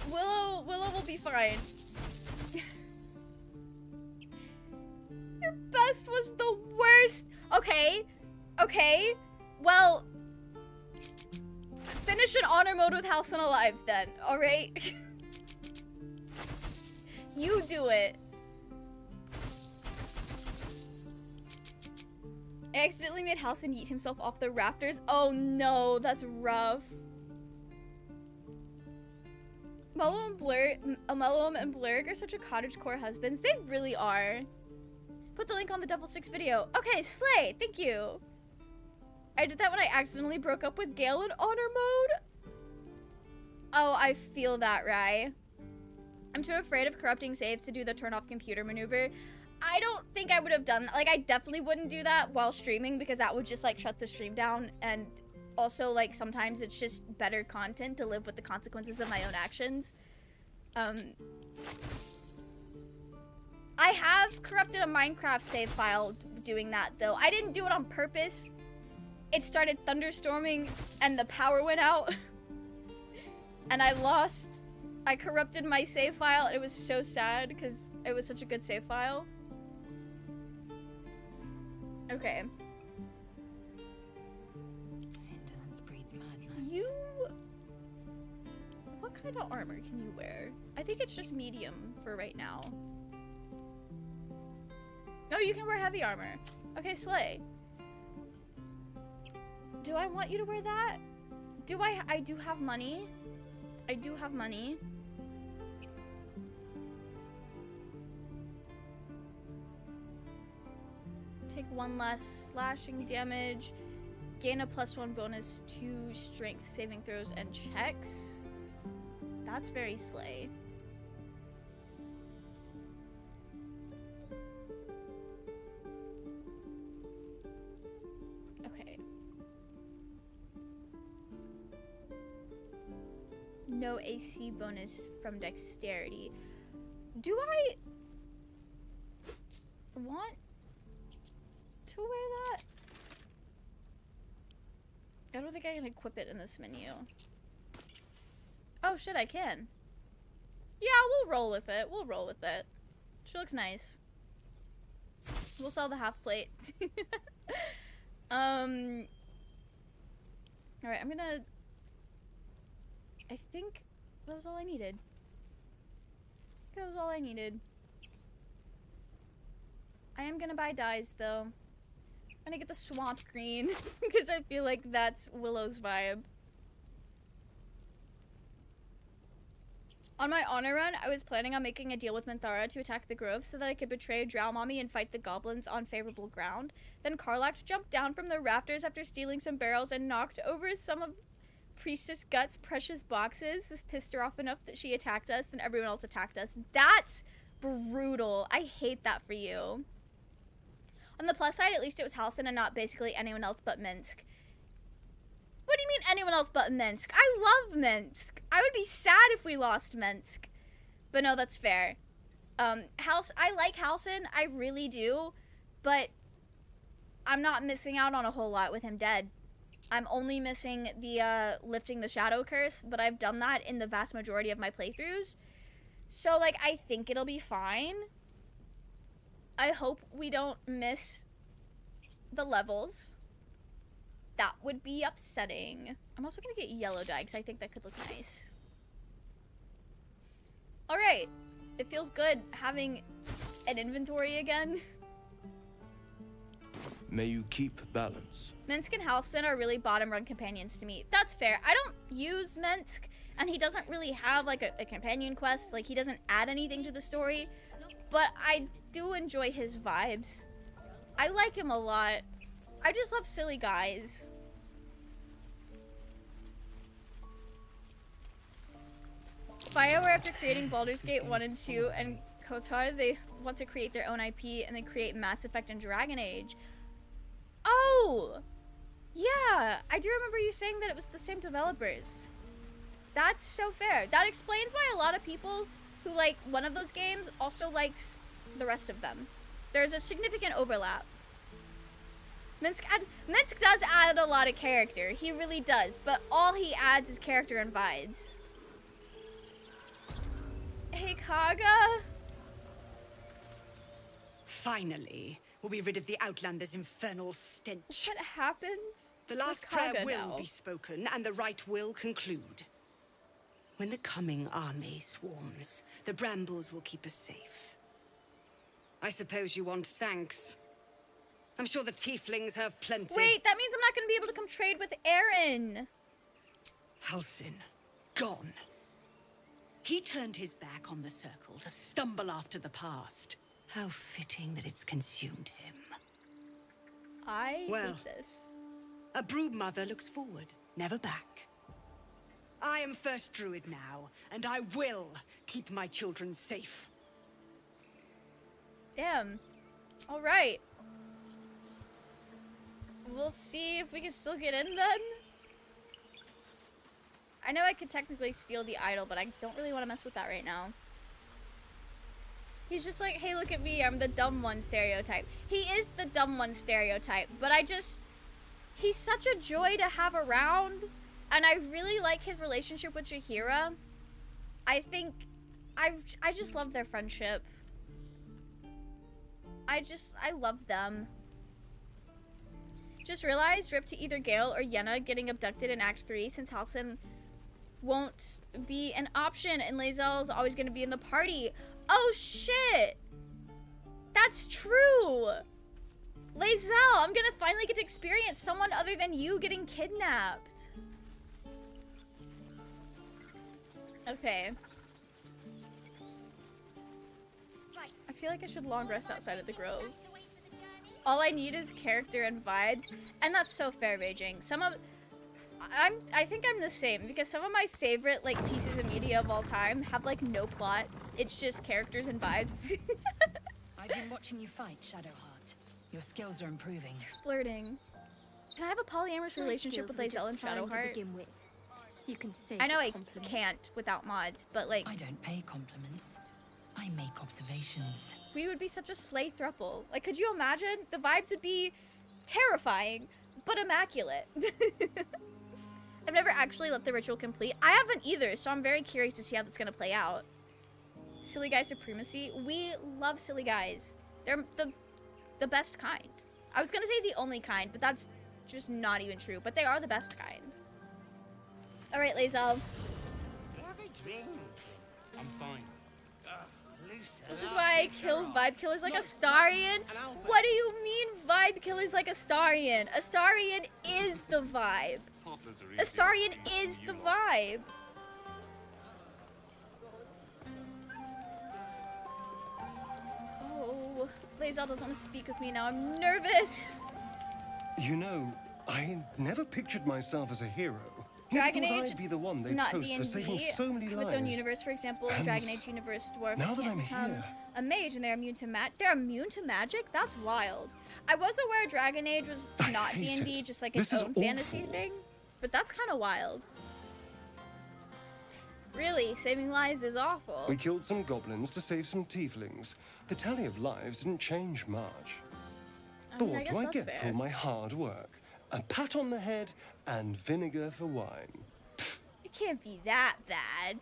Willow will be fine. Your best was the worst. Okay. Well, finish an honor mode with Halsin alive then, alright? You do it. I accidentally made Halsin yeet himself off the rafters. Oh no, that's rough. Mellowum and Blurg are such a cottagecore husbands. They really are. Put the link on the Double Six video. Okay, slay. Thank you. I did that when I accidentally broke up with Gale in honor mode. Oh, I feel that, Rye. I'm too afraid of corrupting saves to do the turn off computer maneuver. I don't think I would have done that. Like, I definitely wouldn't do that while streaming, because that would just, like, shut the stream down. And also, like, sometimes it's just better content to live with the consequences of my own actions. I have corrupted a Minecraft save file doing that, though. I didn't do it on purpose. It started thunderstorming, and the power went out. And I lost. I corrupted my save file. It was so sad, because it was such a good save file. Okay. Indolence breeds madness. What kind of armor can you wear? I think it's just medium for right now. No, you can wear heavy armor. Okay, slay. Do I want you to wear that? I do have money. I do have money. Take 1 less slashing damage. Gain a +1 bonus to strength saving throws and checks. That's very slay. Okay. No AC bonus from dexterity. Do I want to wear that? I don't think I can equip it in this menu. Oh shit, I can. Yeah, we'll roll with it. We'll roll with it. She looks nice. We'll sell the half plate. Alright, I'm gonna... I think that was all I needed. That was all I needed. I am gonna buy dyes though. I'm gonna get the swamp green because I feel like that's Willow's vibe. On my honor run, I was planning on making a deal with Minthara to attack the grove so that I could betray Drow Mommy and fight the goblins on favorable ground. Then Karlach jumped down from the rafters after stealing some barrels and knocked over some of Priestess Gut's precious boxes. This pissed her off enough that she attacked us, and everyone else attacked us. That's brutal. I hate that for you. On the plus side, at least it was Halsin and not basically anyone else but Minsk. What do you mean anyone else but Minsk? I love Minsk. I would be sad if we lost Minsk. But no, that's fair. I like Halsin, I really do. But I'm not missing out on a whole lot with him dead. I'm only missing the lifting the shadow curse, but I've done that in the vast majority of my playthroughs. So, like, I think it'll be fine. I hope we don't miss the levels. That would be upsetting. I'm also gonna get yellow dye because I think that could look nice. Alright. It feels good having an inventory again. May you keep balance. Minsk and Halsin are really bottom run companions to me. That's fair. I don't use Minsk, and he doesn't really have like a companion quest. Like, he doesn't add anything to the story, but I do enjoy his vibes. I like him a lot. I just love silly guys. BioWare, after creating Baldur's Gate 1 and 2 and KOTOR, they want to create their own IP and then create Mass Effect and Dragon Age. Oh! Yeah, I do remember you saying that it was the same developers. That's so fair. That explains why a lot of people who like one of those games also likes the rest of them. There's a significant overlap. Minsk does add a lot of character. He really does. But all he adds is character and vibes. Hey, Kaga? Finally, we'll be rid of the Outlander's infernal stench. What happens? The last prayer will be spoken, and the rite will conclude. When the coming army swarms, the brambles will keep us safe. I suppose you want thanks. I'm sure the tieflings have plenty. Wait, that means I'm not going to be able to come trade with Aaron. Halsin, gone. He turned his back on the circle to stumble after the past. How fitting that it's consumed him. I hate this. A brood mother looks forward, never back. I am first druid now, and I will keep my children safe. Damn. All right. We'll see if we can still get in then. I know I could technically steal the idol, but I don't really want to mess with that right now. He's just like, hey, look at me, I'm the dumb one stereotype. He is the dumb one stereotype, but he's such a joy to have around, and I really like his relationship with Jaheira. I just love their friendship. I love them. Just realized, rip to either Gale or Yenna getting abducted in Act 3 since Halsin won't be an option and Lae'zel is always going to be in the party. Oh shit! That's true! Lae'zel, I'm going to finally get to experience someone other than you getting kidnapped. Okay. I feel like I should long rest outside of the grove. All I need is character and vibes, and that's so fair, Raging. I think I'm the same, because some of my favorite, like, pieces of media of all time have, like, no plot. It's just characters and vibes. I've been watching you fight, Shadowheart. Your skills are improving. Flirting. Can I have a polyamorous relationship with Lae'zel and Shadowheart? You can say I know I can't without mods, but, like... I don't pay compliments. I make observations. We would be such a slay throuple. Like, could you imagine? The vibes would be terrifying, but immaculate. I've never actually let the ritual complete. I haven't either, so I'm very curious to see how that's gonna play out. Silly guy supremacy. We love silly guys. They're the best kind. I was gonna say the only kind, but that's just not even true. But they are the best kind. All right, Lae'zel. I'm fine. Which is why I kill vibe killers like Astarion? What do you mean vibe killers like Astarion? Astarion is the vibe. Astarion is the vibe. Oh, Lae'zel doesn't want to speak with me now. I'm nervous. You know, I never pictured myself as a hero. Dragon Never thought Age, I'd be the one they not toast D&D, for saving so many have its own lives. universe. For example, in And Dragon Age universe, dwarf now that can't I'm become here- a mage, and they're immune to They're immune to magic? That's wild. I was aware Dragon Age was not hate D&D, it. just like This its is own fantasy awful. thing. But that's kind of wild. Really, saving lives is awful. We killed some goblins to save some tieflings. The tally of lives didn't change much. But mean, I what do guess I that's get fair. for all my hard work? A pat on the head and vinegar for wine. It can't be that bad.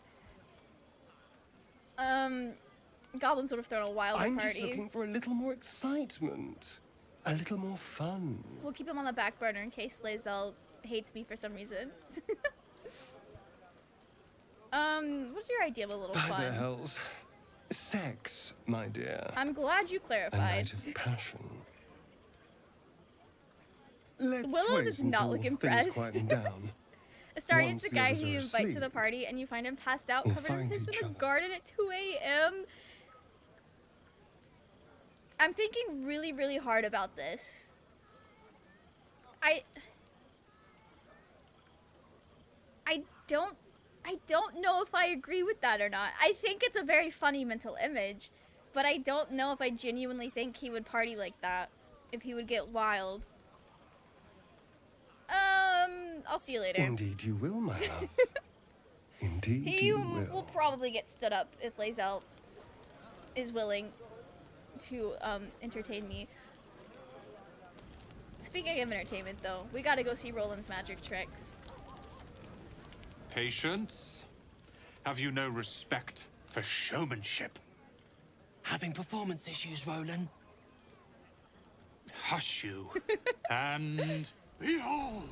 Goblins would have thrown a wilder I'm party. just looking for a little more excitement. A little more fun. We'll keep him on the back burner in case Lae'zel hates me for some reason. What's your idea of a little By fun? the hells. Sex, my dear. I'm glad you A clarified. night of passion. Let's Willow wait does not until look things impressed. quieten down. Astarion's Once the the guy others who are you invite to asleep, the party and you find him passed out, we'll covered in find piss each in a other. garden at 2 a.m. I'm thinking really, really hard about this. I don't know if I agree with that or not. I think it's a very funny mental image, but I don't know if I genuinely think he would party like that, if he would get wild. I'll see you later. Indeed you will, my love. Indeed He you will will. probably get stood up if Lae'zel is willing to entertain me. Speaking of entertainment, though, we gotta go see Roland's magic tricks. Patience? Have you no respect for showmanship? Having performance issues, Roland? Hush you. And behold!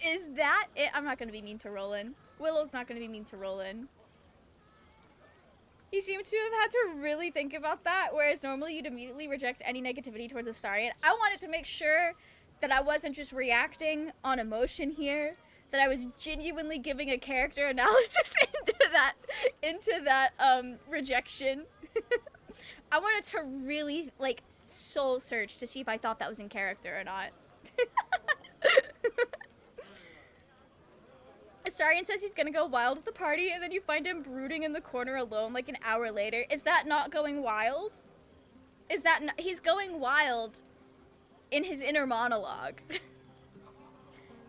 Is that it? I'm not gonna be mean to Roland. Willow's not gonna be mean to Roland. He seemed to have had to really think about that, whereas normally you'd immediately reject any negativity towards Astarion. I wanted to make sure that I wasn't just reacting on emotion here, that I was genuinely giving a character analysis into that rejection. I wanted to really, like, soul search to see if I thought that was in character or not. Astarion says he's gonna go wild at the party, and then you find him brooding in the corner alone like an hour later. Is that not going wild? Is that not, he's going wild in his inner monologue.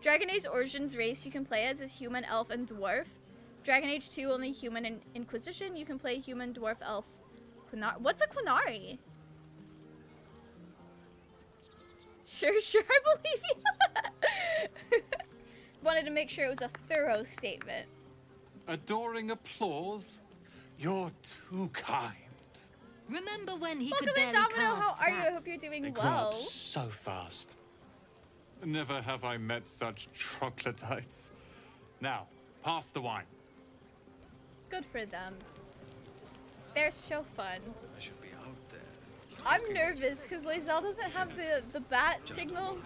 Dragon Age Origins race you can play as is human, elf, and dwarf. Dragon Age 2 only human and Inquisition. You can play human, dwarf, elf, Quinari. What's a Quinari? Sure, I believe you. Wanted to make sure it was a thorough statement. Adoring applause? You're too kind. Remember when he Welcome could in, barely Domino. How cast are you? I that? hope you're doing They grow up well. so fast. Never have I met such troglodytes. Now, pass the wine. Good for them. They're so fun. I should be out there. I'm nervous because Lae'zel doesn't have the bat signal.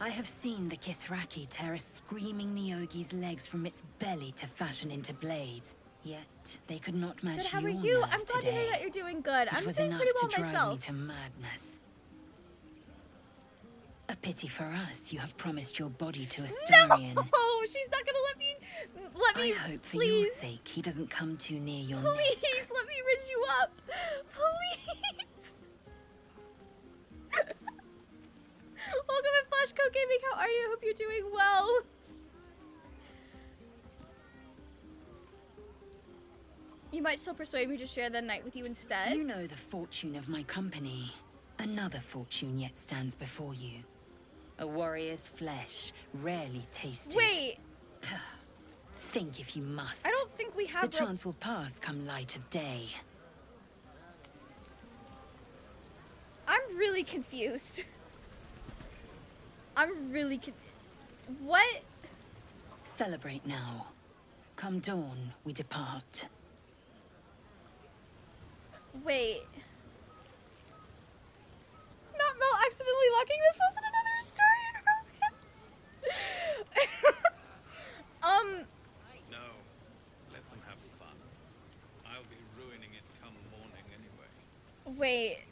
I have seen the Kithraki tear a screaming Nyogi's legs from its belly to fashion into blades. Yet they could not match Good, how are your you? nerve I'm glad today. to hear that you're doing good. It I'm was doing enough pretty to well drive me myself. to madness. A pity for us, you have promised your body to Astarion. No, she's not gonna let me. I hope for your please. sake he doesn't come too near your Please neck. let me rinse you up. Please. Welcome to Flash Code Gaming. How are you? I hope you're doing well. You might still persuade me to share the night with you instead. You know the fortune of my company. Another fortune yet stands before you. A warrior's flesh, rarely tasted. Wait. Think if you must. I don't think we The have. chance will pass come light of day. I'm really confused. I'm really confused. What? Celebrate now. Come dawn, we depart. Wait. Not Mel accidentally locking themselves in another story in romance. No, let them have fun. I'll be ruining it come morning anyway. Wait.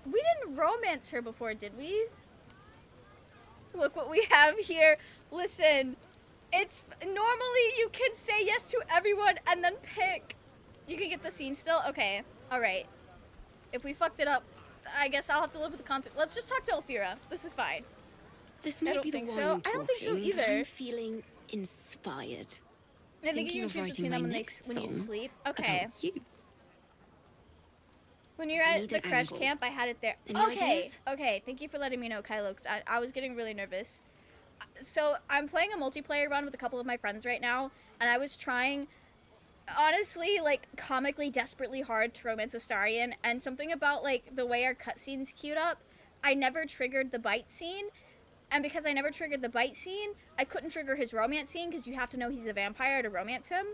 We didn't romance her before, did we? Look what we have here. Listen, it's normally you can say yes to everyone and then pick. You can get the scene still? Okay, alright. If we fucked it up, I guess I'll have to live with the content. Let's just talk to Elfira. This is fine. This might be the wine so. I don't think so talking, but either. I'm feeling inspired. I think Thinking you of can choose writing between my them next when you song sleep. Okay. about you. When you're I at need the an crash angle. camp, I had it there. Any Okay, ideas? okay. Thank you for letting me know, Kylo, 'cause I was getting really nervous. So I'm playing a multiplayer run with a couple of my friends right now, and I was trying, honestly, like, comically desperately hard to romance Astarion, and something about, like, the way our cutscenes queued up, I never triggered the bite scene, and because I never triggered the bite scene, I couldn't trigger his romance scene, because you have to know he's a vampire to romance him.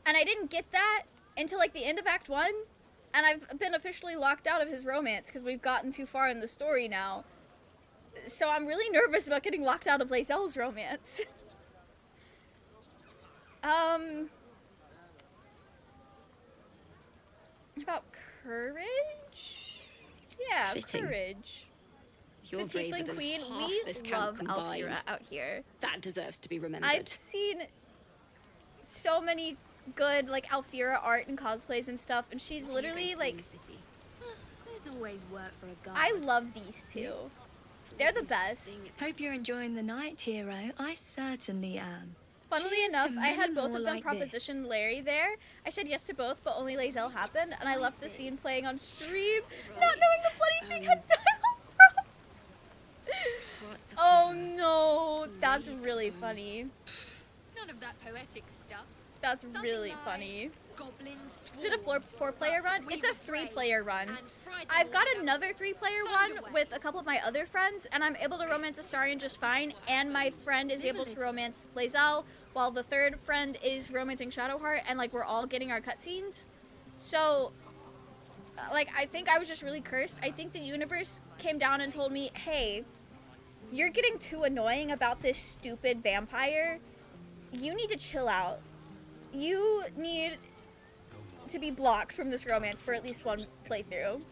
And I didn't get that until, like, the end of Act 1, and I've been officially locked out of his romance, because we've gotten too far in the story now. So I'm really nervous about getting locked out of Lae'zel's romance. About courage? Yeah, Fitting. courage. You're the braver Tiefling than Queen, half we this love camp combined. Alfira out here. That deserves to be remembered. I've seen so many good, like, Alfira art and cosplays and stuff, and she's literally, like, There's always work for a guard. I love these two. They're the best. Hope you're enjoying the night, hero. I certainly am. Funnily Cheers enough, to I had many both more of them like this. propositioned Larry there. I said yes to both, but only Lae'zel happened, and I left the scene playing on stream, not knowing the bloody thing had dialogue from. Oh no, that's really funny. None of that poetic stuff. That's really funny. Goblin Is it a four-player run? We It's a were brave three-player run. and frightened I've got of another three-player one with a couple of my other friends, and I'm able to romance Astarion just fine, and my friend is able to romance Lae'zel, while the third friend is romancing Shadowheart, and, like, we're all getting our cutscenes. So, like, I think I was just really cursed. I think the universe came down and told me, hey, you're getting too annoying about this stupid vampire. You need to chill out. You need to be blocked from this romance for at least one playthrough.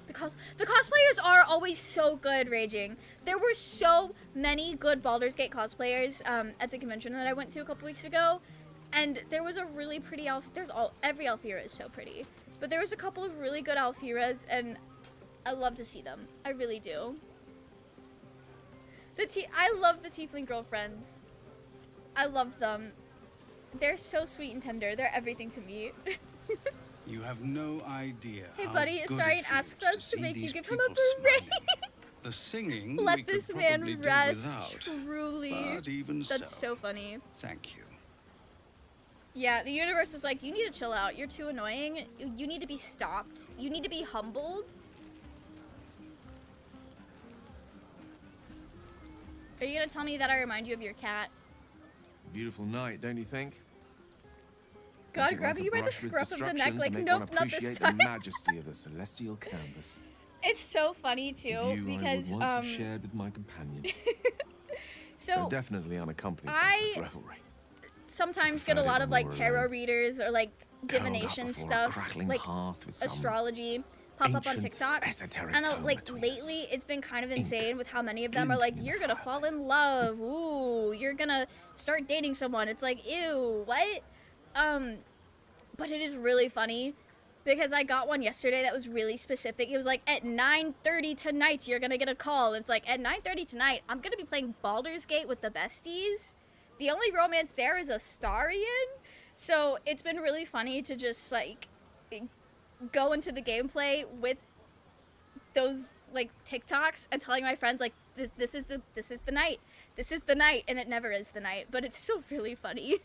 The cosplayers are always so good, Raging. There were so many good Baldur's Gate cosplayers at the convention that I went to a couple weeks ago, and there was a really pretty every Alfira is so pretty, but there was a couple of really good Alfiras, and I love to see them. I really do. I love the Tiefling girlfriends. I love them. They're so sweet and tender. They're everything to me. You have no idea. Hey, how buddy, good Astarion it asked feels us to see make you these give him a people beret. smiling. The singing we Let could this probably man do rest. without. Truly. But even That's so funny. Thank you. Yeah, the universe was like, you need to chill out. You're too annoying. You need to be stopped. You need to be humbled. Are you gonna tell me that I remind you of your cat? Beautiful night, don't you think? God, Nothing grabbing like you a by the brush with scruff of the neck, destruction to like, make nope, one not this appreciate time. the majesty of the celestial canvas. It's so funny too, It's a view because I would once have shared with my companion. so Though definitely unaccompanied by I such revelry. sometimes get a preferred lot it of like more tarot alone. readers or like Curled up divination before a stuff, crackling like hearth with some astrology pop up on ancient TikTok. esoteric And tome like between lately, it's been kind of insane with how many of them are like, you're gonna fall in love. Ooh, you're gonna start dating someone. It's like, ew, what? But it is really funny because I got one yesterday that was really specific. It was like, at 9:30 tonight, you're gonna get a call. It's like, at 9:30 tonight, I'm gonna be playing Baldur's Gate with the besties. The only romance there is Astarion. So it's been really funny to just like go into the gameplay with those like TikToks and telling my friends like this is the night. This is the night, and it never is the night, but it's still really funny.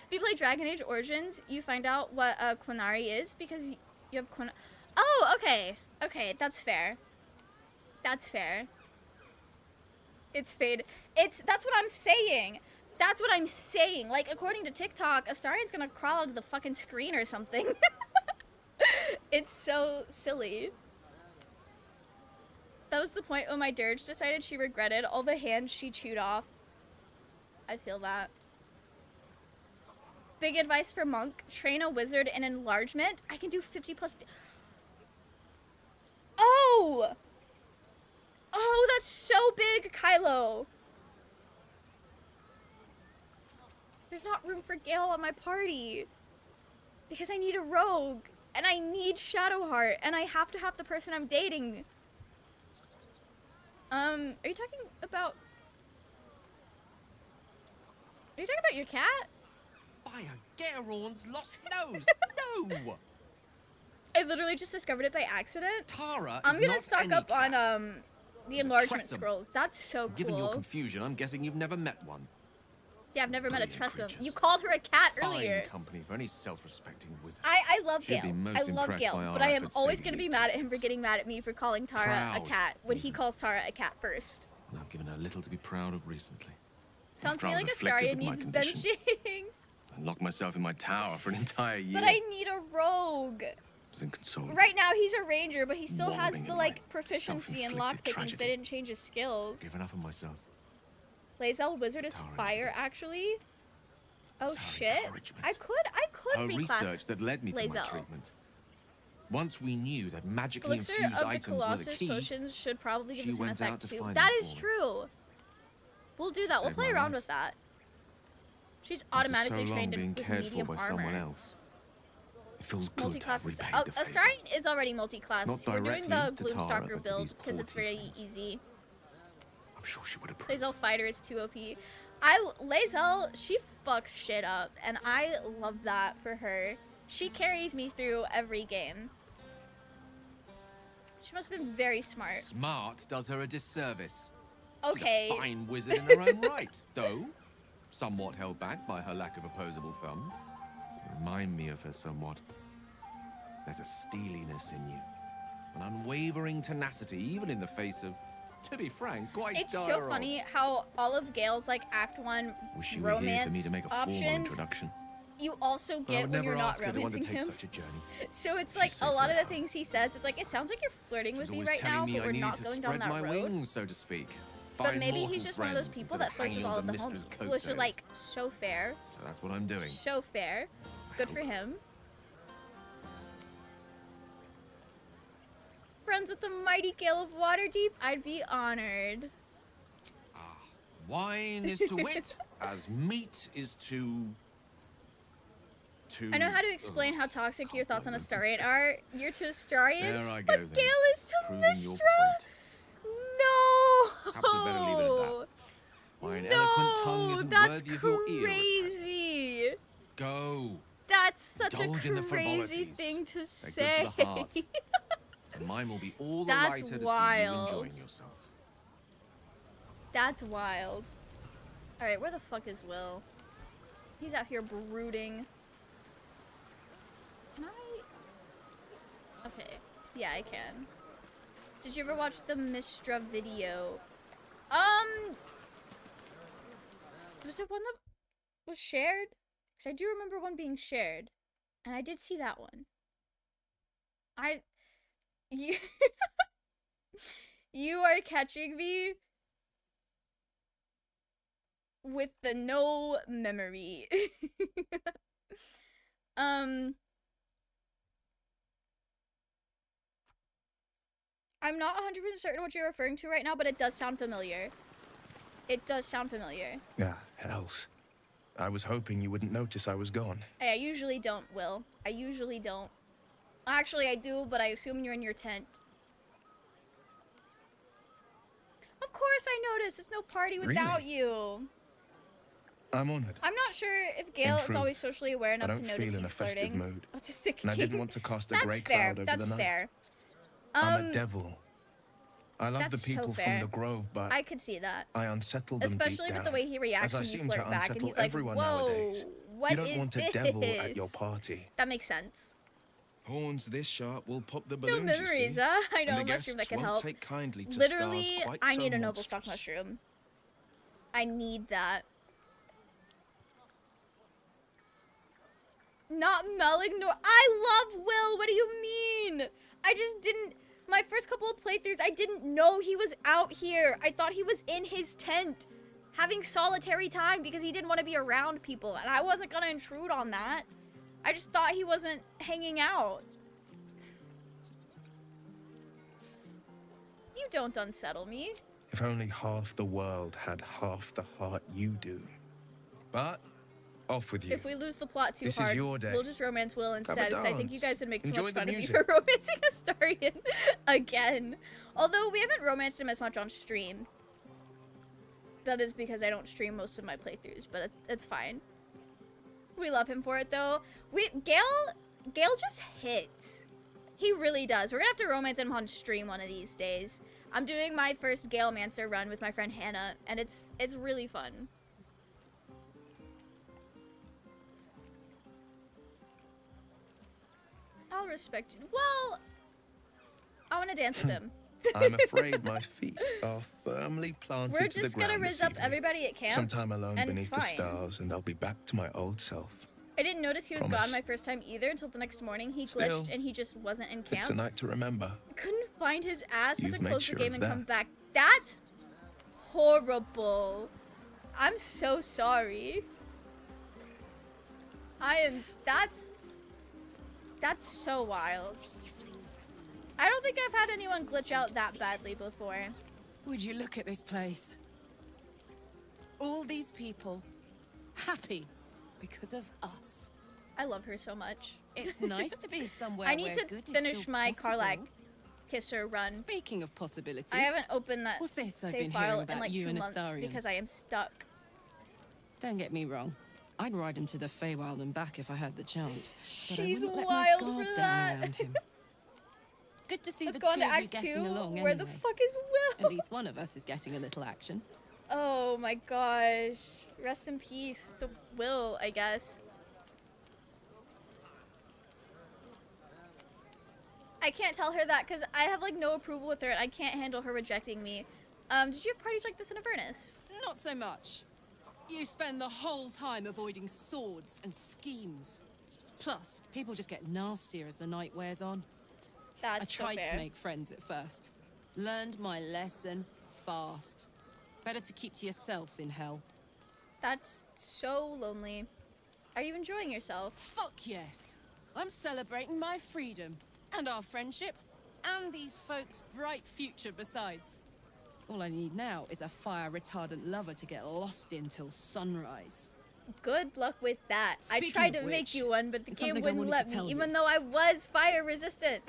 If you play Dragon Age Origins, you find out what Quinari is because you have Oh, okay. Okay, that's fair. That's fair. It's fade. That's what I'm saying. That's what I'm saying. Like, according to TikTok, Astarion's gonna crawl out of the fucking screen or something. It's so silly. That was the point when my dirge decided she regretted all the hands she chewed off. I feel that. Big advice for Monk. Train a wizard in enlargement. I can do 50 plus... Oh! Oh, that's so big, Kylo. There's not room for Gale on my party. Because I need a rogue. And I need Shadowheart. And I have to have the person I'm dating. Are you talking about... Are you talking about your cat? Fire, Garon's lost nose. No! I literally just discovered it by accident. Tara I'm is gonna not stock any up cat. on the She's a enlargement Tressum. scrolls. That's so cool. Given your confusion, I'm guessing you've never met one. Yeah, I've never met a Brilliant Tressum. creatures. You called her a cat Fine earlier. company for any self-respecting wizard. I love She'd be Gale. most I love impressed Gale, by our but I am efforts always saving gonna be these mad at him for getting mad at me for calling Tara a Proud, cat when he calls Tara a cat first. And I've given her little to be proud of recently. Sounds to After me I was like afflicted Astarion with my needs condition, benching. I locked myself in my tower for an entire year. But I need a rogue. It was inconsolable. Right now he's a ranger, but he still has Wallowing the in like my proficiency in self-inflicted lockpicking because tragedy. they didn't change his skills. Given up on myself. Lae'zel Wizard is fire, actually. Oh shit! I could Her reclass research that led me to my Lae'zel. treatment. Once we knew that magically Elixir infused of the items were the Colossus key, potions should probably give she us an went out effect to too. find That them is for me. true. We'll do that. We'll Saved play my around life. with that. She's after automatically so long trained being with cared for medium by armor. someone else. It feels good to have Multi-class. repaid the favour. Astarion is already multi-class. Not We're doing the directly to Tara, Gloomstalker but to build these because poor it's very tieflings. easy. I'm sure she would approve. Lae'zel Fighter is too OP. Lae'zel, she fucks shit up, and I love that for her. She carries me through every game. She must have been very smart. Smart does her a disservice. Okay. She's a fine wizard in her own right, though somewhat held back by her lack of opposable thumbs. You remind me of her somewhat. There's a steeliness in you, an unwavering tenacity, even in the face of, to be frank, quite It's dire so funny odds. how all of Gale's like Act 1 Wish you were here romance for me to make a formal options introduction. you also But I get would when never you're not ask her to romancing undertake him. such a journey. So it's like so a lot of the fair. things he says, it's like, it sounds like you're flirting with She's me always right now, telling me but I we're needed not to going down spread that my road. wings, so to speak. But Find maybe mortal he's just one of those friends people instead that of flirts with hanging all on of the the mistress' homies, which is coattails. like so fair. So that's what I'm doing. So fair. Good for him. Friends with the mighty Gale of Waterdeep, I'd be honored. Wine is to wit as meat is to... I know how to explain how toxic your thoughts on Astarion are. You're to Astarion, There I go but then, Gale is to proving your Mystra. point. No. Perhaps we'd better leave it at that. Why an eloquent tongue isn't that's worthy of your ear. crazy. Go. That's such Indulge a in the crazy frivolities. thing to They're say. good for the heart. And mine will be all the That's lighter to wild. see you enjoying yourself. That's wild. Alright, where the fuck is Will? He's out here brooding. Can I? Okay. Yeah, I can. Did you ever watch the Mystra video? Was it one that was shared? Because I do remember one being shared. And I did see that one. You, you are catching me with the no memory. I'm not 100% certain what you're referring to right now, but it does sound familiar. It does sound familiar. Ah, hells. I was hoping you wouldn't notice I was gone. Hey, I usually don't, Will. I usually don't. Actually, I do, but I assume you're in your tent. Of course I noticed. It's no party without you. I'm honored. I'm not sure if Gale is truth, always socially aware enough I to don't notice feel in he's a festive flirting. mood. Autistic And I didn't king. want to cast a That's grey fair. cloud over That's the night. fair. I'm a devil. I love the That's so people fair. from the Grove, but I could see that. I unsettle them Especially deep with the down, way he reacts as I when you seem flirt to back, and unsettle he's like, everyone "Whoa, nowadays. what You don't is want a this?" devil at your party. That makes sense. Horns this sharp will pop the No balloons, you memories, see. huh? I know, And the a mushroom that guests can won't help. take kindly to Literally, stars quite I so need a noble stock monstrous. mushroom. I need that. Not Melinor. I love Will. What do you mean? I just didn't. My first couple of playthroughs, I didn't know he was out here. I thought he was in his tent having solitary time because he didn't want to be around people. And I wasn't going to intrude on that. I just thought he wasn't hanging out. You don't unsettle me. If only half the world had half the heart you do. But off with you. If we lose the plot too This hard, is your day. we'll just romance Will instead. Have a 'Cause I think you dance. guys would make too Enjoy much the fun of me music. for romancing Astarion again. Although we haven't romanced him as much on stream. That is because I don't stream most of my playthroughs, but it's fine. We love him for it though. Gale just hits. He really does. We're gonna have to romance him on stream one of these days. I'm doing my first Galemancer run with my friend Hannah, and it's really fun. I'll respect you. Well, I want to dance with him. I'm afraid my feet are firmly planted We're to the just gonna ground rizz this up evening. everybody at camp. Sometime alone and beneath it's the fine. stars, and I'll be back to my old self. I didn't notice he was Promise. gone my first time either until the next morning. He glitched Still, and he just wasn't in camp. It's a night to remember. Couldn't find his ass. Had You've to made close sure the game of and come that. back. That's horrible. I'm so sorry. That's so wild. I don't think I've had anyone glitch out that badly before. Would you look at this place? All these people happy because of us. I love her so much. It's nice to be somewhere I need where to good is finish still my possible. Karlach Kisser run. Speaking of possibilities, I haven't opened that what's this I've save been file hearing in about like you 2 and months Astarion? because I am stuck. Don't get me wrong. I'd ride him to the Feywild and back if I had the chance. But I She's wouldn't let wild my guard for down that. around him. Good to see Let's the go on two to of you Act getting 2. along Where anyway. the fuck is Will? At least one of us is getting a little action. Oh my gosh. Rest in peace to Will, I guess. I can't tell her that because I have like no approval with her and I can't handle her rejecting me. Did you have parties like this in Avernus? Not so much. You spend the whole time avoiding swords and schemes. Plus, people just get nastier as the night wears on. That's I tried so to fair. make friends at first. Learned my lesson fast. Better to keep to yourself in hell. That's so lonely. Are you enjoying yourself? Fuck yes. I'm celebrating my freedom, and our friendship, and these folks' bright future besides. All I need now is a fire-retardant lover to get lost in till sunrise. Good luck with that. Speaking I tried to of make which, you one, but the it's game something I wouldn't wanted let to me, tell even you. though I was fire resistant.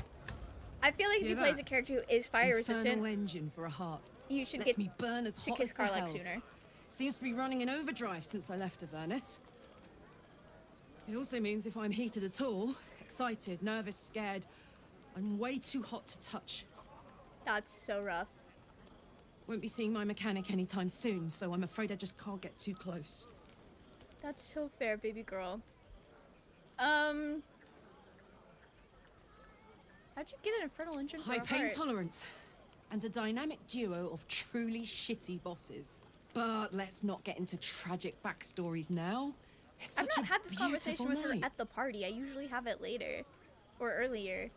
I feel like if Hear you play as that? a character who is fire Infernal resistant, engine for a heart. you should Lets get me burn as to hot kiss as the Karlach hells. sooner. Seems to be running in overdrive since I left Avernus. It also means if I'm heated at all, excited, nervous, scared, I'm way too hot to touch. That's so rough. Won't be seeing my mechanic anytime soon, so I'm afraid I just can't get too close. That's so fair, baby girl. How'd you get an infernal engine for High a pain heart? tolerance, and a dynamic duo of truly shitty bosses. But let's not get into tragic backstories now. It's I've such not a had this beautiful conversation with her night. at the party. I usually have it later. Or earlier.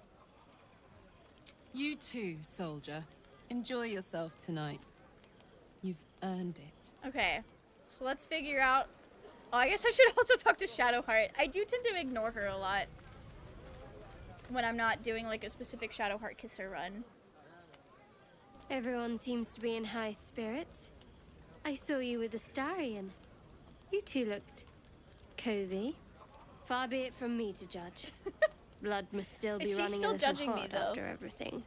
You too, soldier. Enjoy yourself tonight. You've earned it. Okay. So let's figure out... Oh, I guess I should also talk to Shadowheart. I do tend to ignore her a lot. When I'm not doing like a specific Shadowheart kisser run. Everyone seems to be in high spirits. I saw you with Astarion. You two looked cozy. Far be it from me to judge. Blood must still be Is she running still a little judging me, hot though? after everything.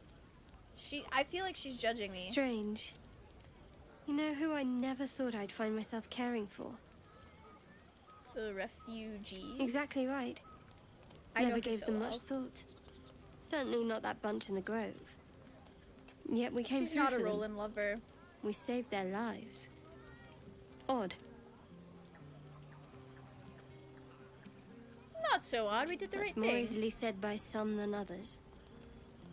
I feel like she's judging me. Strange. You know who I never thought I'd find myself caring for? The refugees. Exactly right. I know Never her gave so them well. much thought. Certainly not that bunch in the grove. Yet we came She's through not for a them. Roland lover. We saved their lives. Odd. Not so odd. We did the right That's more thing. easily said by some than others.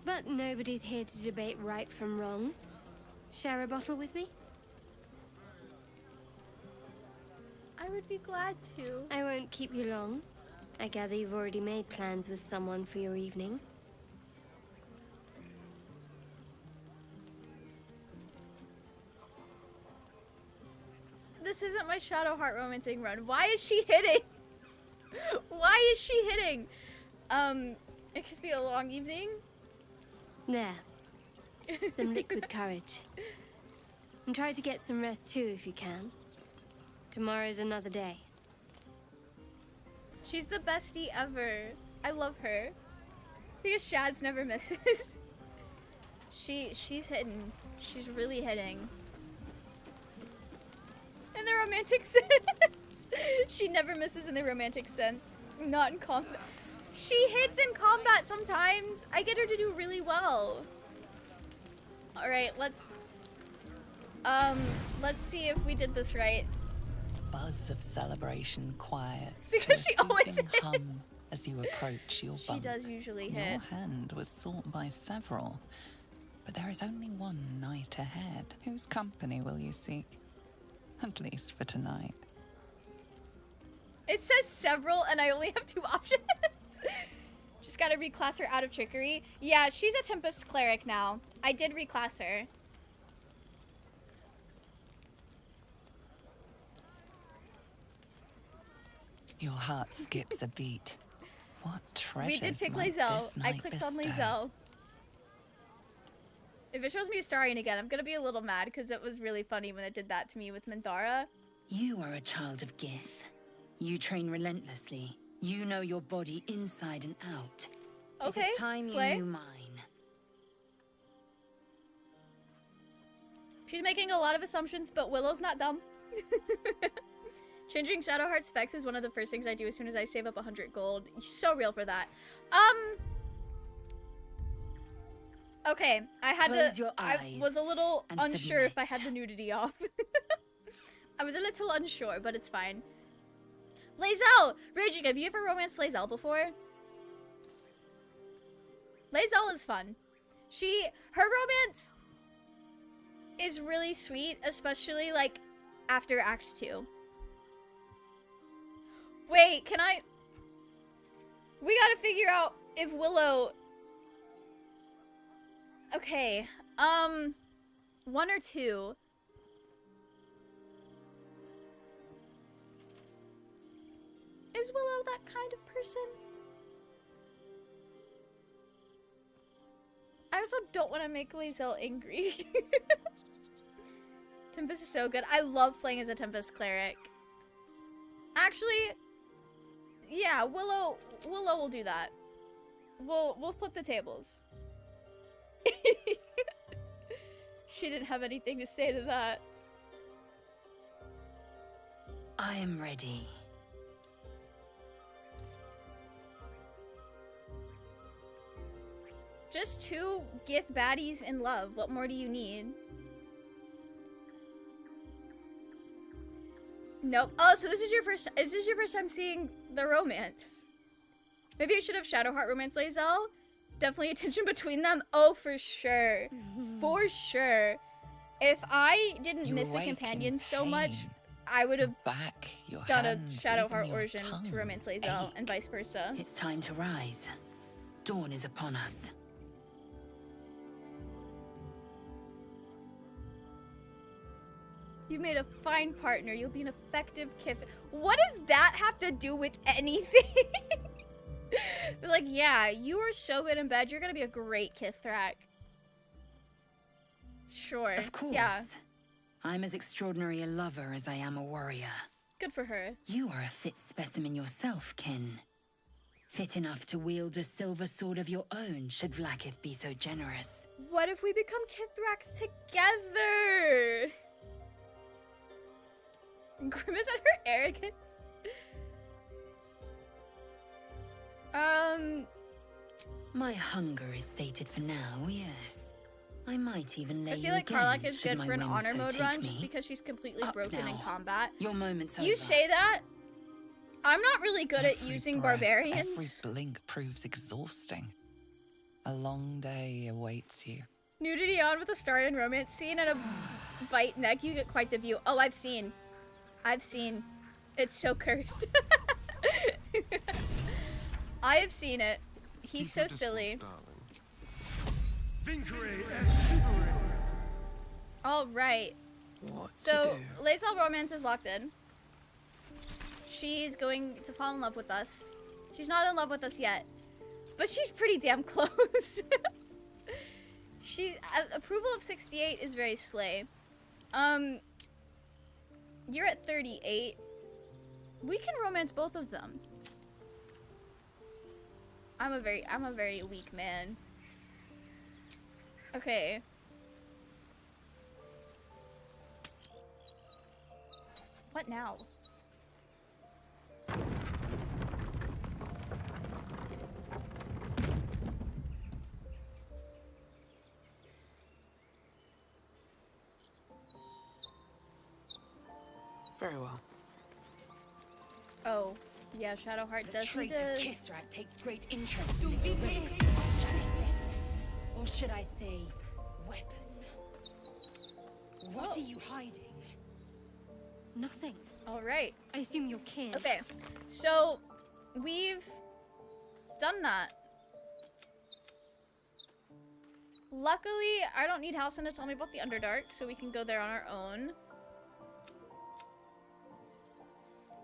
But nobody's here to debate right from wrong. Share a bottle with me? I would be glad to. I won't keep you long. I gather you've already made plans with someone for your evening. This isn't my Shadowheart romancing run. Why is she hitting? Why is she hitting? It could be a long evening. There. Some liquid courage. And try to get some rest too if you can. Tomorrow's another day. She's the bestie ever. I love her. Because Shads never misses. She's hitting. She's really hitting. In the romantic sense. She never misses in the romantic sense. Not in combat. She hits in combat sometimes. I get her to do really well. Alright, let's see if we did this right. Buzz of celebration quiets Because to she a always soothing hum hits. as you approach your She bunk. does usually Your hit. hand was sought by several, but there is only one night ahead. Whose company will you seek? At least for tonight. It says several and I only have 2 options. Just gotta reclass her out of trickery. Yeah, she's a Tempest cleric now. I did reclass her. Your heart skips a beat. What treasures We did pick might Lae'zel. this I night clicked on bestow? Lae'zel. If it shows me Astarion again, I'm gonna be a little mad because it was really funny when it did that to me with Minthara. You are a child of Gith. You train relentlessly. You know your body inside and out. Okay, it is time slay. you knew mine. She's making a lot of assumptions, but Willow's not dumb. Changing Shadowheart specs is one of the first things I do as soon as I save up 100 gold. So real for that. Okay, I had Close to. your I eyes was a little and unsure if I submit. had the nudity off. I was a little unsure, but it's fine. Lae'zel! Raging, have you ever romanced Lae'zel before? Lae'zel is fun. Her romance is really sweet, especially like after Act 2. Wait, we gotta figure out if Willow... Okay, 1 or 2. Is Willow that kind of person? I also don't want to make Lae'zel angry. Tempest is so good. I love playing as a Tempest cleric. Actually, yeah, Willow will do that. We'll flip the tables. She didn't have anything to say to that. I am ready. Just 2 Gith baddies in love. What more do you need? Nope. Oh, so this is your first time seeing the romance. Maybe I should have Shadowheart romance Lae'zel. Definitely a tension between them. Oh, for sure. For sure. If I didn't You miss the awake in companions so much, pain. I would have Back, your done a hands, Shadowheart even your origin to tongue romance Lae'zel ache. and vice versa. It's time to rise. Dawn is upon us. You made a fine partner. You'll be an effective Kith. What does that have to do with anything? They're like, yeah, you are so good in bed. You're gonna be a great Kithrak. Sure. Of course. Yeah. I'm as extraordinary a lover as I am a warrior. Good for her. You are a fit specimen yourself, Kin. Fit enough to wield a silver sword of your own, should Vlaakith be so generous. What if we become Kithraks together? Grimace at her arrogance. My hunger is sated for now, yes. I might even lay I you feel like again, Karlach is should good my for an whims honor so mode take run me. just because she's completely Up broken in now. combat. Your moment's You over. say that, I'm not really good at using barbarians. Every blink proves exhausting. A long day awaits you. Nudity on with a Starian romance scene and a bite neck. You get quite the view. Oh, I've seen. It's so cursed. I have seen it. He's so silly. All right. So, Lae'zel romance is locked in. She's going to fall in love with us. She's not in love with us yet, but she's pretty damn close. Approval of 68 is very slay. You're at 38. We can romance both of them. I'm a very weak man. Okay. What now? Very well. Oh, yeah, Shadowheart does need to... Kithrak takes great interest in this race. Shadow-fist. Or should I say, weapon. What are you hiding? Nothing. All right. I assume you're kin. Okay, so we've done that. Luckily, I don't need Halcyon to tell me about the Underdark, so we can go there on our own.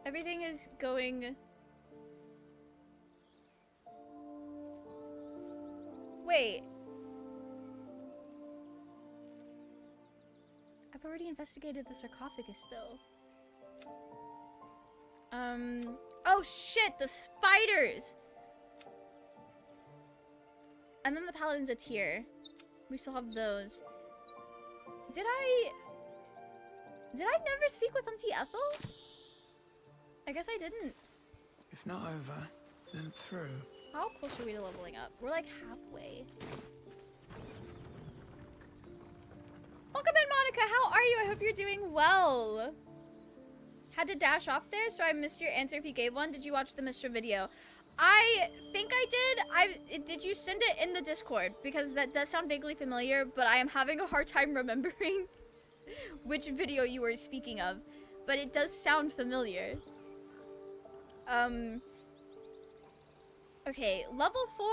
Everything is going... Wait. I've already investigated the sarcophagus, though. Oh shit, the spiders! And then the paladin's a tier. We still have those. Did I never speak with Auntie Ethel? I guess I didn't. If not over, then through. How close are we to leveling up? We're like halfway. Welcome in, Monica. How are you? I hope you're doing well. Had to dash off there, so I missed your answer if you gave one. Did you watch the Mistra video? I think I did. Did you send it in the Discord? Because that does sound vaguely familiar, but I am having a hard time remembering which video you were speaking of. But it does sound familiar. Okay, level 4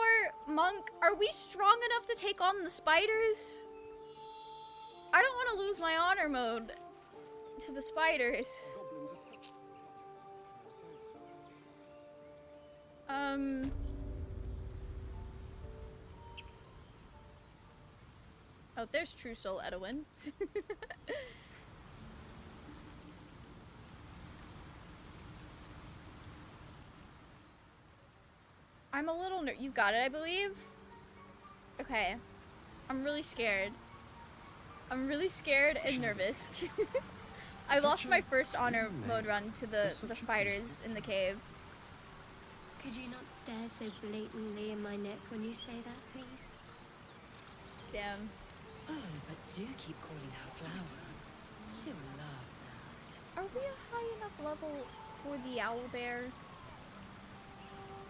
monk. Are we strong enough to take on the spiders? I don't want to lose my honor mode to the spiders. Oh, there's True Soul Edwin. I'm a little you got it, I believe? Okay. I'm really scared. I'm really scared and nervous. I lost my first honor mode run to the spiders in the cave. Could you not stare so blatantly in my neck when you say that, please? Damn. Oh, but do keep calling her Flower. She'll love that. Are we a high enough level for the owlbear?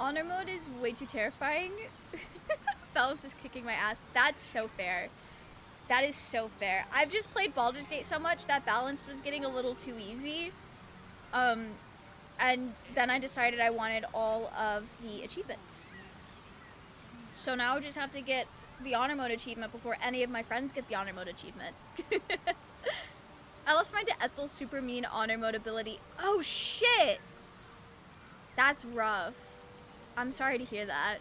Honor mode is way too terrifying. Balance is kicking my ass. That's so fair. That is so fair. I've just played Baldur's Gate so much that balance was getting a little too easy. And then I decided I wanted all of the achievements. So now I just have to get the honor mode achievement before any of my friends get the honor mode achievement. I lost mine to Ethel's super mean honor mode ability. Oh shit! That's rough. I'm sorry to hear that.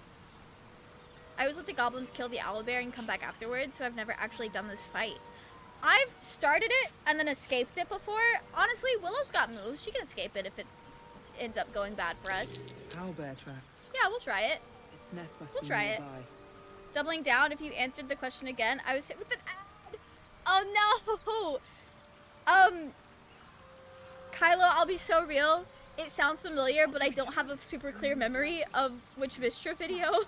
I always let the goblins kill the owlbear and come back afterwards, so I've never actually done this fight. I've started it and then escaped it before. Honestly, Willow's got moves. She can escape it if it ends up going bad for us. Owlbear tracks. Yeah, we'll try it. Its nest must We'll be try it. nearby. Doubling down, if you answered the question again, I was hit with an ad. Oh no! Kylo, I'll be so real. It sounds familiar, but I don't have a super clear memory of which Vistra video.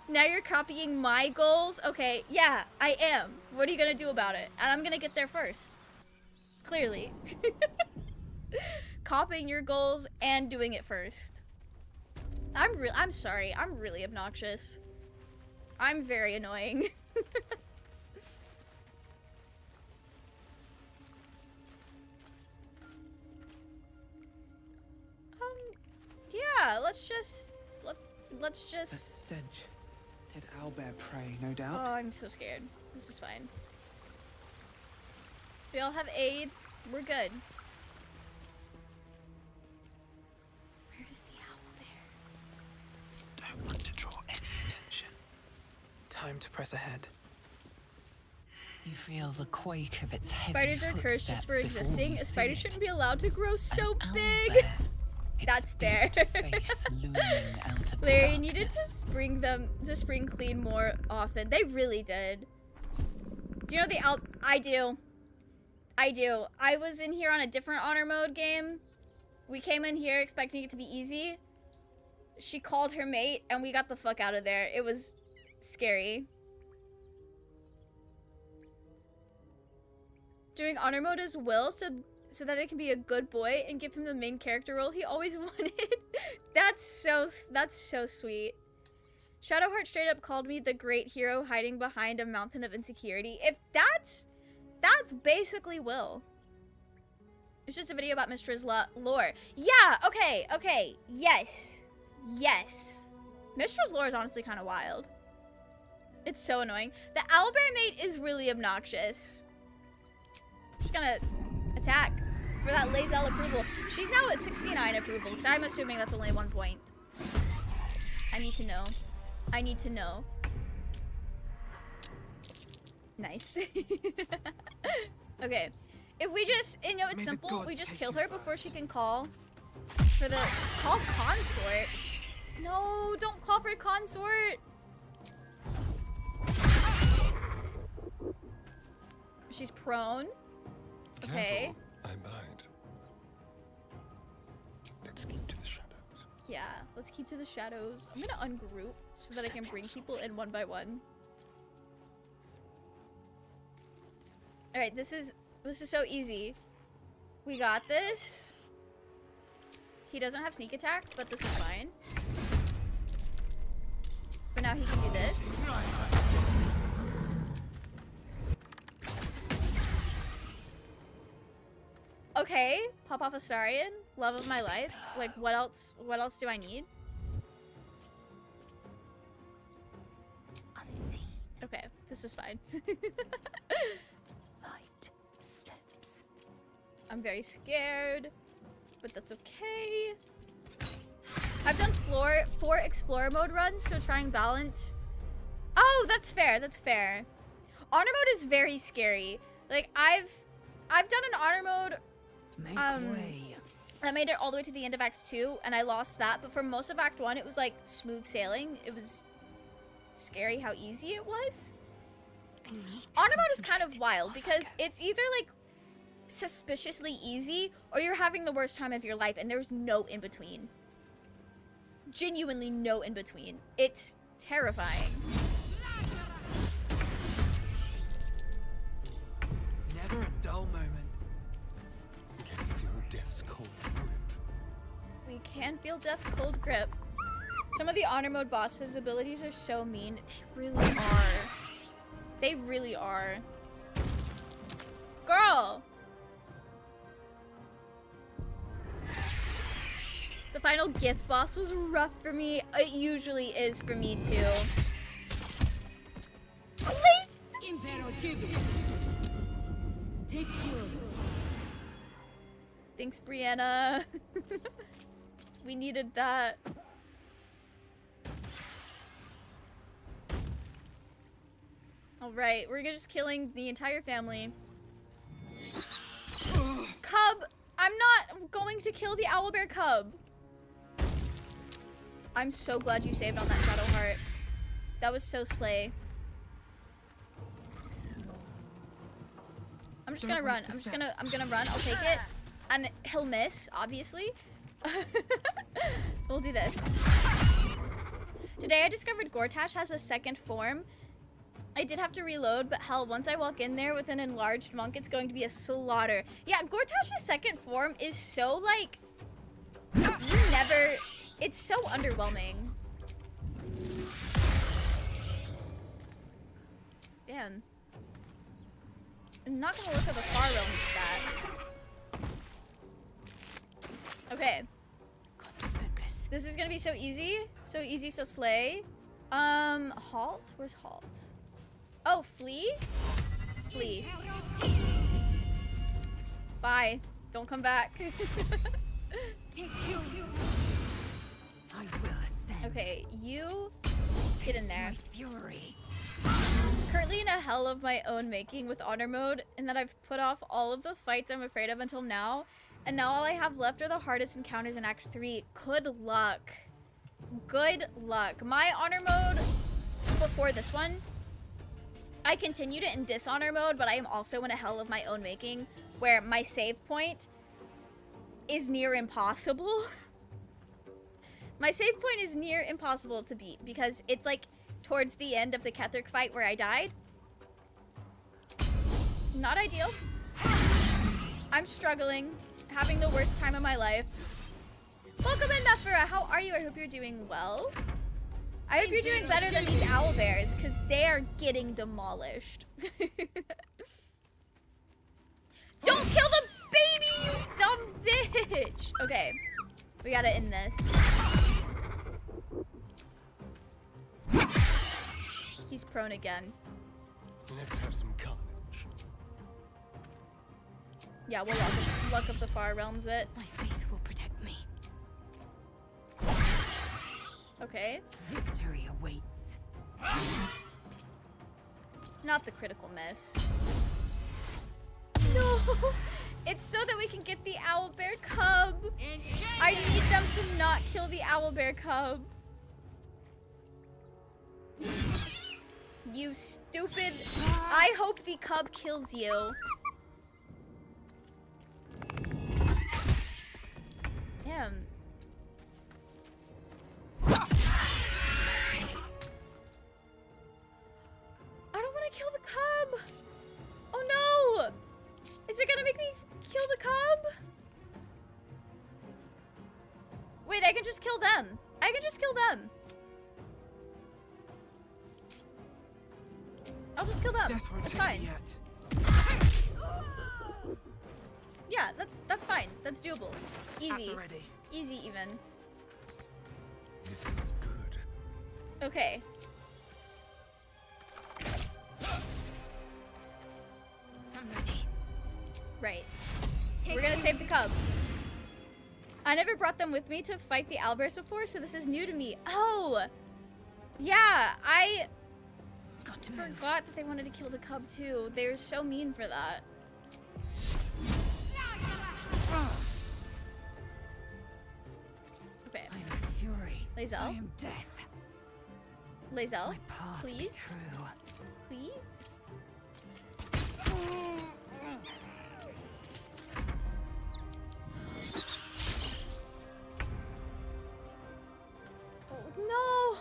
Now you're copying my goals? Okay, yeah, I am. What are you gonna do about it? And I'm gonna get there first. Clearly. copying your goals and doing it first. I'm sorry. I'm really obnoxious. I'm very annoying. Yeah, let's just That stench. Did owlbear prey, no doubt? Oh, I'm so scared. This is fine. We all have aid. We're good. Where is the owlbear? Don't want to draw any attention. Time to press ahead. You feel the quake of its heavy Spiders are cursed just for footsteps before existing. you A see spider it. shouldn't be allowed to grow so big. Owlbear, That's fair. face looming out of the Larry, you needed darkness. to spring clean more often. They really did. Do you know the I do. I was in here on a different honor mode game. We came in here expecting it to be easy. She called her mate and we got the fuck out of there. It was scary. Doing honor mode as Will so that it can be a good boy and give him the main character role he always wanted. That's so sweet. Shadowheart straight up called me the great hero hiding behind a mountain of insecurity. If that's basically Will. It's just a video about Mistra's lore. Yeah, okay, yes. Mistra's lore is honestly kind of wild. It's so annoying. The owlbear mate is really obnoxious. Just gonna attack for that Lazel approval. She's now at 69 approval, because I'm assuming that's only 1 point. I need to know. Nice. Okay. If we just, you know, it's simple. We just kill her before she can call for the consort. No, don't call for consort. She's prone. Okay. Careful, I might. Let's keep to the shadows. Yeah, let's keep to the shadows. I'm gonna ungroup so that I can bring people in one by one. Alright, this is so easy. We got this. He doesn't have sneak attack, but this is fine. For now, he can do this. Okay, pop off Astarion, love of my life. Like, what else do I need? Unseen. Okay, this is fine. Light steps. I'm very scared, but that's okay. I've done 4 explorer mode runs, so try and balance. Oh, that's fair, that's fair. Honor mode is very scary. Like, I've done an honor mode I made it all the way to the end of Act 2, and I lost that. But for most of Act 1, it was like smooth sailing. It was scary how easy it was. Honor mode is kind of wild because it's either like suspiciously easy or you're having the worst time of your life, and there's no in between. Genuinely no in between. It's terrifying. Never a dull moment. Can you feel death's cold grip? We can feel death's cold grip. Some of the honor mode bosses' abilities are so mean. They really are. They really are. Girl! The final gift boss was rough for me. It usually is for me too. Thanks, Brianna. We needed that. Alright, we're just killing the entire family. Cub! I'm not going to kill the owlbear cub. I'm so glad you saved on that Shadowheart. That was so slay. I'm just gonna run. I'm gonna run. I'll take it. And he'll miss, obviously. We'll do this. Today I discovered Gortash has a second form. I did have to reload, but hell, once I walk in there with an enlarged monk, it's going to be a slaughter. Yeah, Gortash's second form is so, like, it's so underwhelming. Damn. I'm not gonna look at the far realm with that. Okay. Got to focus. This is gonna be so easy. So easy, so slay. Halt? Where's halt? Oh, flee? Flee. Bye. Don't come back. I will ascend. Okay, you get in there. My fury. Currently in a hell of my own making with honor mode, and that I've put off all of the fights I'm afraid of until now, and now all I have left are the hardest encounters in Act 3. Good luck. Good luck. My honor mode before this one, I continued it in dishonor mode, but I am also in a hell of my own making, where my save point is near impossible. My save point is near impossible to beat, because it's like towards the end of the Ketheric fight where I died. Not ideal. I'm struggling, having the worst time of my life. Welcome in, Nefera. How are you? I hope you're doing well. I hope you're doing better than these owlbears, because they are getting demolished. Don't kill the baby, you dumb bitch! Okay, we gotta end this. He's prone again. Let's have some carnage. Yeah, we'll luck up the far realms it. My faith will protect me. Okay. Victory awaits. Not the critical miss. No! It's so that we can get the owlbear cub. I need them to not kill the owlbear cub. You stupid. I hope the cub kills you. Damn. I don't want to kill the cub. Oh no! Is it gonna make me kill the cub? Wait, I can just kill them. I can just kill them. I'll just kill them. Death won't That's take fine. me yet. Yeah, that's fine. That's doable. Easy. Ready. Easy even. This is good. Okay. I'm ready. Right. We're gonna save the cub. I never brought them with me to fight the owlbears before, so this is new to me. Oh! Yeah, I forgot that they wanted to kill the cub too. They were so mean for that. Okay. I am fury. Lae'zel. I am death. Lae'zel, My path be please. true. Please? Oh, no!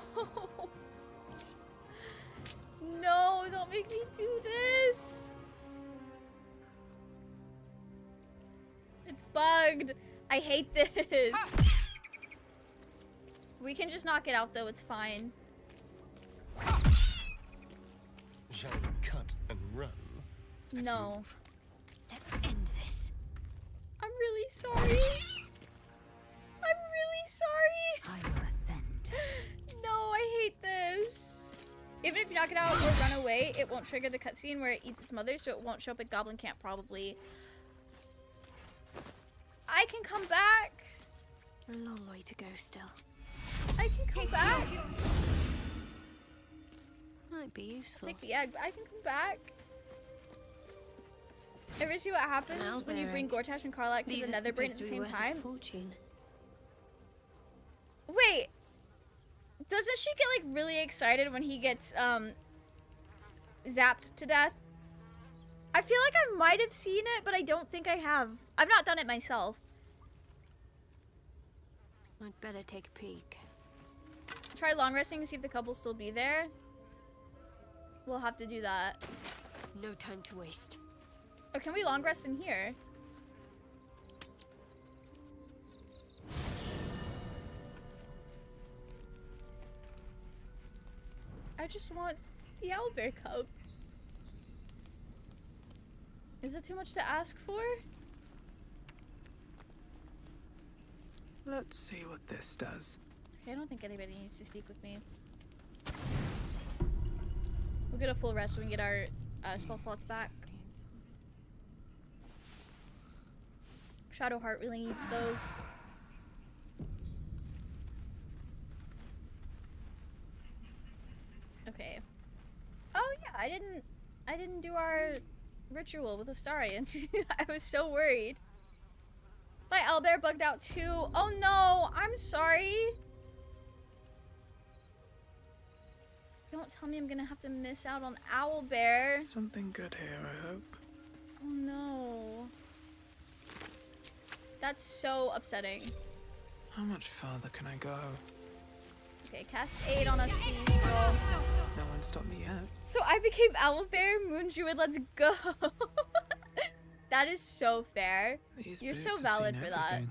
No, don't make me do this! It's bugged. I hate this. We can just knock it out though, it's fine. Shall we cut and run? No. Let's end this. I'm really sorry. I'm really sorry. I will ascend. No, I hate this. Even if you knock it out or run away, it won't trigger the cutscene where it eats its mother, so it won't show up at Goblin Camp probably. I can come back. A long way to go still. I can come back. Might be useful. Take the egg. I can come back. Ever see what happens when you bring Gortash and Karlach to the Netherbrain at the same time? Fortune. Wait. Doesn't she get like really excited when he gets zapped to death? I feel like I might have seen it, but I don't think I have. I've not done it myself. I'd better take a peek. Try long resting to see if the cub will still be there. we'll have to do that. No time to waste. Oh, can we long rest in here? I just want the owlbear cub. Is it too much to ask for? Let's see what this does. Okay, I don't think anybody needs to speak with me. We'll get a full rest so we can get our spell slots back. Shadowheart really needs those. Okay. Oh yeah, I didn't do our ritual with Astarion. I was so worried. My owlbear bugged out too. Oh no, I'm sorry. Don't tell me I'm gonna have to miss out on owlbear. Something good here, I hope. Oh no. That's so upsetting. How much farther can I go? Okay, cast 8 on us, please, girl. No one stopped me yet. So I became owlbear, moon druid, let's go. That is so fair. You're so valid for that.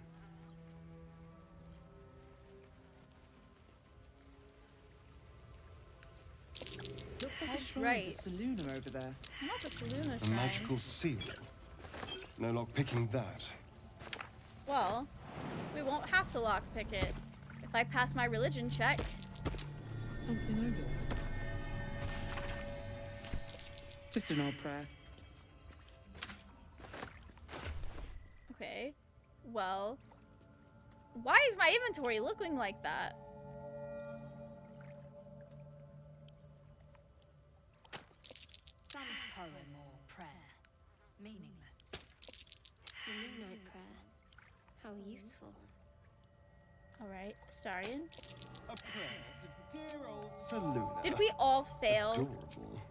Looks like a shrine right. to Saluna over there. Not the Saluna A shrine. magical seal. No lock picking that. Well, we won't have to lockpick it if I pass my religion check. Something over there. Just an old prayer. Okay. Well, why is my inventory looking like that? Some poem or prayer. Meaningless. Salunite prayer. How useful. Alright, Astarion. A prayer to dear old Saluna. Did we all fail? Adorable.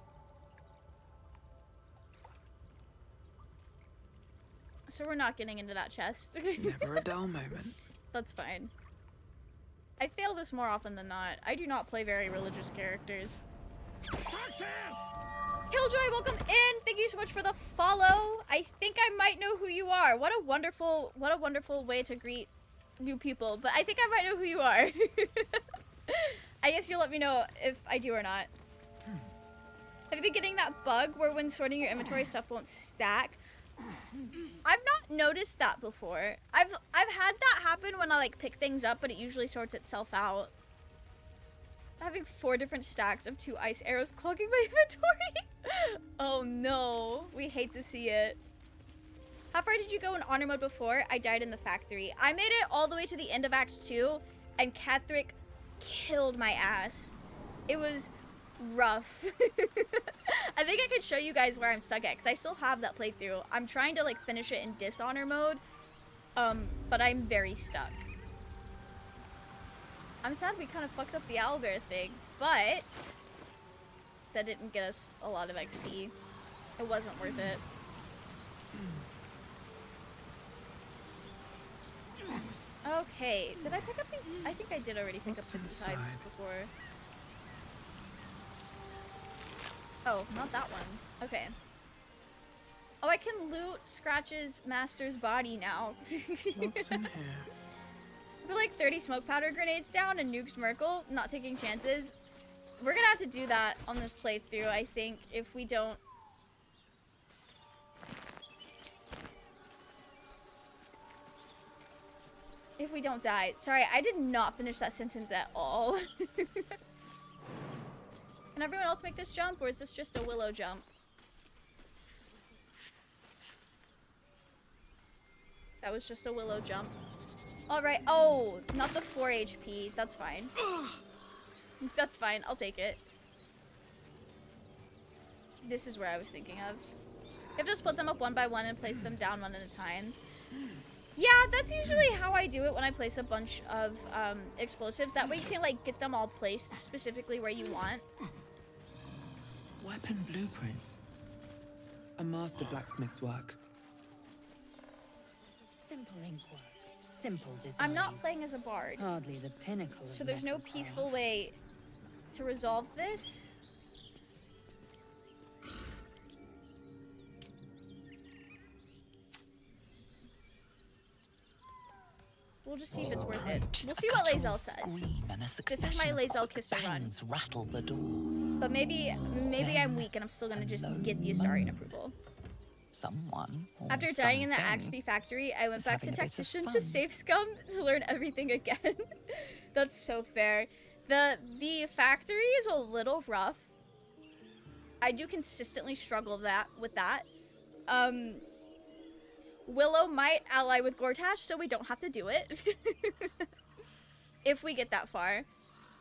So we're not getting into that chest. Never a dull moment. That's fine. I fail this more often than not. I do not play very religious characters. Killjoy, welcome in. Thank you so much for the follow. I think I might know who you are. What a wonderful way to greet new people. But I think I might know who you are. I guess you'll let me know if I do or not. Have you been getting that bug where when sorting your inventory stuff won't stack? I've not noticed that before. I've had that happen when I like pick things up, but it usually sorts itself out. Having 4 different stacks of 2 ice arrows clogging my inventory. Oh no, we hate to see it. How far did you go in honor mode before? I died in the factory. I made it all the way to the end of Act 2, and Catherick killed my ass. It was rough. I think I could show you guys where I'm stuck at, because I still have that playthrough. I'm trying to like finish it in dishonor mode, but I'm very stuck. I'm sad we kind of fucked up the owlbear thing, but that didn't get us a lot of XP. It wasn't worth it. Okay, did I pick up the... I think I did already pick up the sides before. Oh, not that one. Okay. Oh, I can loot Scratch's master's body now. What's in here? We're like 30 smoke powder grenades down and nukes Merkel, not taking chances. We're gonna have to do that on this playthrough, I think, if we don't... If we don't die. Sorry, I did not finish that sentence at all. Can everyone else make this jump, or is this just a willow jump? That was just a willow jump. Alright, oh, not the 4 HP. That's fine. That's fine, I'll take it. This is where I was thinking of. You have to split them up one by one and place them down one at a time. Yeah, that's usually how I do it when I place a bunch of explosives. That way you can like get them all placed specifically where you want. Weapon blueprints. A master blacksmith's work. Simple ink work. Simple design. I'm not playing as a bard. Hardly the pinnacle. So there's no peaceful way to resolve this. We'll just see if it's worth it. We'll see what Lae'zel says. This is my Lae'zel kisser run. Rattle the door. But maybe I'm weak and I'm still gonna just get the Astarion approval. Someone. After dying in the Acme factory, I went back to Tactician to save Scum to learn everything again. That's so fair. The factory is a little rough. I do consistently struggle with that. Willow might ally with Gortash, so we don't have to do it. If we get that far.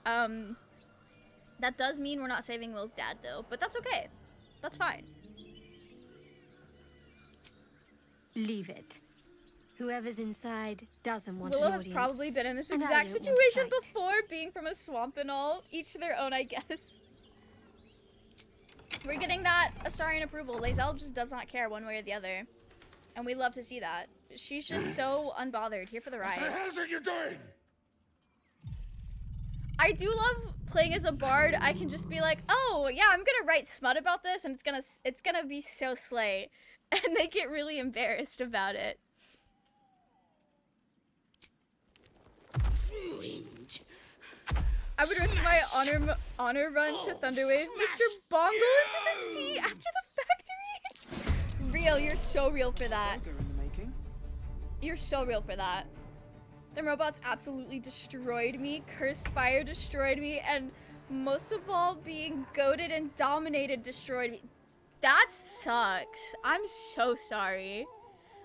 That does mean we're not saving Will's dad, though. But that's okay. That's fine. Leave it. Whoever's inside doesn't want Willow an has audience. probably been in this And I exact don't want to situation fight. before, being from a swamp and all. Each to their own, I guess. We're getting that Astarion approval. Lae'zel just does not care one way or the other. And we love to see that. She's just so unbothered, here for the ride. What the hell are you doing? I do love playing as a bard. I can just be like, oh yeah, I'm gonna write smut about this and it's gonna be so slay. And they get really embarrassed about it. Ruined. I would risk my honor run to Thunderwave, Mr. Bongo into the sea after the factory. Real, you're so real for that. You're so real for that. Them robots absolutely destroyed me. Cursed fire destroyed me, and most of all, being goaded and dominated destroyed me. That sucks. I'm so sorry.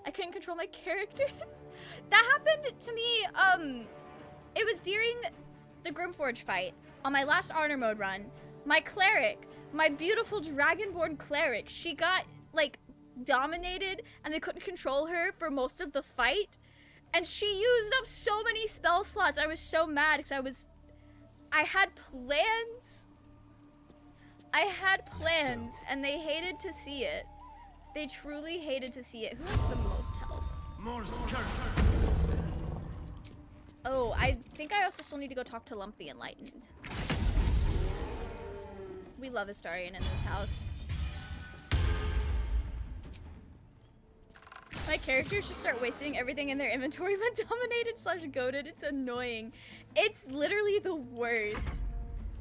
I couldn't control my characters. That happened to me, it was during the Grimforge fight on my last honor mode run. My cleric, my beautiful dragonborn cleric, she got, like, dominated and they couldn't control her for most of the fight. And she used up so many spell slots. I was so mad because I had plans. I had plans and they hated to see it. They truly hated to see it. Who has the most health? Oh, I think I also still need to go talk to Lump the Enlightened. We love Astarion in this house. My characters just start wasting everything in their inventory when dominated / goaded. It's annoying. It's literally the worst.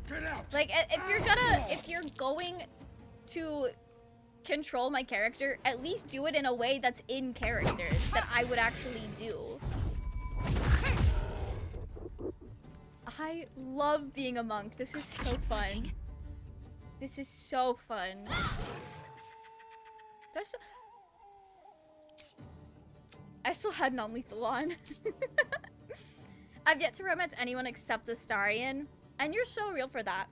Get out. Like, if you're going to control my character, at least do it in a way that's in character, that I would actually do. I love being a monk. This is so fun. This is so fun. I still had non-lethal on. I've yet to romance anyone except Astarion, and you're so real for that.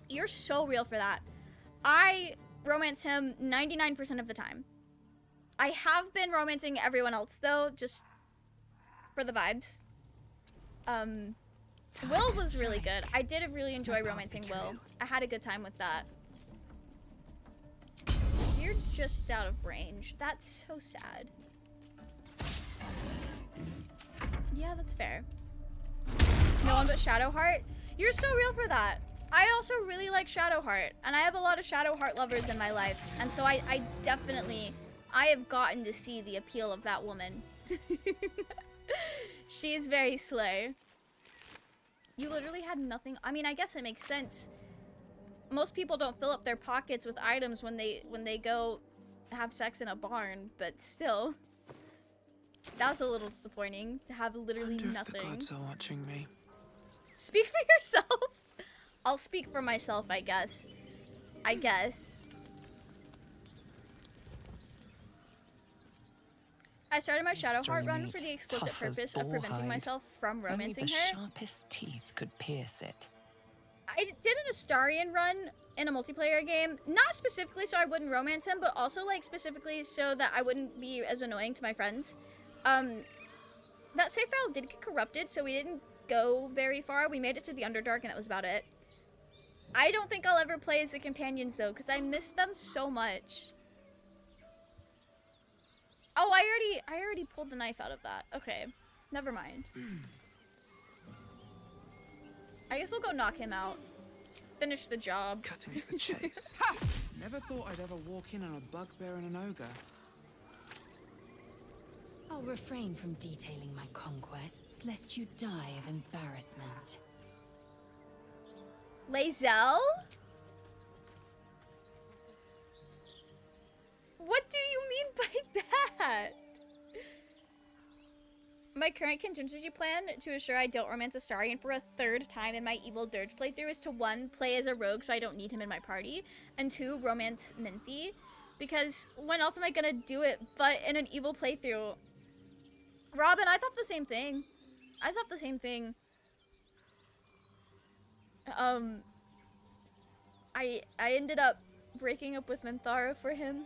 You're so real for that. I romance him 99% of the time. I have been romancing everyone else though, just for the vibes. Will was really good. I did really enjoy romancing Will. I had a good time with that. You're just out of range. That's so sad. Yeah, that's fair. No one but Shadowheart? You're so real for that. I also really like Shadowheart, and I have a lot of Shadowheart lovers in my life, and so I definitely, I have gotten to see the appeal of that woman. She is very slay. You literally had nothing. I mean, I guess it makes sense. Most people don't fill up their pockets with items when they go have sex in a barn, but still. That was a little disappointing to have literally nothing. If the gods are watching me. Speak for yourself. I'll speak for myself, I guess. I started my Shadowheart run for the explicit purpose of preventing myself from romancing Only the her. sharpest teeth could pierce it. I did an Astarion run in a multiplayer game, not specifically so I wouldn't romance him, but also like specifically so that I wouldn't be as annoying to my friends. That save file did get corrupted, so we didn't go very far. We made it to the Underdark and that was about it. I don't think I'll ever play as the companions though, because I miss them so much. Oh, I already pulled the knife out of that. Okay, never mind. I guess we'll go knock him out. Finish the job. Cutting to the chase. Never thought I'd ever walk in on a bugbear and an ogre. I'll refrain from detailing my conquests, lest you die of embarrassment. Lae'zel? What do you mean by that? My current contingency plan to assure I don't romance Astarion for a third time in my Evil Dirge playthrough is to 1, play as a rogue so I don't need him in my party, and 2, romance Minthy. Because when else am I gonna do it but in an Evil playthrough? Robin, I thought the same thing. I thought the same thing. I ended up breaking up with Minthara for him.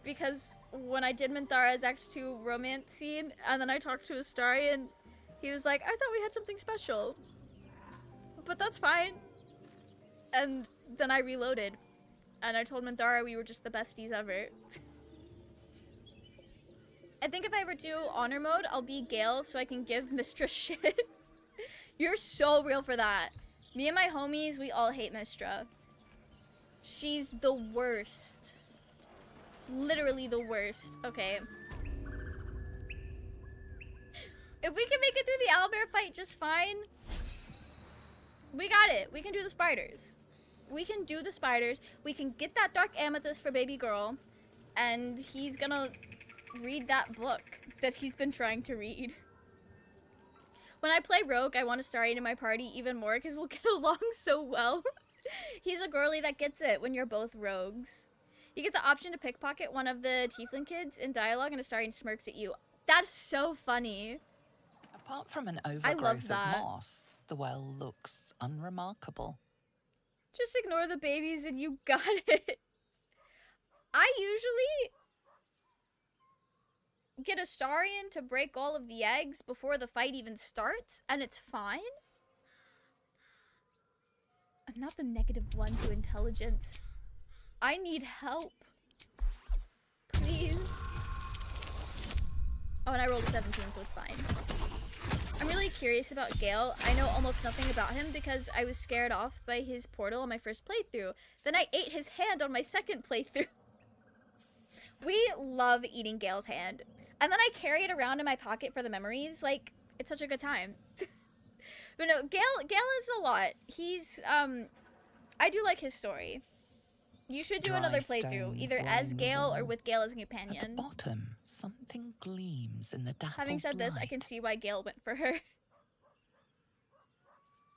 Because when I did Minthara's Act 2 romance scene, and then I talked to Astarion, he was like, I thought we had something special. But that's fine. And then I reloaded. And I told Minthara we were just the besties ever. I think if I ever do honor mode, I'll be Gale so I can give Mistra shit. You're so real for that. Me and my homies, we all hate Mistra. She's the worst. Literally the worst. Okay. If we can make it through the owlbear fight just fine, we got it. We can do the spiders. We can do the spiders. We can get that dark amethyst for baby girl, and he's gonna read that book that he's been trying to read. When I play rogue, I want Astarion in my party even more because we'll get along so well. He's a girly that gets it when you're both rogues. You get the option to pickpocket one of the tiefling kids in dialogue, and Astarion smirks at you. That's so funny. Apart from an overgrowth of moss, the well looks unremarkable. Just ignore the babies and you got it. I usually get Astarion to break all of the eggs before the fight even starts, and it's fine. I'm not the -1 to intelligence. I need help. Please. Oh, and I rolled a 17, so it's fine. I'm really curious about Gale. I know almost nothing about him because I was scared off by his portal on my first playthrough. Then I ate his hand on my second playthrough. We love eating Gale's hand. And then I carry it around in my pocket for the memories. Like, it's such a good time. But no, Gale is a lot. He's, I do like his story. You should do another playthrough, either as Gale or with Gale as a companion. At the bottom, something gleams in the dappled Having said this, light. I can see why Gale went for her.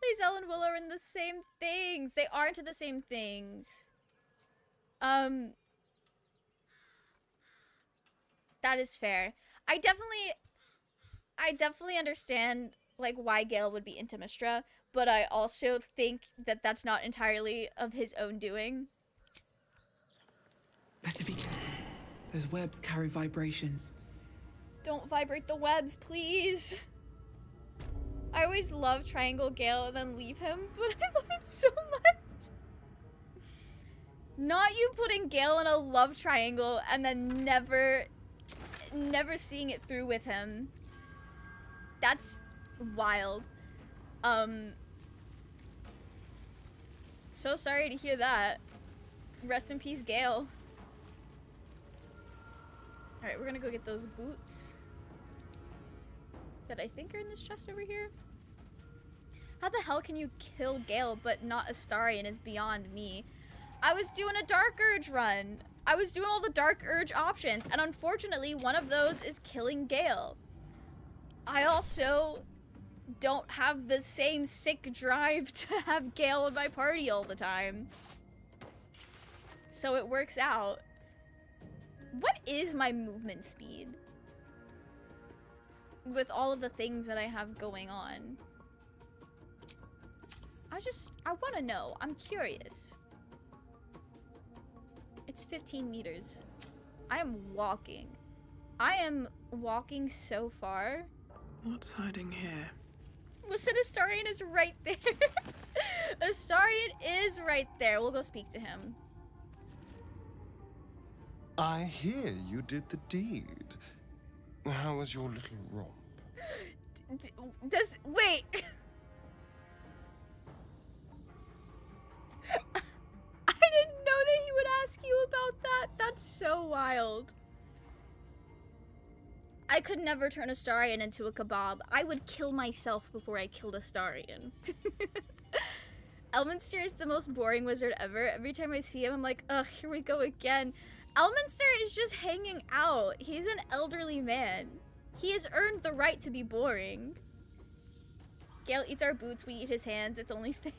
Lae'zel and Willow are in the same things. They aren't the same things. That is fair. I definitely understand like why Gale would be into Mistra, but I also think that that's not entirely of his own doing. Better be careful. Those webs carry vibrations. Don't vibrate the webs, please. I always love Triangle Gale and then leave him, but I love him so much. Not you putting Gale in a love triangle and then never seeing it through with him. That's wild. So sorry to hear that. Rest in peace, Gale. Alright, we're gonna go get those boots that I think are in this chest over here. How the hell can you kill Gale but not Astarion is beyond me. I was doing a Dark Urge run. I was doing all the Dark Urge options, and unfortunately one of those is killing Gale. I also don't have the same sick drive to have Gale in my party all the time. So it works out. What is my movement speed? With all of the things that I have going on. I want to know. I'm curious. It's 15 meters. I am walking. I am walking so far. What's hiding here? Listen, Astarion is right there. Astarion is right there. We'll go speak to him. I hear you did the deed. How was your little romp? Wait. I didn't know that he would ask you about that. That's so wild. I could never turn a Starion into a kebab. I would kill myself before I killed a Starion. Elminster is the most boring wizard ever. Every time I see him, I'm like, ugh, here we go again. Elminster is just hanging out. He's an elderly man. He has earned the right to be boring. Gale eats our boots, we eat his hands. It's only fair.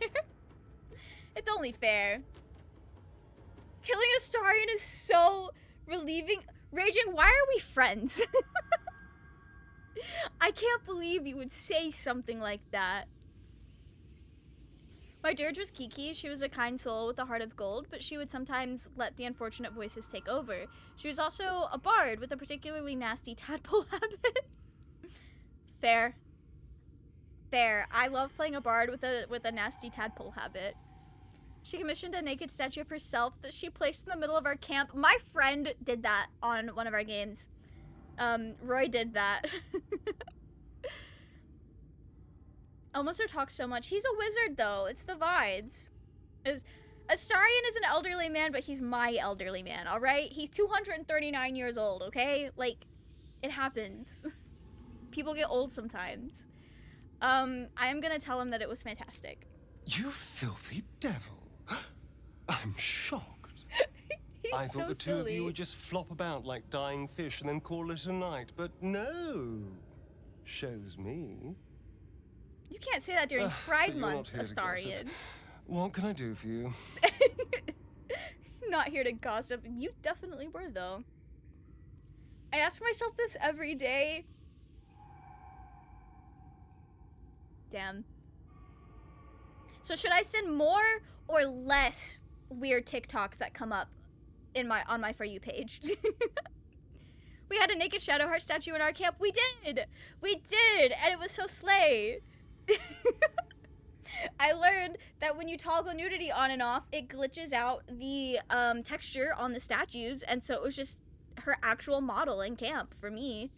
It's only fair. Killing a Starion is so relieving. Raging, why are we friends? I can't believe you would say something like that. My dirge was Kiki. She was a kind soul with a heart of gold, but she would sometimes let the unfortunate voices take over. She was also a bard with a particularly nasty tadpole habit. Fair. Fair. I love playing a bard with a nasty tadpole habit. She commissioned a naked statue of herself that she placed in the middle of our camp. My friend did that on one of our games. Roy did that. Elminster talks so much. He's a wizard, though. It's the vibes. Astarion is an elderly man, but he's my elderly man, all right? He's 239 years old, okay? Like, it happens. People get old sometimes. I am gonna tell him that it was fantastic. You filthy devil. I'm shocked. I thought the two of you would just flop about like dying fish and then call it a night, but no. Shows me. You can't say that during Pride but you're Month, not here to gossip. Astarion. What can I do for you? Not here to gossip. You definitely were, though. I ask myself this every day. Damn. So should I send more or less weird TikToks that come up on my For You page? We had a naked Shadowheart statue in our camp. We did! We did! And it was so slay. I learned that when you toggle nudity on and off, it glitches out the texture on the statues, and so it was just her actual model in camp for me.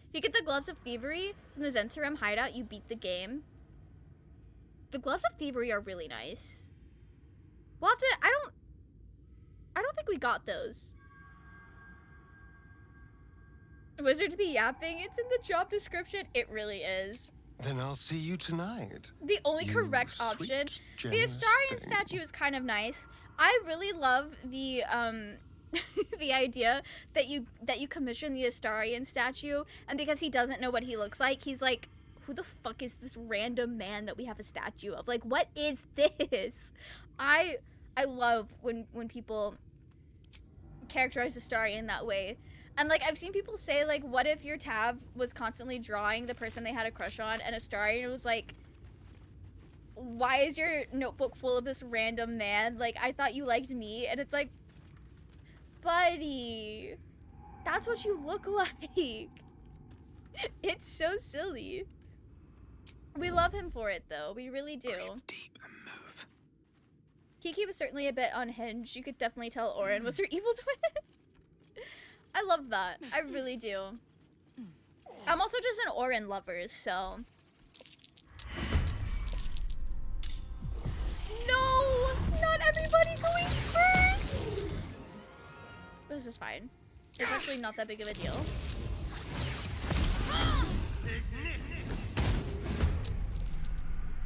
If you get the Gloves of Thievery from the Zentarim hideout, you beat the game. The Gloves of Thievery are really nice. We'll have to, I don't think we got those. Wizards be yapping, it's in the job description. It really is. Then I'll see you tonight. The only correct option. The Astarion statue is kind of nice. I really love the the idea that you commission the Astarion statue, and because he doesn't know what he looks like, he's like, who the fuck is this random man that we have a statue of? Like, what is this? I love when people characterize Astarion that way. And, like, I've seen people say, like, what if your tab was constantly drawing the person they had a crush on, and Astarion was like, why is your notebook full of this random man? Like, I thought you liked me. And it's like, buddy, that's what you look like. It's so silly. We love him for it, though. We really do. Breathe deep and move. Kiki was certainly a bit unhinged. You could definitely tell Orin was her evil twin. I love that. I really do. I'm also just an Orin lover, so. No! Not everybody going first! This is fine. It's actually not that big of a deal.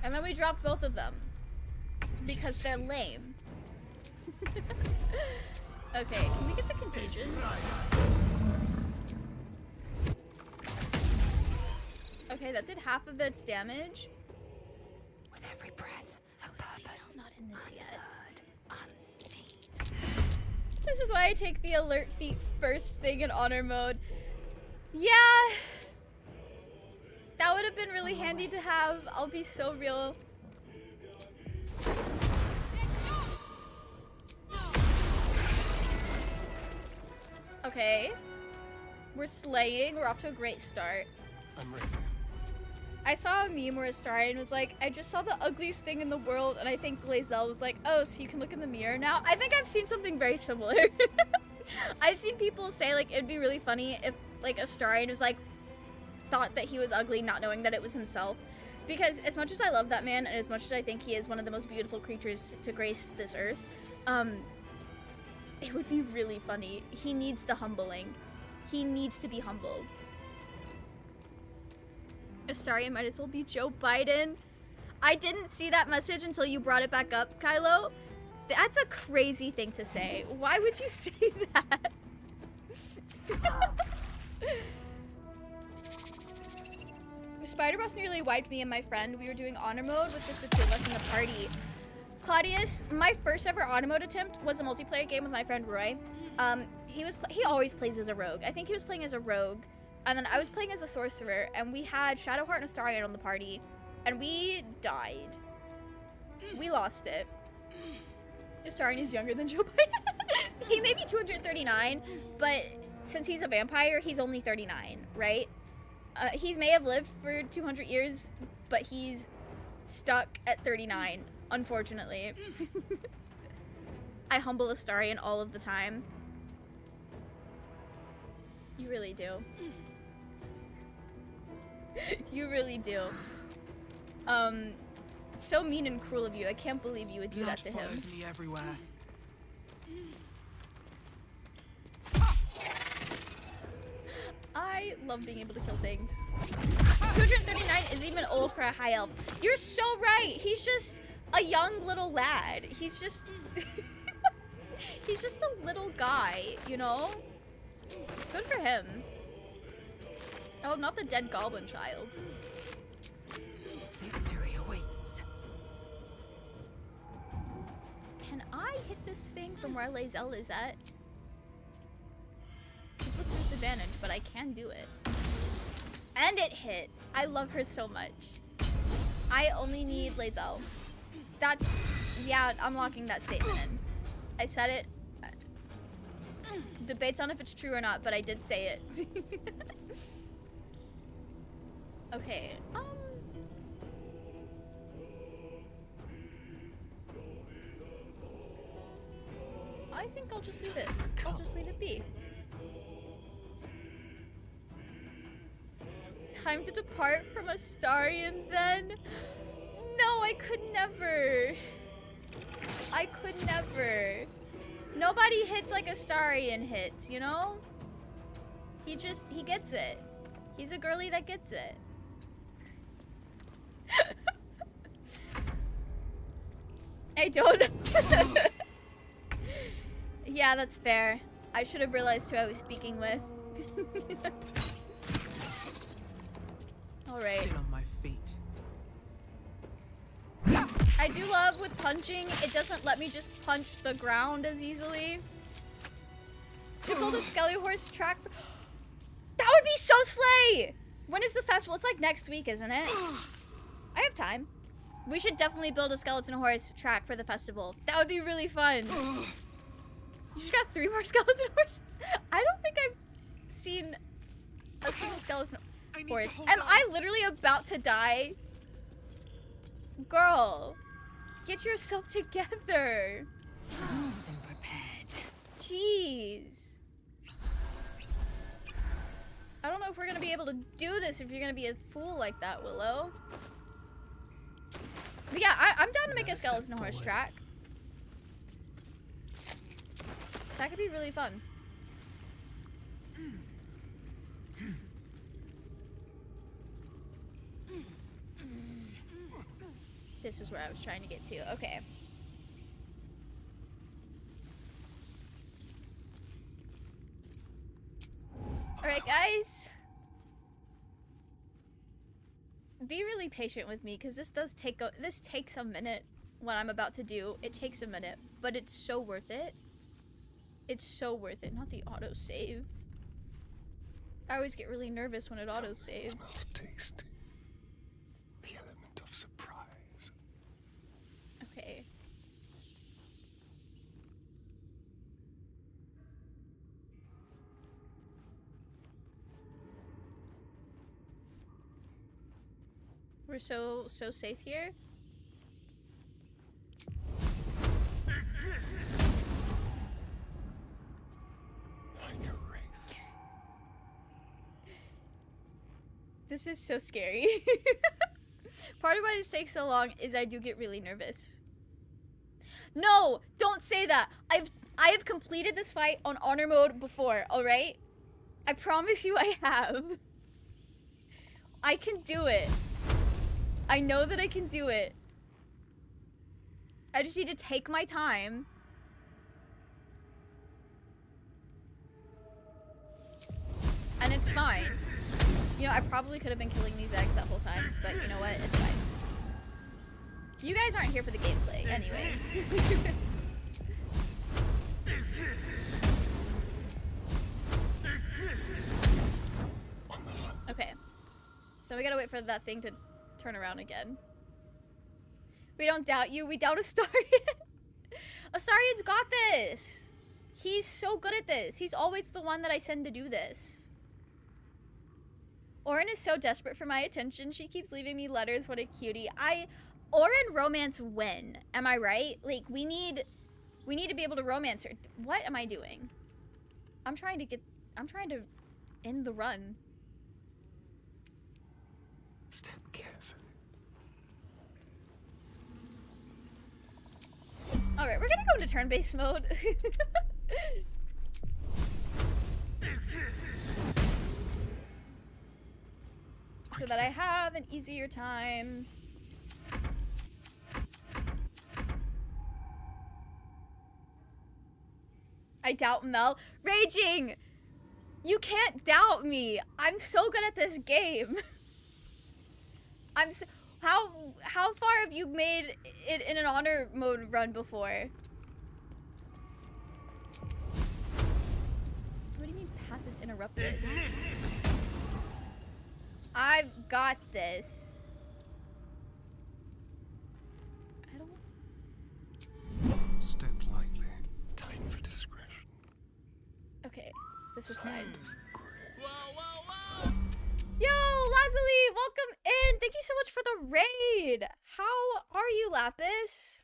And then we drop both of them. Because they're lame. Okay, can we get the contagion? Okay, that did half of its damage. With every breath, a purpose. Not in this yet. Unseen. This is why I take the alert feat first thing in honor mode. Yeah. That would have been really handy to have. I'll be so real. Okay. We're slaying. We're off to a great start. I'm ready. I saw a meme where Astarion was like, I just saw the ugliest thing in the world, and I think Glazel was like, oh, so you can look in the mirror now? I think I've seen something very similar. I've seen people say, like, it'd be really funny if, like, Astarion was like, thought that he was ugly, not knowing that it was himself. Because as much as I love that man, and as much as I think he is one of the most beautiful creatures to grace this earth, it would be really funny. He needs the humbling. He needs to be humbled. Astarion might as well be Joe Biden. I didn't see that message until you brought it back up, Kylo. That's a crazy thing to say. Why would you say that? Spider Boss nearly wiped me and my friend. We were doing honor mode with just the two of us in the party. Claudius, my first ever honor mode attempt was a multiplayer game with my friend Roy. He always plays as a rogue. I think he was playing as a rogue, and then I was playing as a sorcerer, and we had Shadowheart and Astarion on the party, and we died. We lost it. Astarion is younger than Joe Biden. He may be 239, but since he's a vampire, he's only 39, right? He may have lived for 200 years, but he's stuck at 39, unfortunately. I humble Astarion all of the time. You really do. You really do. So mean and cruel of you. I can't believe you would do that to him. Follows me everywhere. I love being able to kill things. 239 isn't even old for a high elf. You're so right. He's just a young little lad. He's just he's just a little guy, you know? Good for him. Oh, not the dead goblin child. Victory awaits. Can I hit this thing from where Lae'zel is at? It's with disadvantage, but I can do it. And it hit. I love her so much. I only need Lae'zel. That's... yeah, I'm locking that statement in. I said it. Debates on if it's true or not, but I did say it. Okay, I think I'll just leave it. I'll just leave it be. Time to depart from Astarion then? No, I could never. I could never. Nobody hits like Astarion hits, you know? He gets it. He's a girly that gets it. I don't know. Yeah, that's fair. I should have realized who I was speaking with. Alright. Still on my feet. I do love with punching, it doesn't let me just punch the ground as easily. To build a Skelly Horse track. That would be so slay! When is the festival? It's like next week, isn't it? I have time. We should definitely build a skeleton horse track for the festival. That would be really fun. You just got 3 more skeleton horses? I don't think I've seen a single skeleton horse. Am I literally about to die? Girl, get yourself together. More than prepared. Jeez. I don't know if we're gonna be able to do this if you're gonna be a fool like that, Willow. But yeah, I'm down to make a skeleton horse track. That could be really fun. This is where I was trying to get to. Okay. Alright, guys. Be really patient with me, because this does take this takes a minute. What I'm about to do, it takes a minute, but it's so worth it. It's so worth it. Not the autosave. I always get really nervous when it autosaves. Smells tasty. The element of surprise. Okay. We're so safe here. Like a wraith. This is so scary. Part of why this takes so long is I do get really nervous. No, don't say that. I have completed this fight on honor mode before, all right? I promise you I have. I can do it. I know that I can do it. I just need to take my time. And it's fine. You know, I probably could have been killing these eggs that whole time, but you know what? It's fine. You guys aren't here for the gameplay, anyway. Okay. So we gotta wait for that thing to turn around again. We don't doubt you, we doubt Astarion. Astarion's got this. He's so good at this. He's always the one that I send to do this. Orin is so desperate for my attention. She keeps leaving me letters. What a cutie. Orin romance when? Am I right? Like, we need to be able to romance her. What am I doing? I'm trying to end the run. Step carefully. Alright, we're gonna go into turn-based mode. So that I have an easier time. I doubt Mel. Raging! You can't doubt me. I'm so good at this game. How far have you made it in an honor mode run before? What do you mean path is interrupted? I've got this. I don't... Step lightly. Time for discretion. Okay, this is fine. Yo, Lazuli, welcome in. Thank you so much for the raid. How are you, Lapis?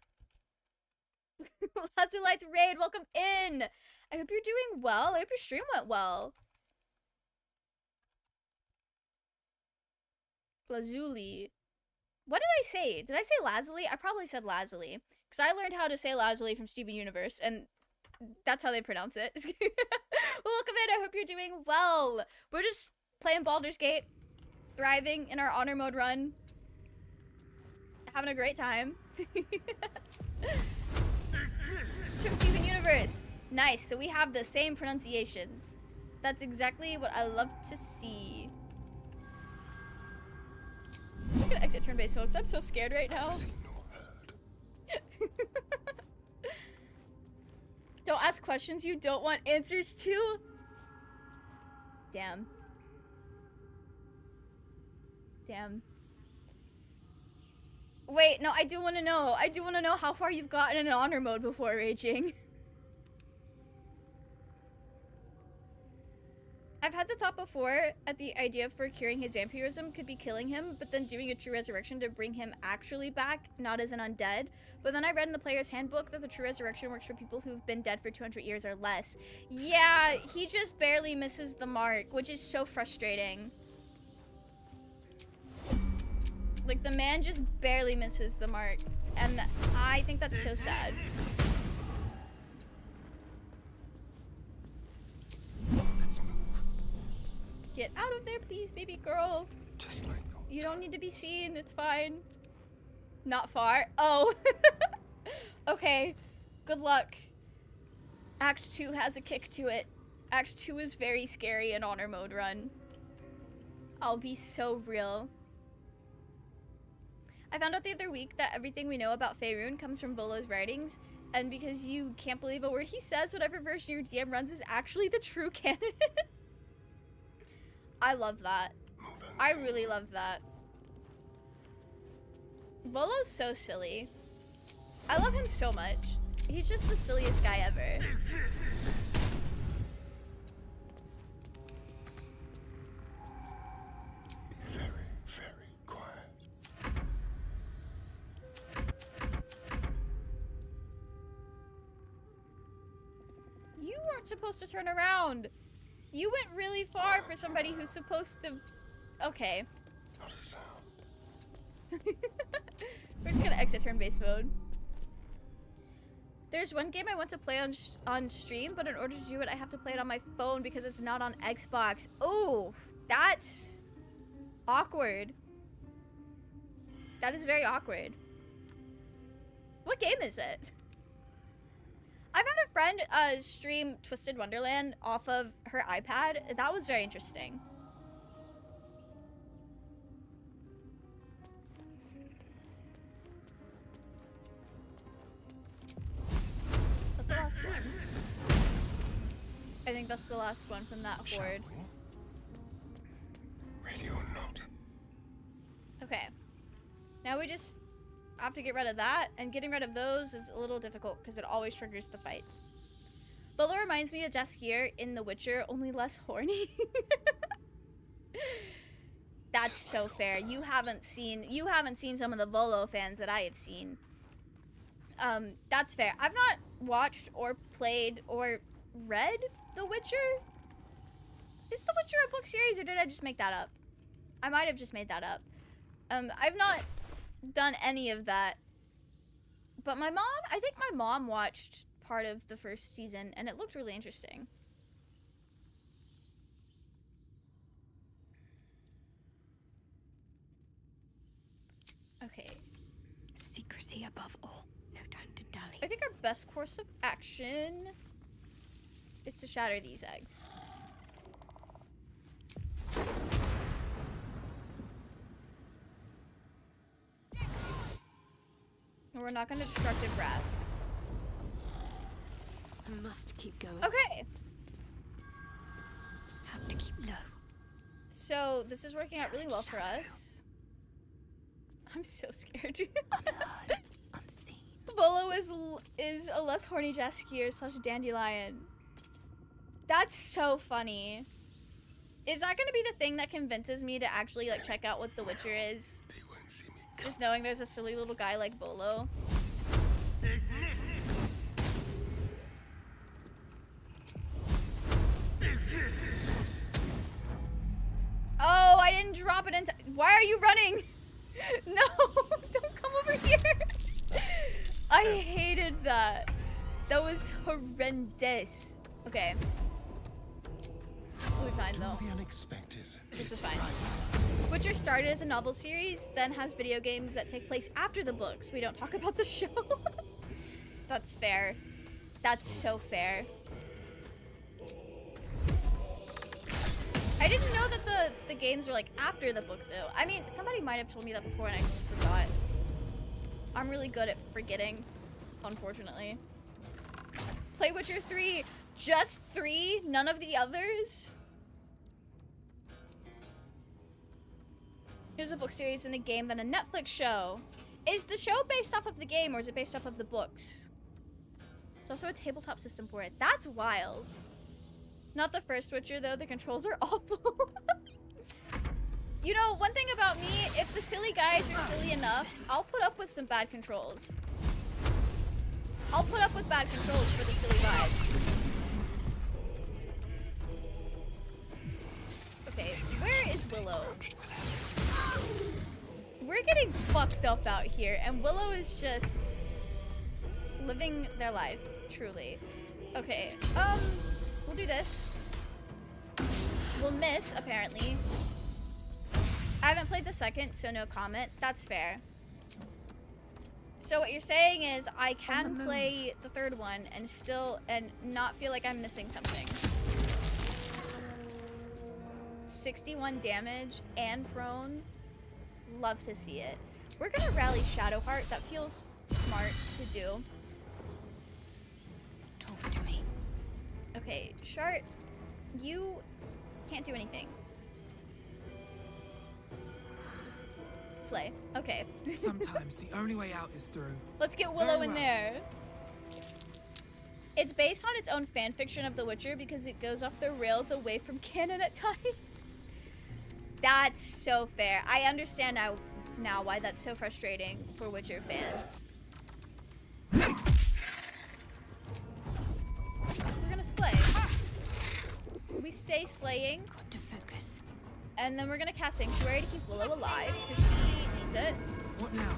Lazulite's raid, welcome in. I hope you're doing well. I hope your stream went well. Lazuli. What did I say? Did I say Lazuli? I probably said Lazuli. Because I learned how to say Lazuli from Steven Universe, and that's how they pronounce it. Well, welcome in. I hope you're doing well. We're just playing Baldur's Gate, thriving in our honor mode run, having a great time. It's from Steven Universe. Nice, so we have the same pronunciations. That's exactly what I love to see. I'm just gonna exit turn-based mode because I'm so scared right now. Don't ask questions you don't want answers to. Damn. Damn. Wait, no, I do want to know. I do want to know how far you've gotten in honor mode before raging. I've had the thought before at the idea for curing his vampirism could be killing him, but then doing a true resurrection to bring him actually back, not as an undead. But then I read in the player's handbook that the true resurrection works for people who've been dead for 200 years or less. Yeah, he just barely misses the mark, which is so frustrating. Like, the man just barely misses the mark, and I think that's so sad. Let's move. Get out of there, please, baby girl. Just like you don't need to be seen. It's fine. Not far. Oh. Okay. Good luck. Act 2 has a kick to it. Act 2 is very scary in honor mode run. I'll be so real. I found out the other week that everything we know about Faerun comes from Volo's writings, and because you can't believe a word he says, whatever version your DM runs is actually the true canon. I love that. I really love that. Volo's so silly. I love him so much. He's just the silliest guy ever. Be very, very quiet. You weren't supposed to turn around. You went really far for somebody who's supposed to... Okay. Not a sound. We're just gonna exit turn-based mode. There's one game I want to play on stream, but in order to do it, I have to play it on my phone because it's not on Xbox. Oh, that's awkward. That is very awkward. What game is it? I've had a friend stream Twisted Wonderland off of her iPad. That was very interesting. Is that the last one? I think that's the last one from that horde. Ready or not? Okay. Now we just have to get rid of that, and getting rid of those is a little difficult because it always triggers the fight. Bolo reminds me of Jaskier in The Witcher, only less horny. That's so fair. You haven't seen some of the Volo fans that I have seen. That's fair. I've not watched or played or read The Witcher. Is The Witcher a book series, or did I just make that up? I might have just made that up. I've not done any of that. But my mom, I think my mom watched part of the first season, and it looked really interesting. Okay. Secrecy above all. No time to dally. I think our best course of action is to shatter these eggs. And we're not going to destructive wrath. I must keep going. Okay. Have to keep low. So this is working out really well for us. I'm so scared. Unheard, unseen. Volo is a less horny Jaskier / Dandelion. That's so funny. Is that gonna be the thing that convinces me to actually like check out what The Witcher is? They won't see me. Just knowing there's a silly little guy like Volo. Oh, I didn't drop it into. Why are you running? No, don't come over here. I hated that. That was horrendous. Okay. We'll be fine though. The unexpected. This is fine. Witcher started as a novel series, then has video games that take place after the books. We don't talk about the show. That's fair. That's so fair. I didn't know that the games were like after the book though. I mean, somebody might have told me that before and I just forgot. I'm really good at forgetting, unfortunately. Play Witcher 3. Just 3? None of the others? Here's a book series and a game, then a Netflix show. Is the show based off of the game or is it based off of the books? There's also a tabletop system for it. That's wild. Not the first Witcher though, the controls are awful. You know, one thing about me, if the silly guys are silly enough, I'll put up with some bad controls. I'll put up with bad controls for the silly guys. Okay, where is Willow? We're getting fucked up out here, and Willow is just living their life, truly. Okay, we'll do this. We'll miss, apparently. I haven't played the second, so no comment. That's fair. So what you're saying is I can play the third one and not feel like I'm missing something. 61 damage and prone. Love to see it. We're gonna rally Shadowheart. That feels smart to do. Talk to me. Okay, Shart, you can't do anything. Slay. Okay. Sometimes the only way out is through. Let's get Willow in there. It's based on its own fanfiction of The Witcher because it goes off the rails away from canon at times. That's so fair. I understand now why that's so frustrating for Witcher fans. We're gonna slay. We stay slaying. Got to focus. And then we're gonna cast Sanctuary to keep Willow alive because she needs it. What now?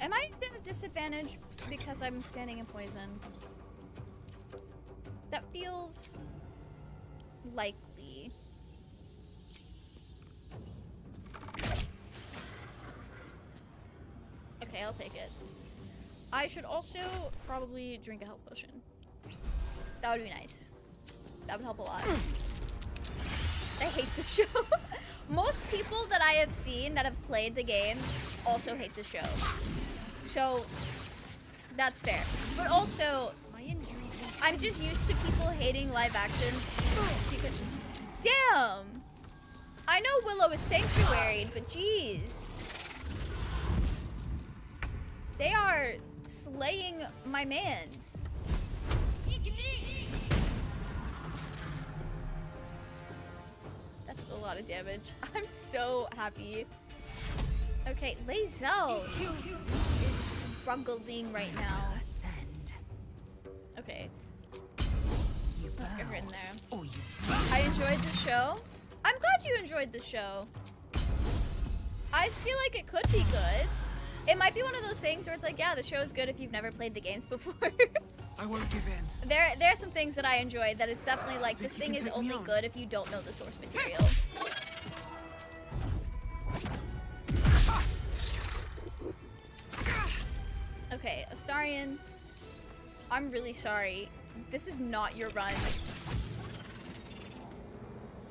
Am I at a disadvantage because I'm standing in poison? That feels likely. Okay, I'll take it. I should also probably drink a health potion. That would be nice. That would help a lot. I hate this show. Most people that I have seen that have played the game also hate the show. So, that's fair. But also, I'm just used to people hating live action because... Damn! I know Willow is sanctuaried, but jeez. They are slaying my mans. That's a lot of damage. I'm so happy. Okay, Lae'zel is struggling right now. Okay. Let's get her in there. I enjoyed the show. I'm glad you enjoyed the show. I feel like it could be good. It might be one of those things where it's like, yeah, the show is good if you've never played the games before. I won't give in. There are some things that I enjoyed that it's definitely like, this thing is only good if you don't know the source material. Okay, Astarion, I'm really sorry. This is not your run.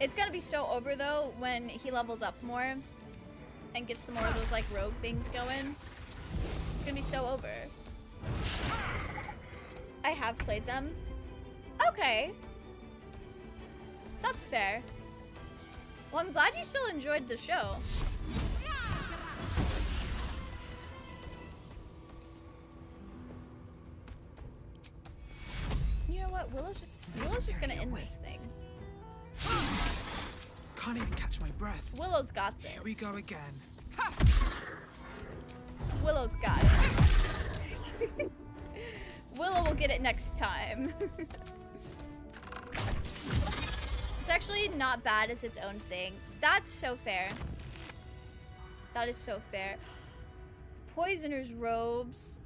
It's gonna be so over though when he levels up more and gets some more of those like rogue things going. It's gonna be so over. I have played them. Okay. That's fair. Well, I'm glad you still enjoyed the show. You know what? Willow's just gonna end this thing. Can't even catch my breath. Willow's got this. Here we go again. Willow's got it. Willow will get it next time. It's actually not bad as its own thing. That's so fair. That is so fair. Poisoner's robes.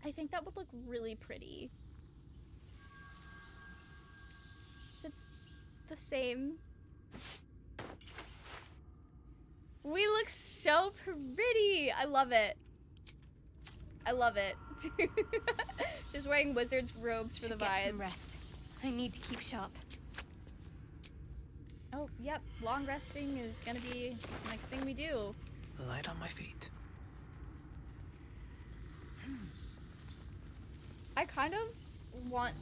I think that would look really pretty. It's the same. We look so pretty. I love it. I love it. Just wearing wizard's robes for the vibes. Get some rest. I need to keep sharp. Oh, yep. Long resting is gonna be the next thing we do. Light on my feet. I kind of want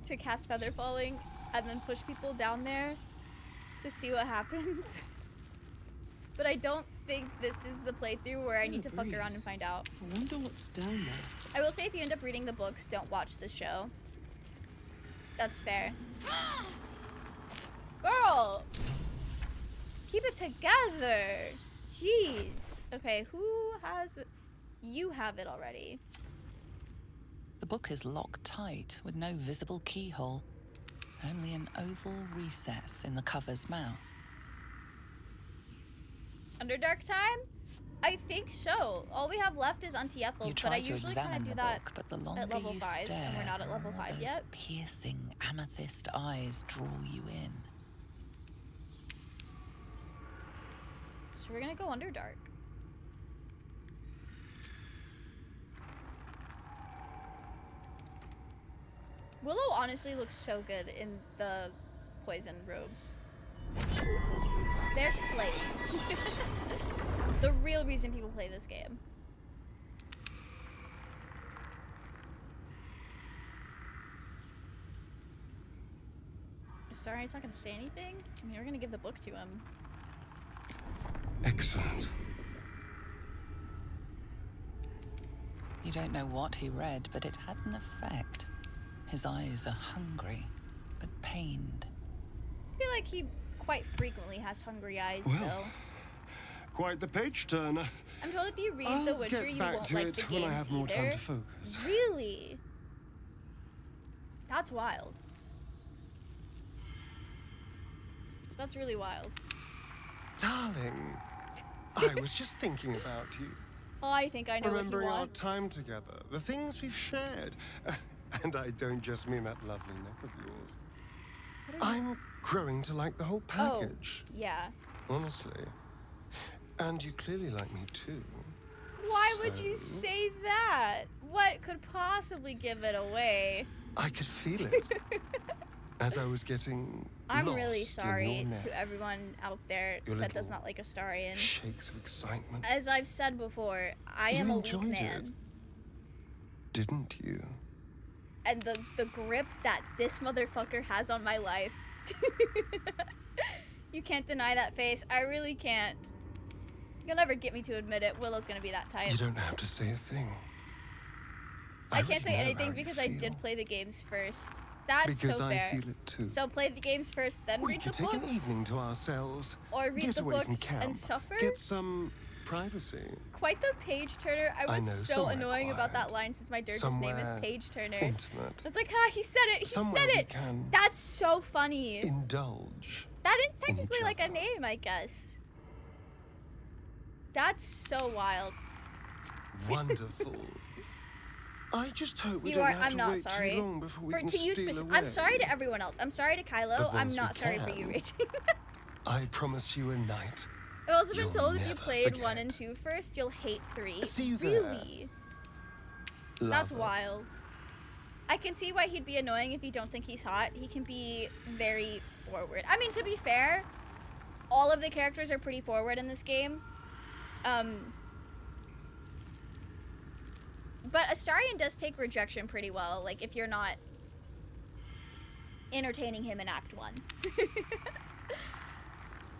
to cast Feather Falling and then push people down there to see what happens. But I don't think this is the playthrough where I need to fuck around and find out. I wonder what's down there. I will say if you end up reading the books, don't watch the show. That's fair. Girl! Keep it together! Jeez. Okay, who has it? You have it already. The book is locked tight with no visible keyhole, only an oval recess in the cover's mouth. Underdark time? I think so. All we have left is Auntie Ethel, but I usually kind of do that but the longer at level you 5, stare, and we're not at level 5 those yet. piercing amethyst eyes draw you in. So we're gonna go Underdark. Willow honestly looks so good in the poison robes. They're slaying. The real reason people play this game. Sorry, he's not gonna say anything? I mean, we're gonna give the book to him. Excellent. You don't know what he read, but it had an effect. His eyes are hungry, but pained. I feel like he quite frequently has hungry eyes, Well, though. quite the page turner. I'm told if you read The Witcher, you won't like the games when I have more either. time to focus. Really? That's wild. That's really wild. Darling, I was just thinking about you. I think I know Remembering what he our wants. time together, the things we've shared. And I don't just mean that lovely neck of yours. I'm growing to like the whole package. Oh, yeah. Honestly. And you clearly like me too. Why would you say that? What could possibly give it away? I could feel it. As I was getting I'm lost really in sorry your neck. to everyone out there Your that does little not like Astarion. Shakes of excitement. As I've said before, I You am a weak enjoyed man. it, didn't you? And the grip that this motherfucker has on my life. You can't deny that face. I really can't. You'll never get me to admit it. Willow's gonna be that type. You don't have to say a thing. I can't say already know anything how you because I feel. did play the games first. That's Because so I fair. feel it too. So play the games first, then We read could the take books. an evening to ourselves. Or read get the away from books camp. and suffer. Get some privacy. Quite the page turner. I I was know, so somewhere annoying about that quiet. line since my dirge's name is Somewhere Page Turner. intimate. I was like, ah, he said it. He Somewhere said we it. can That's so funny. indulge. That is technically like a name, I guess. That's so wild. Wonderful. I just hope we You don't are. have I'm to not wait sorry. too long before we For can to you steal I'm away. sorry to everyone else. I'm sorry to Kylo. But I'm once not we sorry for can, you, Rachel. I promise you a night. I've also been You'll told if you never played forget. 1 and 2 first, you'll hate 3. See you there, Really? That's lover. wild. I can see why he'd be annoying if you don't think he's hot. He can be very forward. I mean, to be fair, all of the characters are pretty forward in this game. But Astarion does take rejection pretty well, like if you're not entertaining him in Act 1.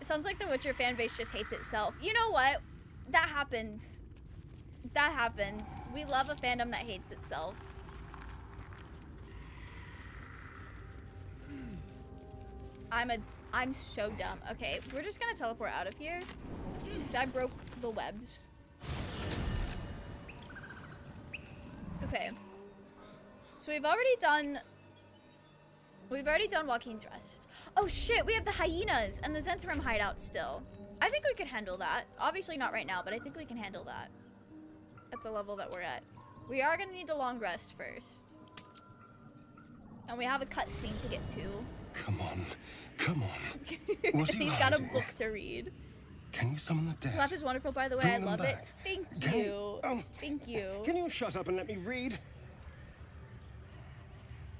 It sounds like the Witcher fanbase just hates itself. You know what? That happens. That happens. We love a fandom that hates itself. I'm so dumb. Okay, we're just gonna teleport out of here. So I broke the webs. Okay. So we've already done Joaquin's Rest. Oh shit, we have the hyenas and the Zentarum hideout still. I think we could handle that. Obviously not right now, but I think we can handle that. At the level that we're at. We are gonna need a long rest first. And we have a cutscene to get to. Come on. Come on. What are you He's got a hiding? book to read. Can you summon the dead? That is wonderful, by the way. Bring I them love it. back. Thank Can you. you- Thank you. Can you shut up and let me read?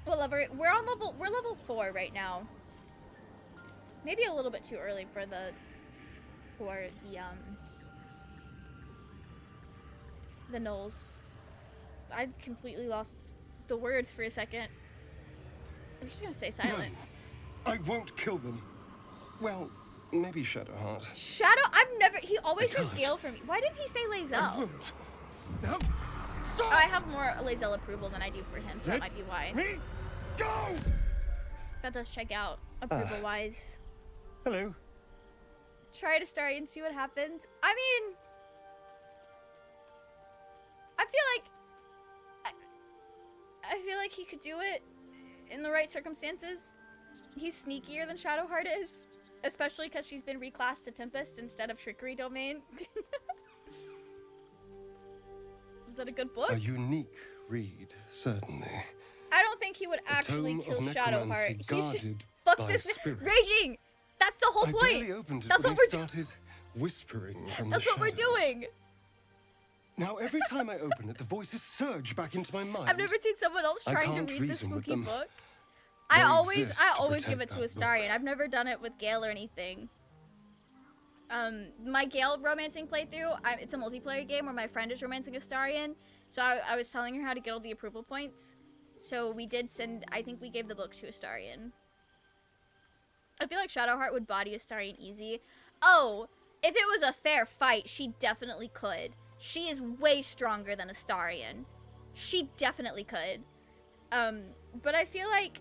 We're level 4 right now. Maybe a little bit too early for the gnolls. I completely lost the words for a second. I'm just gonna stay silent. No, I won't kill them. Well, maybe Shadowheart. Shadow, he always says Gale for me. Why didn't he say Lae'zel? No. Oh, I have more Lae'zel approval than I do for him, so that might be why. Go! That does check out, approval-wise. Hello. Try to start and see what happens. I mean, I feel like he could do it in the right circumstances. He's sneakier than Shadowheart is, especially because she's been reclassed to Tempest instead of Trickery Domain. Was that a good book? A unique read, certainly. I don't think he would actually tome kill of Shadowheart. necromancy He should guarded fuck by this spirits. raging. That's the whole I point. barely opened it That's when what they we're doing. started whispering from That's the what we're shadows. doing. Now, every time I open it, the voices surge back into my mind. I've never seen someone else I trying can't to read this reason with spooky them. book. They I always exist to give it protect to that Astarion. I've never done it with Gale or anything. My Gale romancing playthrough, it's a multiplayer game where my friend is romancing Astarion. So I was telling her how to get all the approval points. So we did send, I think we gave the book to Astarion. I feel like Shadowheart would body Astarion easy. Oh, if it was a fair fight, she definitely could. She is way stronger than Astarion. She definitely could. But I feel like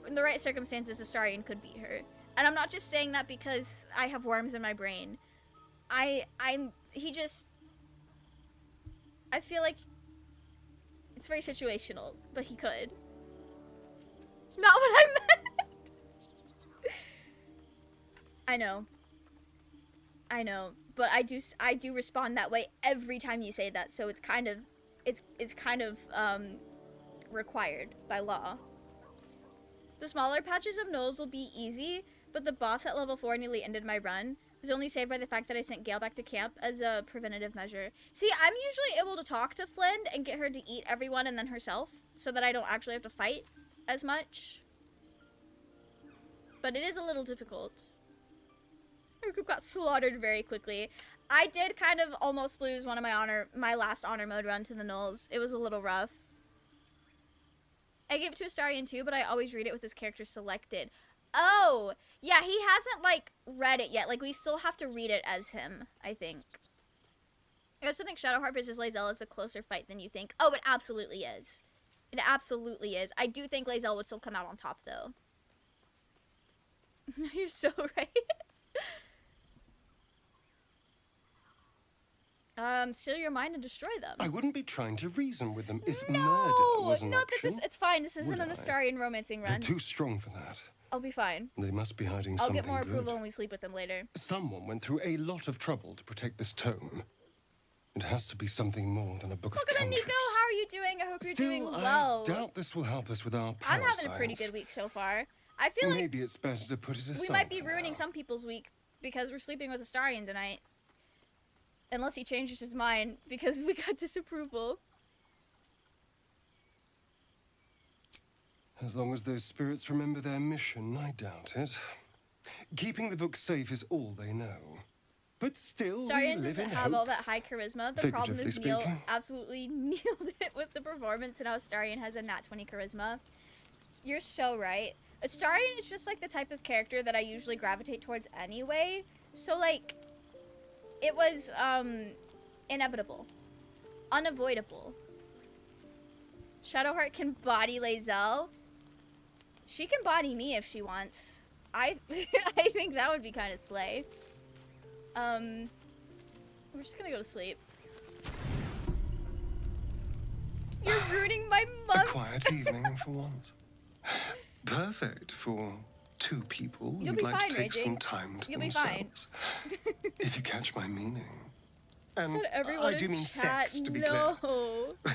in the right circumstances, Astarion could beat her. And I'm not just saying that because I have worms in my brain. I feel like it's very situational, but he could. Not what I meant. I know. I know, but I do respond that way every time you say that, so it's kind of required by law. The smaller patches of gnolls will be easy, but the boss at level 4 nearly ended my run. It was only saved by the fact that I sent Gale back to camp as a preventative measure. See, I'm usually able to talk to Flynn and get her to eat everyone and then herself, so that I don't actually have to fight as much. But it is a little difficult. Our group got slaughtered very quickly. I did kind of almost lose one of my last honor mode run to the gnolls. It was a little rough. I gave it to Astarion too, but I always read it with his character selected. Oh, yeah, he hasn't, like, read it yet. Like, we still have to read it as him, I think. I also think Shadowheart vs. Lae'zel is a closer fight than you think. Oh, it absolutely is. It absolutely is. I do think Lae'zel would still come out on top, though. You're so right. Steal your mind and destroy them. I wouldn't be trying to reason with them if no! murder was an No, option. it's fine. This isn't an Astarion romancing run. They're too strong for that. I'll be fine. They must be hiding I'll something get more good. approval when we sleep with them later. Someone went through a lot of trouble to protect this tome. It has to be something more than a book of Look at cantrips. Nico. How are you doing? I hope you're doing Still, well. I doubt this will help us with our power I'm having a pretty science. good week so far. I feel like maybe it's better to put it aside. we might be ruining some people's week because we're sleeping with Astarion tonight. Unless he changes his mind because we got disapproval. As long as those spirits remember their mission, I doubt it. Keeping the book safe is all they know. But still, we Astarion live in doesn't have hope. all that high charisma. The problem is Figuratively Neil speaking. absolutely nailed it with the performance, and how Astarion has a nat 20 charisma. You're so right. Astarion is just like the type of character that I usually gravitate towards anyway. So like, it was inevitable, unavoidable. Shadowheart can body Lae'zel. She can body me if she wants. I think that would be kind of slay. We're just gonna go to sleep. You're ruining my month. A quiet evening for once. Perfect for two people You'll who'd be like fine, to take Raging. some time to You'll be fine. themselves. If you catch my meaning. And Said everyone I in do mean chat, sex, to be no. clear.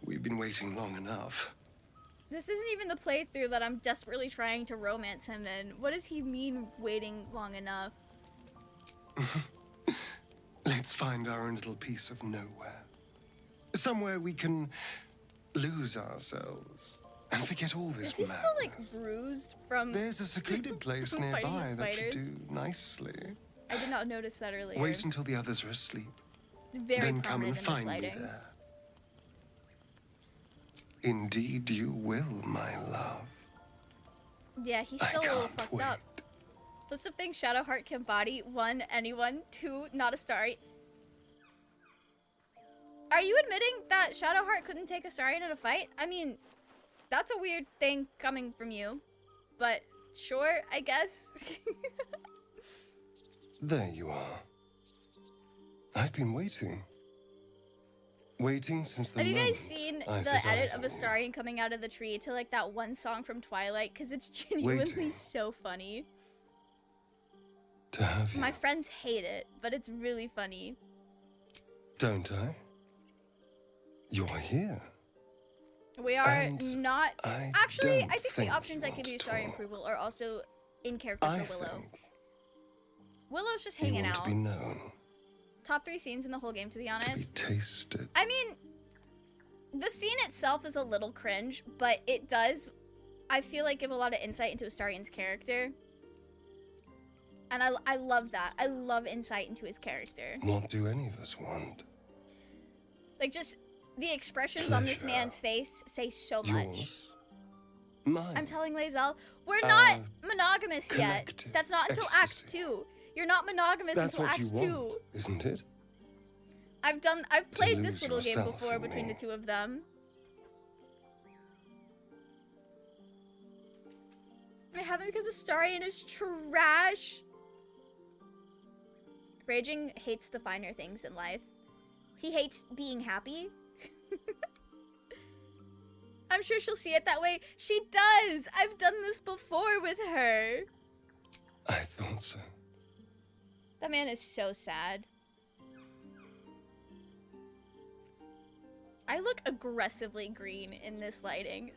We've been waiting long enough. This isn't even the playthrough that I'm desperately trying to romance him in. What does he mean, waiting long enough? Let's find our own little piece of nowhere. Somewhere we can lose ourselves and forget all this Is he madness. still, like, bruised from... There's a secluded place from fighting nearby the that should spiders? do nicely. I did not notice that earlier. Wait until the others are asleep. It's very Then come and prominent in find this me lighting. there. Indeed you will, my love. Yeah, he's I still a little can't fucked wait. up. List of things Shadowheart can body. 1, anyone. 2, not a Astarion. Are you admitting that Shadowheart couldn't take Astarion in a fight? I mean, that's a weird thing coming from you. But sure, I guess. There you are. I've been waiting. Waiting since the Have you guys moment seen I the set edit eyes of on you. Astarion coming out of the tree to like that one song from Twilight? Because it's genuinely Waiting. so funny. To have you, My friends hate it, but it's really funny. don't I? You're here. We are And not... I Actually, don't I think the think options you that give you want Astarion to. approval are also in character I for Willow. think Willow's just you hanging want out. to be known, Top 3 scenes in the whole game, to be to honest. be tasted. I mean, the scene itself is a little cringe, but it does, I feel like, give a lot of insight into Astarion's character. And I love that. I love insight into his character. What do any of us want? Like, just the expressions on this Pleasure. man's face say so much. Yours? Mine? I'm telling Lae'zel, we're Our not monogamous yet. collective That's not until Act 2. You're not monogamous That's until what Act you 2. want, isn't it? I've played this lose little game yourself before in between me. the two of them. I haven't because Astarion is trash. Raging hates the finer things in life. He hates being happy. I'm sure she'll see it that way. She does! I've done this before with her. I thought so. That man is so sad. I look aggressively green in this lighting.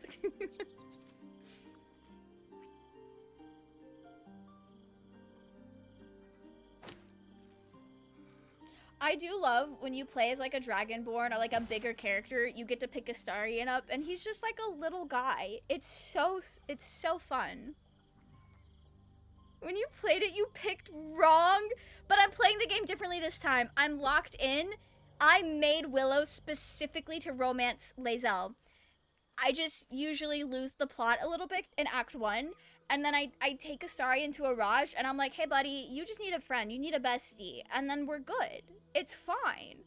I do love when you play as like a Dragonborn or like a bigger character, you get to pick Astarion up and he's just like a little guy. It's so fun. When you played it, you picked wrong, but I'm playing the game differently this time. I'm locked in. I made Willow specifically to romance Lae'zel. I just usually lose the plot a little bit in Act 1, and then I take Astarion to a Raj, and I'm like, hey buddy, you just need a friend, you need a bestie, and then we're good. It's fine.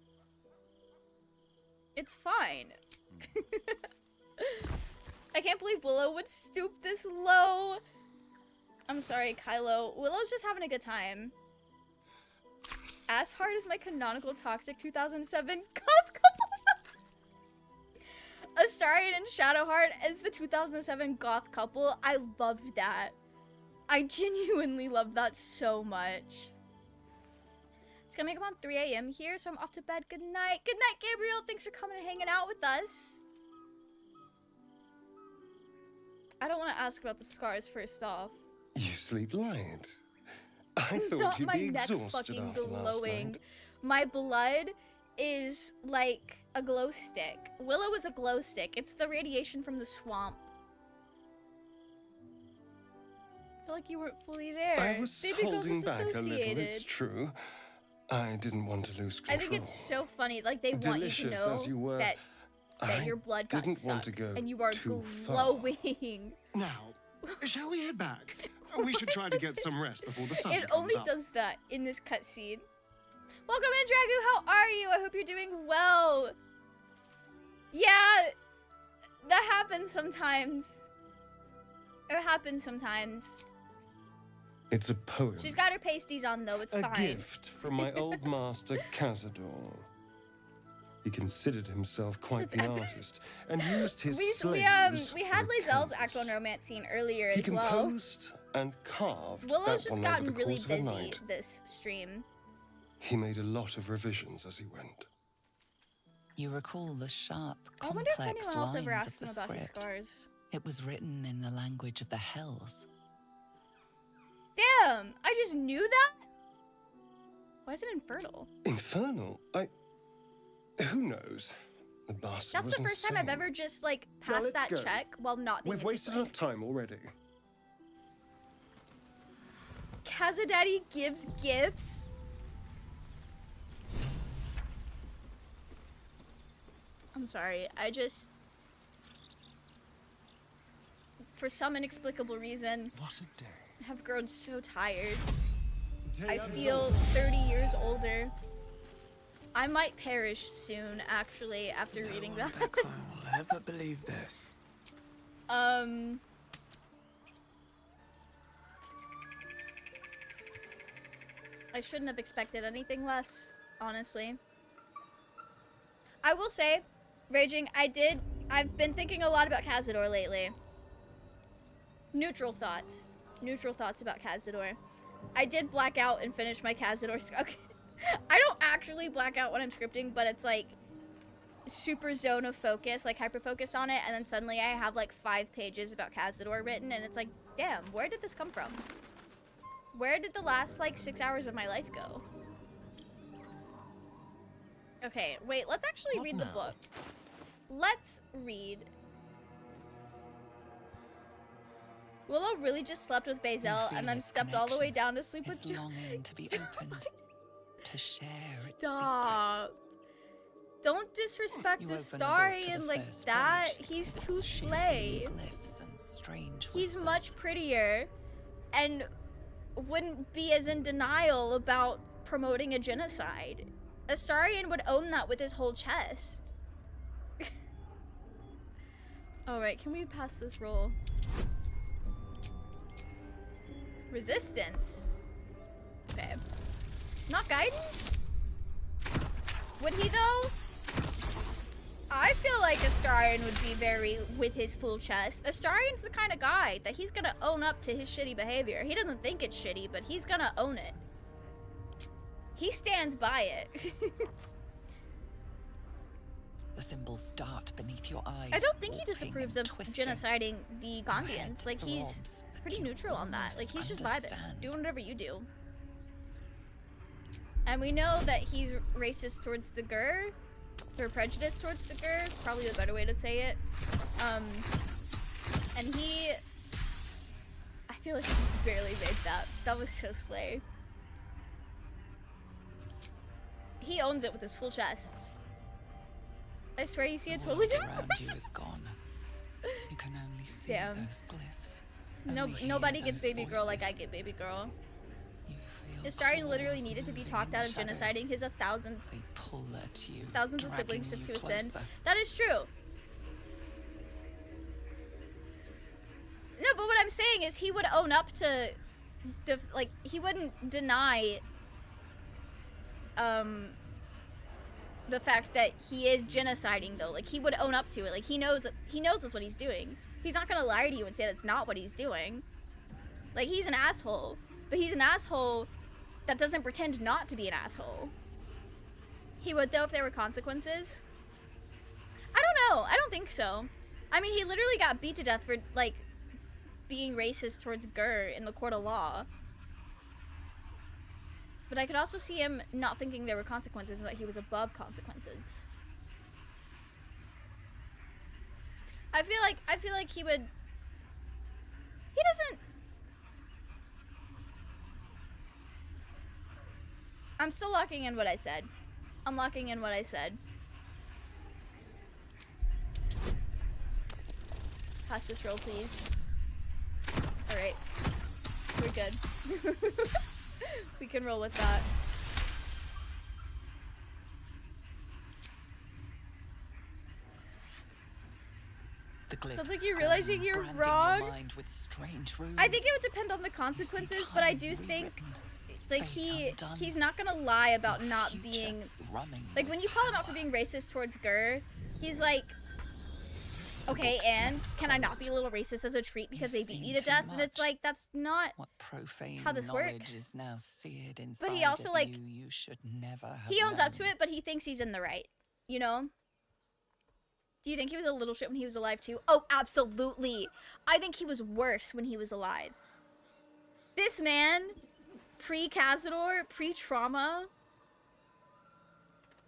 It's fine. I can't believe Willow would stoop this low. I'm sorry, Kylo. Willow's just having a good time. Asshard is my canonical toxic 2007 goth couple. Astarion and Shadowheart as the 2007 goth couple. I loved that. I genuinely love that so much. It's gonna make up on 3 a.m. here, so I'm off to bed. Good night. Good night, Gabriel. Thanks for coming and hanging out with us. I don't want to ask about the scars first off. You sleep light. I thought you'd be exhausted after last night. My blood is like a glow stick. Willow is a glow stick. It's the radiation from the swamp. I feel like you weren't fully there. I was holding back a little, it's true. I didn't want to lose control. I think it's so funny. Like, they want you to know as you were, that your blood got didn't sucked want to go and you are too glowing. Now, shall we head back? We should try to get some rest before the sun It comes only up. does that in this cutscene. Welcome in, Dragu. How are you? I hope you're doing well. Yeah, that happens sometimes. It happens sometimes. It's a poem. She's got her pasties on, though. It's a fine. gift from my old master, Cazador. He considered himself quite the artist and used his slaves we had Lae'zel's Act 1 romance scene earlier as well. He composed and carved Willow's that just one gotten over the really course of a busy night. this stream. He made a lot of revisions as he went. You recall the sharp, I wonder if complex anyone else ever lines asked of him the about his script. scars. It was written in the language of the Hells. Damn! I just knew that? Why is it infernal? Infernal? Who knows? The bastard That's was the first time I've ever just, like, passed let's that go. check while not being We've wasted enough time already. Khazadaddy gives gifts? I'm sorry, I just... For some inexplicable reason... What a day. Have grown so tired. I feel 30 years older. I might perish soon, actually, after reading that. I will ever believe this. I shouldn't have expected anything less, honestly. I will say, Raging, I've been thinking a lot about Cazador lately. Neutral thoughts about Cazador. I did black out and finish my Cazador script. I don't actually black out when I'm scripting, but it's like super zone of focus, like hyper focused on it, and then suddenly I have like 5 pages about Cazador written, and it's like, damn, where did this come from? Where did the last like 6 hours of my life go? Okay, wait, let's actually read the book. Let's read. Willow really just slept with Bazel and then stepped all the way down to sleep with Joe. Longing to be opened, to share its Stop. Don't disrespect Astarion like that. He's too slay. He's much prettier and wouldn't be as in denial about promoting a genocide. Astarion would own that with his whole chest. Alright, can we pass this roll? Resistance. Okay. Not guidance? Would he though? I feel like Astarion would be very with his full chest. Astarion's the kind of guy that he's gonna own up to his shitty behavior. He doesn't think it's shitty, but he's gonna own it. He stands by it. The symbols dart beneath your eyes. I don't think he disapproves of genociding the Gondians. Like, he's throbs, pretty neutral on that. Like, he's just vibing. Doing whatever you do. And we know that he's racist towards the Gur. Or prejudiced towards the Gur. Probably the better way to say it. And he... I feel like he barely made that. That was so slay. He owns it with his full chest. I swear you see a totally different person. You is gone. You can only see Damn. those glyphs. Nobody gets baby girl like I get baby girl. Astarion literally needed to be talked out of genociding his thousands of siblings just to ascend. That is true. No, but what I'm saying is he would own up to the, like, he wouldn't deny the fact that he is genociding, though. Like, he would own up to it. Like, he knows that's what he's doing. He's not gonna lie to you and say that's not what he's doing. Like, he's an asshole, but he's an asshole that doesn't pretend not to be an asshole. He would, though, if there were consequences. I don't know. I don't think so. I mean, he literally got beat to death for, like, being racist towards Gur in the court of law. But I could also see him not thinking there were consequences and that he was above consequences. I feel like he would... He doesn't... I'm still locking in what I said. I'm locking in what I said. Pass this roll, please. Alright. We're good. We can roll with that. Sounds like you're realizing you're wrong. I think it would depend on the consequences, but I do think, like, he's not gonna lie about not being, like, when you call him out for being racist towards Gur, he's like, okay, and can I not be a little racist as a treat because they beat me to death? And it's like, that's not how this works. But he also, like, he owns up to it, but he thinks he's in the right, you know? Do you think he was a little shit when he was alive too? Oh, absolutely. I think he was worse when he was alive. This man, pre-Cazador, pre-trauma,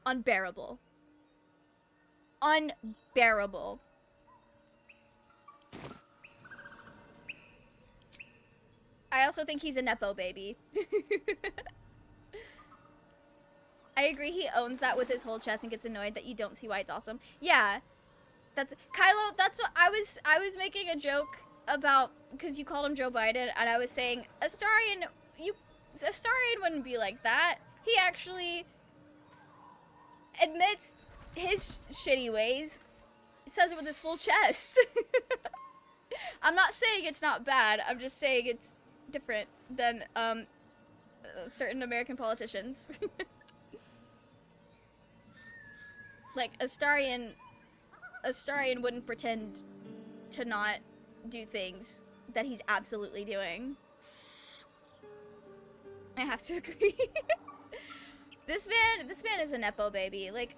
unbearable. Unbearable. I also think he's a Nepo baby. I agree, he owns that with his whole chest and gets annoyed that you don't see why it's awesome. Yeah. That's Kylo, that's what I was making a joke about, because you called him Joe Biden, and I was saying Astarion wouldn't be like that. He actually admits his shitty ways. He says it with his full chest. I'm not saying it's not bad, I'm just saying it's different than certain American politicians. Like, Astarion wouldn't pretend to not do things that he's absolutely doing. I have to agree. This man is a Nepo baby. Like,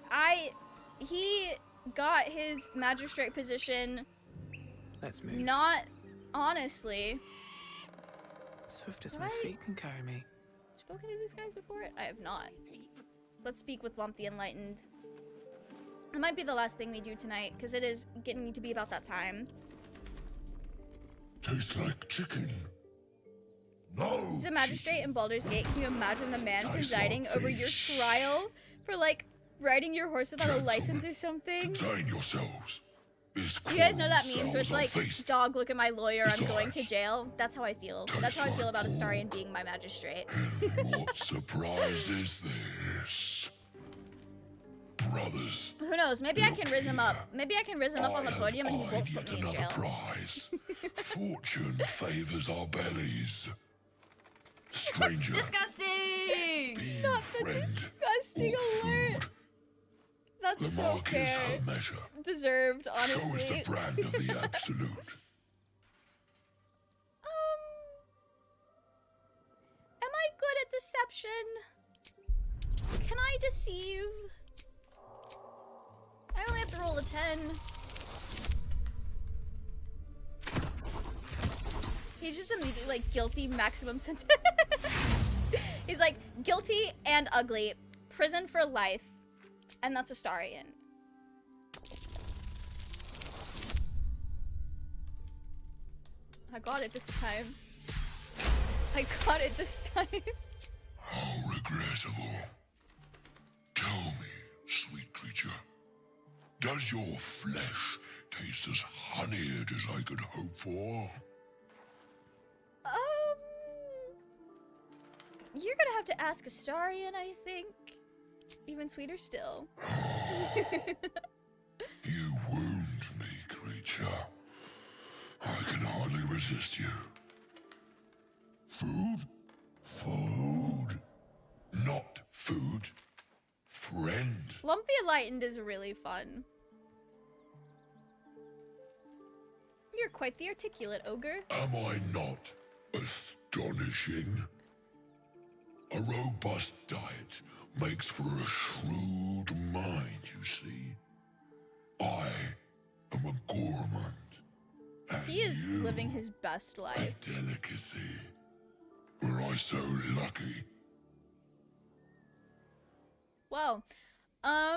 he got his magistrate position. Let's move. Not honestly. Swift as my feet can carry me. Spoken to these guys before? I have not. Let's speak with Lump the Enlightened. It might be the last thing we do tonight, because it is getting to be about that time. Tastes like chicken. No. He's a magistrate in Baldur's Gate. Can you imagine the man presiding over your trial for, like, riding your horse without a license or something? Contain yourselves. You guys know that meme where it's like, dog, look at my lawyer, I'm going to jail? That's how I feel. That's how I feel about Astarion being my magistrate. What surprise is this? Brothers. Who knows? Maybe I can riz him up. Maybe I can riz him up on the podium and he won't put me in jail. Prize. Fortune favors our bellies. Stranger. Disgusting! Be Not friend the disgusting alert! That's the so mark is fair. her measure. Deserved, honestly. So is the brand of the absolute. Am I good at deception? deceive? I only have to roll a 10. He's just immediately like guilty maximum sentence. He's like guilty and ugly, prison for life, and that's Astarion. I got it this time. I got it this time. How regrettable. Tell me, sweet creature, does your flesh taste as honeyed as I could hope for? You're gonna have to ask Astarion, I think. Even sweeter still. You wound me, creature. I can hardly resist you. Food? Food. Not food. Friend. Lump the Enlightened is really fun. You're quite the articulate ogre. Am I not astonishing? A robust diet makes for a shrewd mind, you see. I am a gourmand. And He is you, living his best life. a delicacy. Were I so lucky? Well, I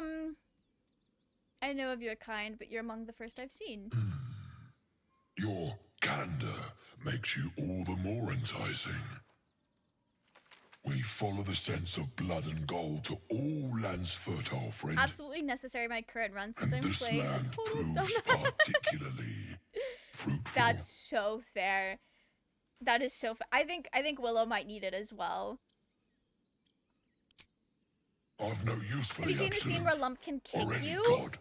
know of your kind, but you're among the first I've seen. Your candor makes you all the more enticing. We follow the sense of blood and gold to all lands fertile, friend. Absolutely necessary in my current run since And I'm this playing a land total proves dumbass. particularly fruitful. That's so fair. That is so fair. I think Willow might need it as well. I've no use for Have you the seen the scene where Lump can kick Already you? God.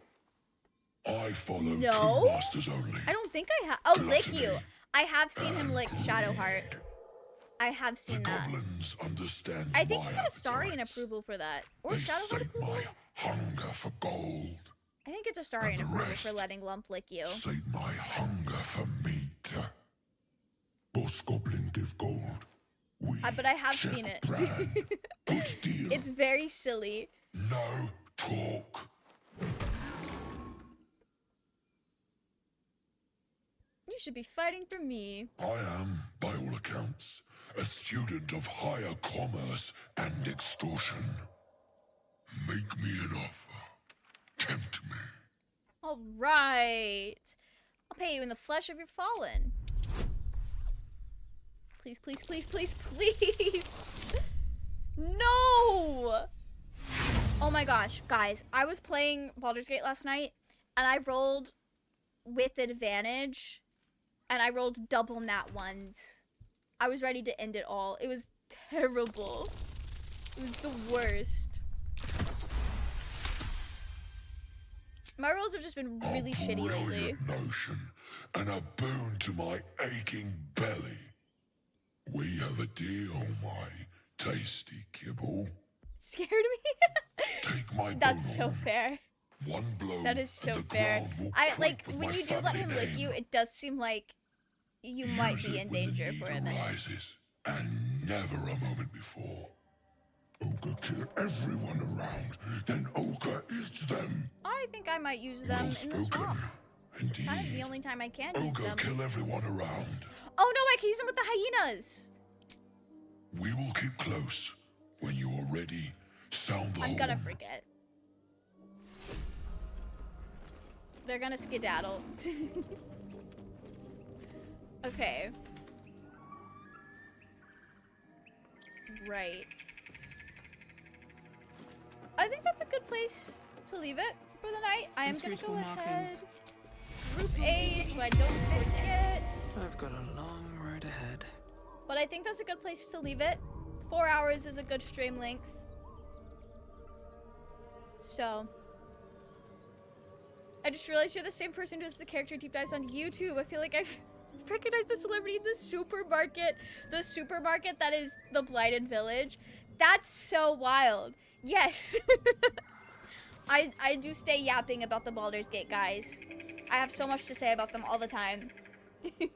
I follow No? two masters only. I don't think I have. Oh, lick Gluttony you. I have seen him lick Shadowheart. I have seen that. Goblins understand I think my he got Astarion approval for that. Or They Shadowheart sate approval? my hunger for gold. I think it's Astarion the approval rest for letting Lump lick you. Sate my hunger for meat. Boss Goblin give gold. But I have seen it. Good deal. It's very silly. No talk. You should be fighting for me. I am, by all accounts, a student of higher commerce and extortion. Make me an offer. Tempt me. All right. I'll pay you in the flesh of your fallen. Please, please, please, please, please. No! Oh my gosh, guys. I was playing Baldur's Gate last night, and I rolled with advantage, and I rolled double nat ones. I was ready to end it all. It was terrible. It was the worst. My rolls have just been really shitty lately. Brilliant notion, and a boon to my aching belly. We have a deal, my tasty kibble. Scared me? Take my That's so bone. fair. One blow. That is so and the fair. ground will I creak like with when my you do let him family lick you, name. it does seem like you might Use be it in when the danger need for a minute. arises, and never a moment before. Ogre kill everyone around, then Ogre eats them. I think I might use them in the swamp. Indeed. Kind of the only time I can use Ogre them. kill everyone around. Oh no, I can use them with the hyenas. We will keep close. When you are ready, sound the I'm horn. gonna forget. They're gonna skedaddle. Okay. Right. I think that's a good place to leave it for the night. I am gonna go ahead. Group A so I don't forget. I've got a long road ahead. But I think that's a good place to leave it. 4 hours is a good stream length. So. I just realized you're the same person who does the character deep dives on YouTube. I feel like I've recognized the celebrity in the supermarket. The supermarket that is the Blighted Village. That's so wild. Yes. I do stay yapping about the Baldur's Gate guys. I have so much to say about them all the time. You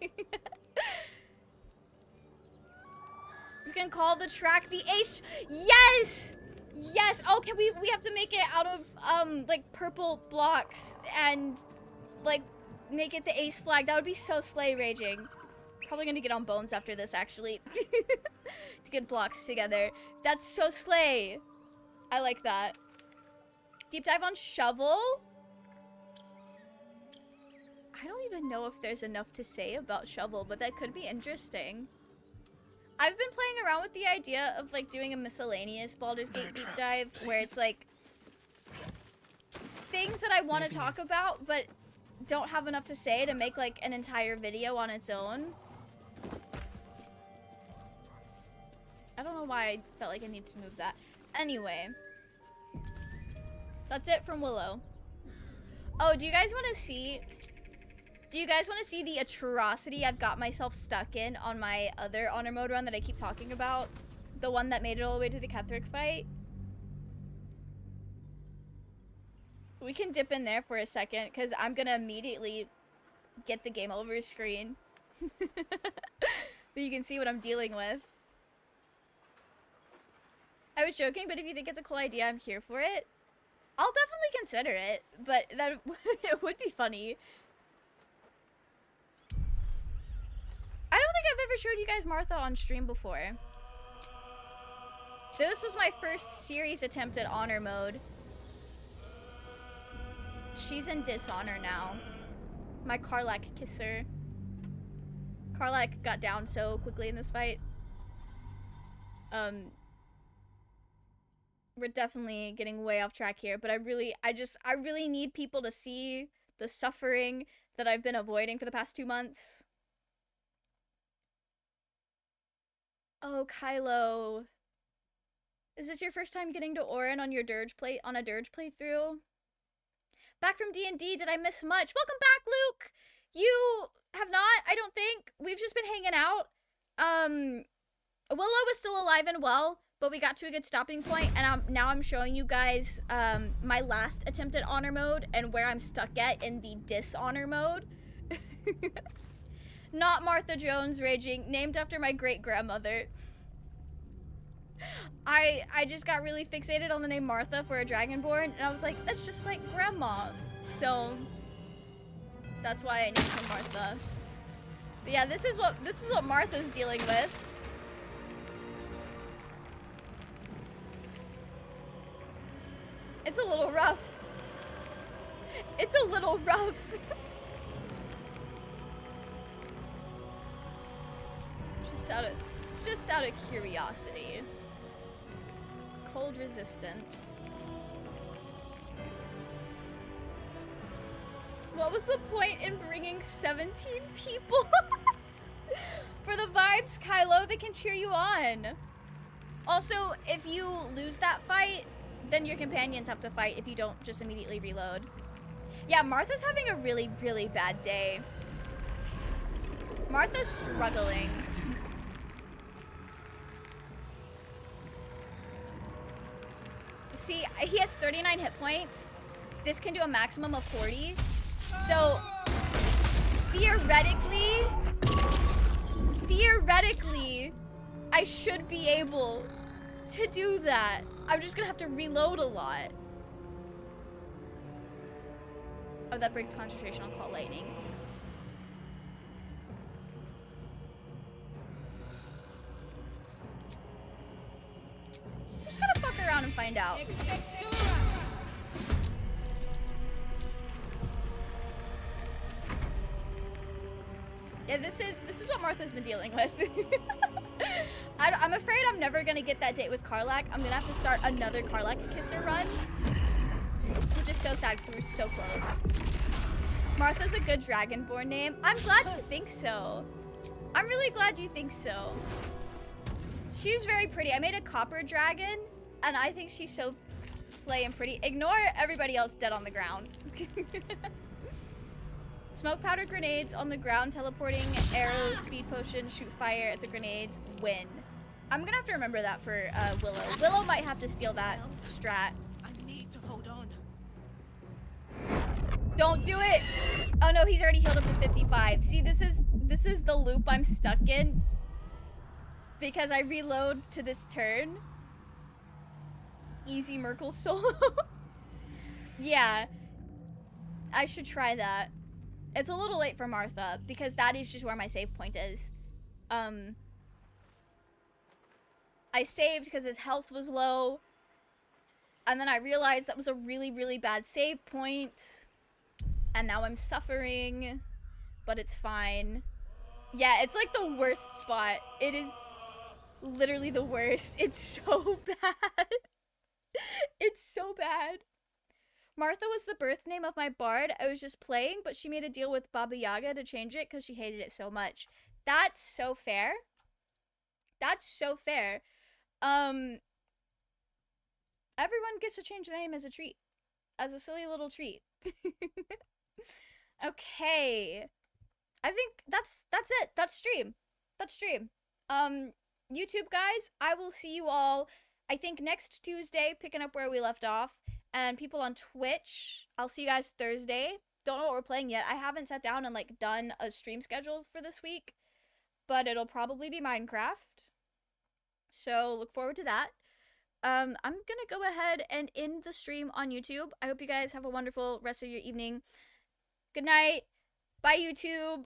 can call the track the Ace. Yes! Yes, yes. Oh, can we have to make it out of like purple blocks and like make it the ace flag. That would be so slay raging. Probably gonna get on bones after this actually. To get blocks together. That's so slay. I like that. Deep dive on shovel. I don't even know if there's enough to say about shovel, but that could be interesting. I've been playing around with the idea of like doing a miscellaneous Baldur's Gate deep dive where it's like things that I want to talk about but don't have enough to say to make like an entire video on its own. I don't know why I felt like I needed to move that. Anyway. That's it from Willow. Oh, do you guys want to see the atrocity I've got myself stuck in on my other honor mode run that I keep talking about? The one that made it all the way to the Ketheric fight? We can dip in there for a second, because I'm gonna immediately get the game over screen. But you can see what I'm dealing with. I was joking, but if you think it's a cool idea, I'm here for it. I'll definitely consider it, but that it would be funny. I don't think I've ever showed you guys Martha on stream before. This was my first serious attempt at honor mode. She's in dishonor now. My Karlach kisser. Karlach got down so quickly in this fight. We're definitely getting way off track here, but I really need people to see the suffering that I've been avoiding for the past 2 months. Oh, Kylo. Is this your first time getting to Orin on your Dirge on a Dirge playthrough? Back from D&D, did I miss much? Welcome back, Luke! You have not, I don't think. We've just been hanging out. Willow is still alive and well, but we got to a good stopping point, and now I'm showing you guys my last attempt at honor mode and where I'm stuck at in the dishonor mode. Not Martha Jones raging, named after my great-grandmother. I just got really fixated on the name Martha for a Dragonborn, and I was like, that's just like grandma. So that's why I named her Martha. But yeah, this is what Martha's dealing with. It's a little rough. It's a little rough. Just out of curiosity. Cold resistance. What was the point in bringing 17 people? For the vibes, Kylo, they can cheer you on. Also, if you lose that fight, then your companions have to fight if you don't just immediately reload. Yeah, Martha's having a really, really bad day. Martha's struggling. See, he has 39 hit points. This can do a maximum of 40. So, theoretically, I should be able to do that. I'm just gonna have to reload a lot. Oh, that breaks concentration on Call Lightning. Just gonna fuck around and find out. Yeah, this is what Martha's been dealing with. I'm afraid I'm never gonna get that date with Karlach. I'm gonna have to start another Karlach kisser run, which is so sad because we were so close. Martha's a good Dragonborn name. I'm glad you think so. I'm really glad you think so. She's very pretty. I made a copper dragon, and I think she's so slay and pretty. Ignore everybody else dead on the ground. Smoke powder grenades on the ground, teleporting, arrows, speed potion, shoot fire at the grenades, win. I'm gonna have to remember that for Willow. Willow might have to steal that strat. I need to hold on. Don't do it! Oh no, he's already healed up to 55. See, this is the loop I'm stuck in. Because I reload to this turn. Easy Merkel solo. Yeah. I should try that. It's a little late for Martha, because that is just where my save point is. I saved because his health was low, and then I realized that was a really, really bad save point, and now I'm suffering, but it's fine. Yeah, it's like the worst spot. It is literally the worst. It's so bad. It's so bad. Martha was the birth name of my bard. I was just playing, but she made a deal with Baba Yaga to change it because she hated it so much. That's so fair. That's so fair. Everyone gets to change their name as a treat. As a silly little treat. Okay. I think that's it. That's stream. That's stream. YouTube guys, I will see you all, I think, next Tuesday, picking up where we left off. And people on Twitch, I'll see you guys Thursday. Don't know what we're playing yet. I haven't sat down and like done a stream schedule for this week, but it'll probably be Minecraft. So look forward to that. I'm gonna go ahead and end the stream on YouTube. I hope you guys have a wonderful rest of your evening. Good night. Bye, YouTube.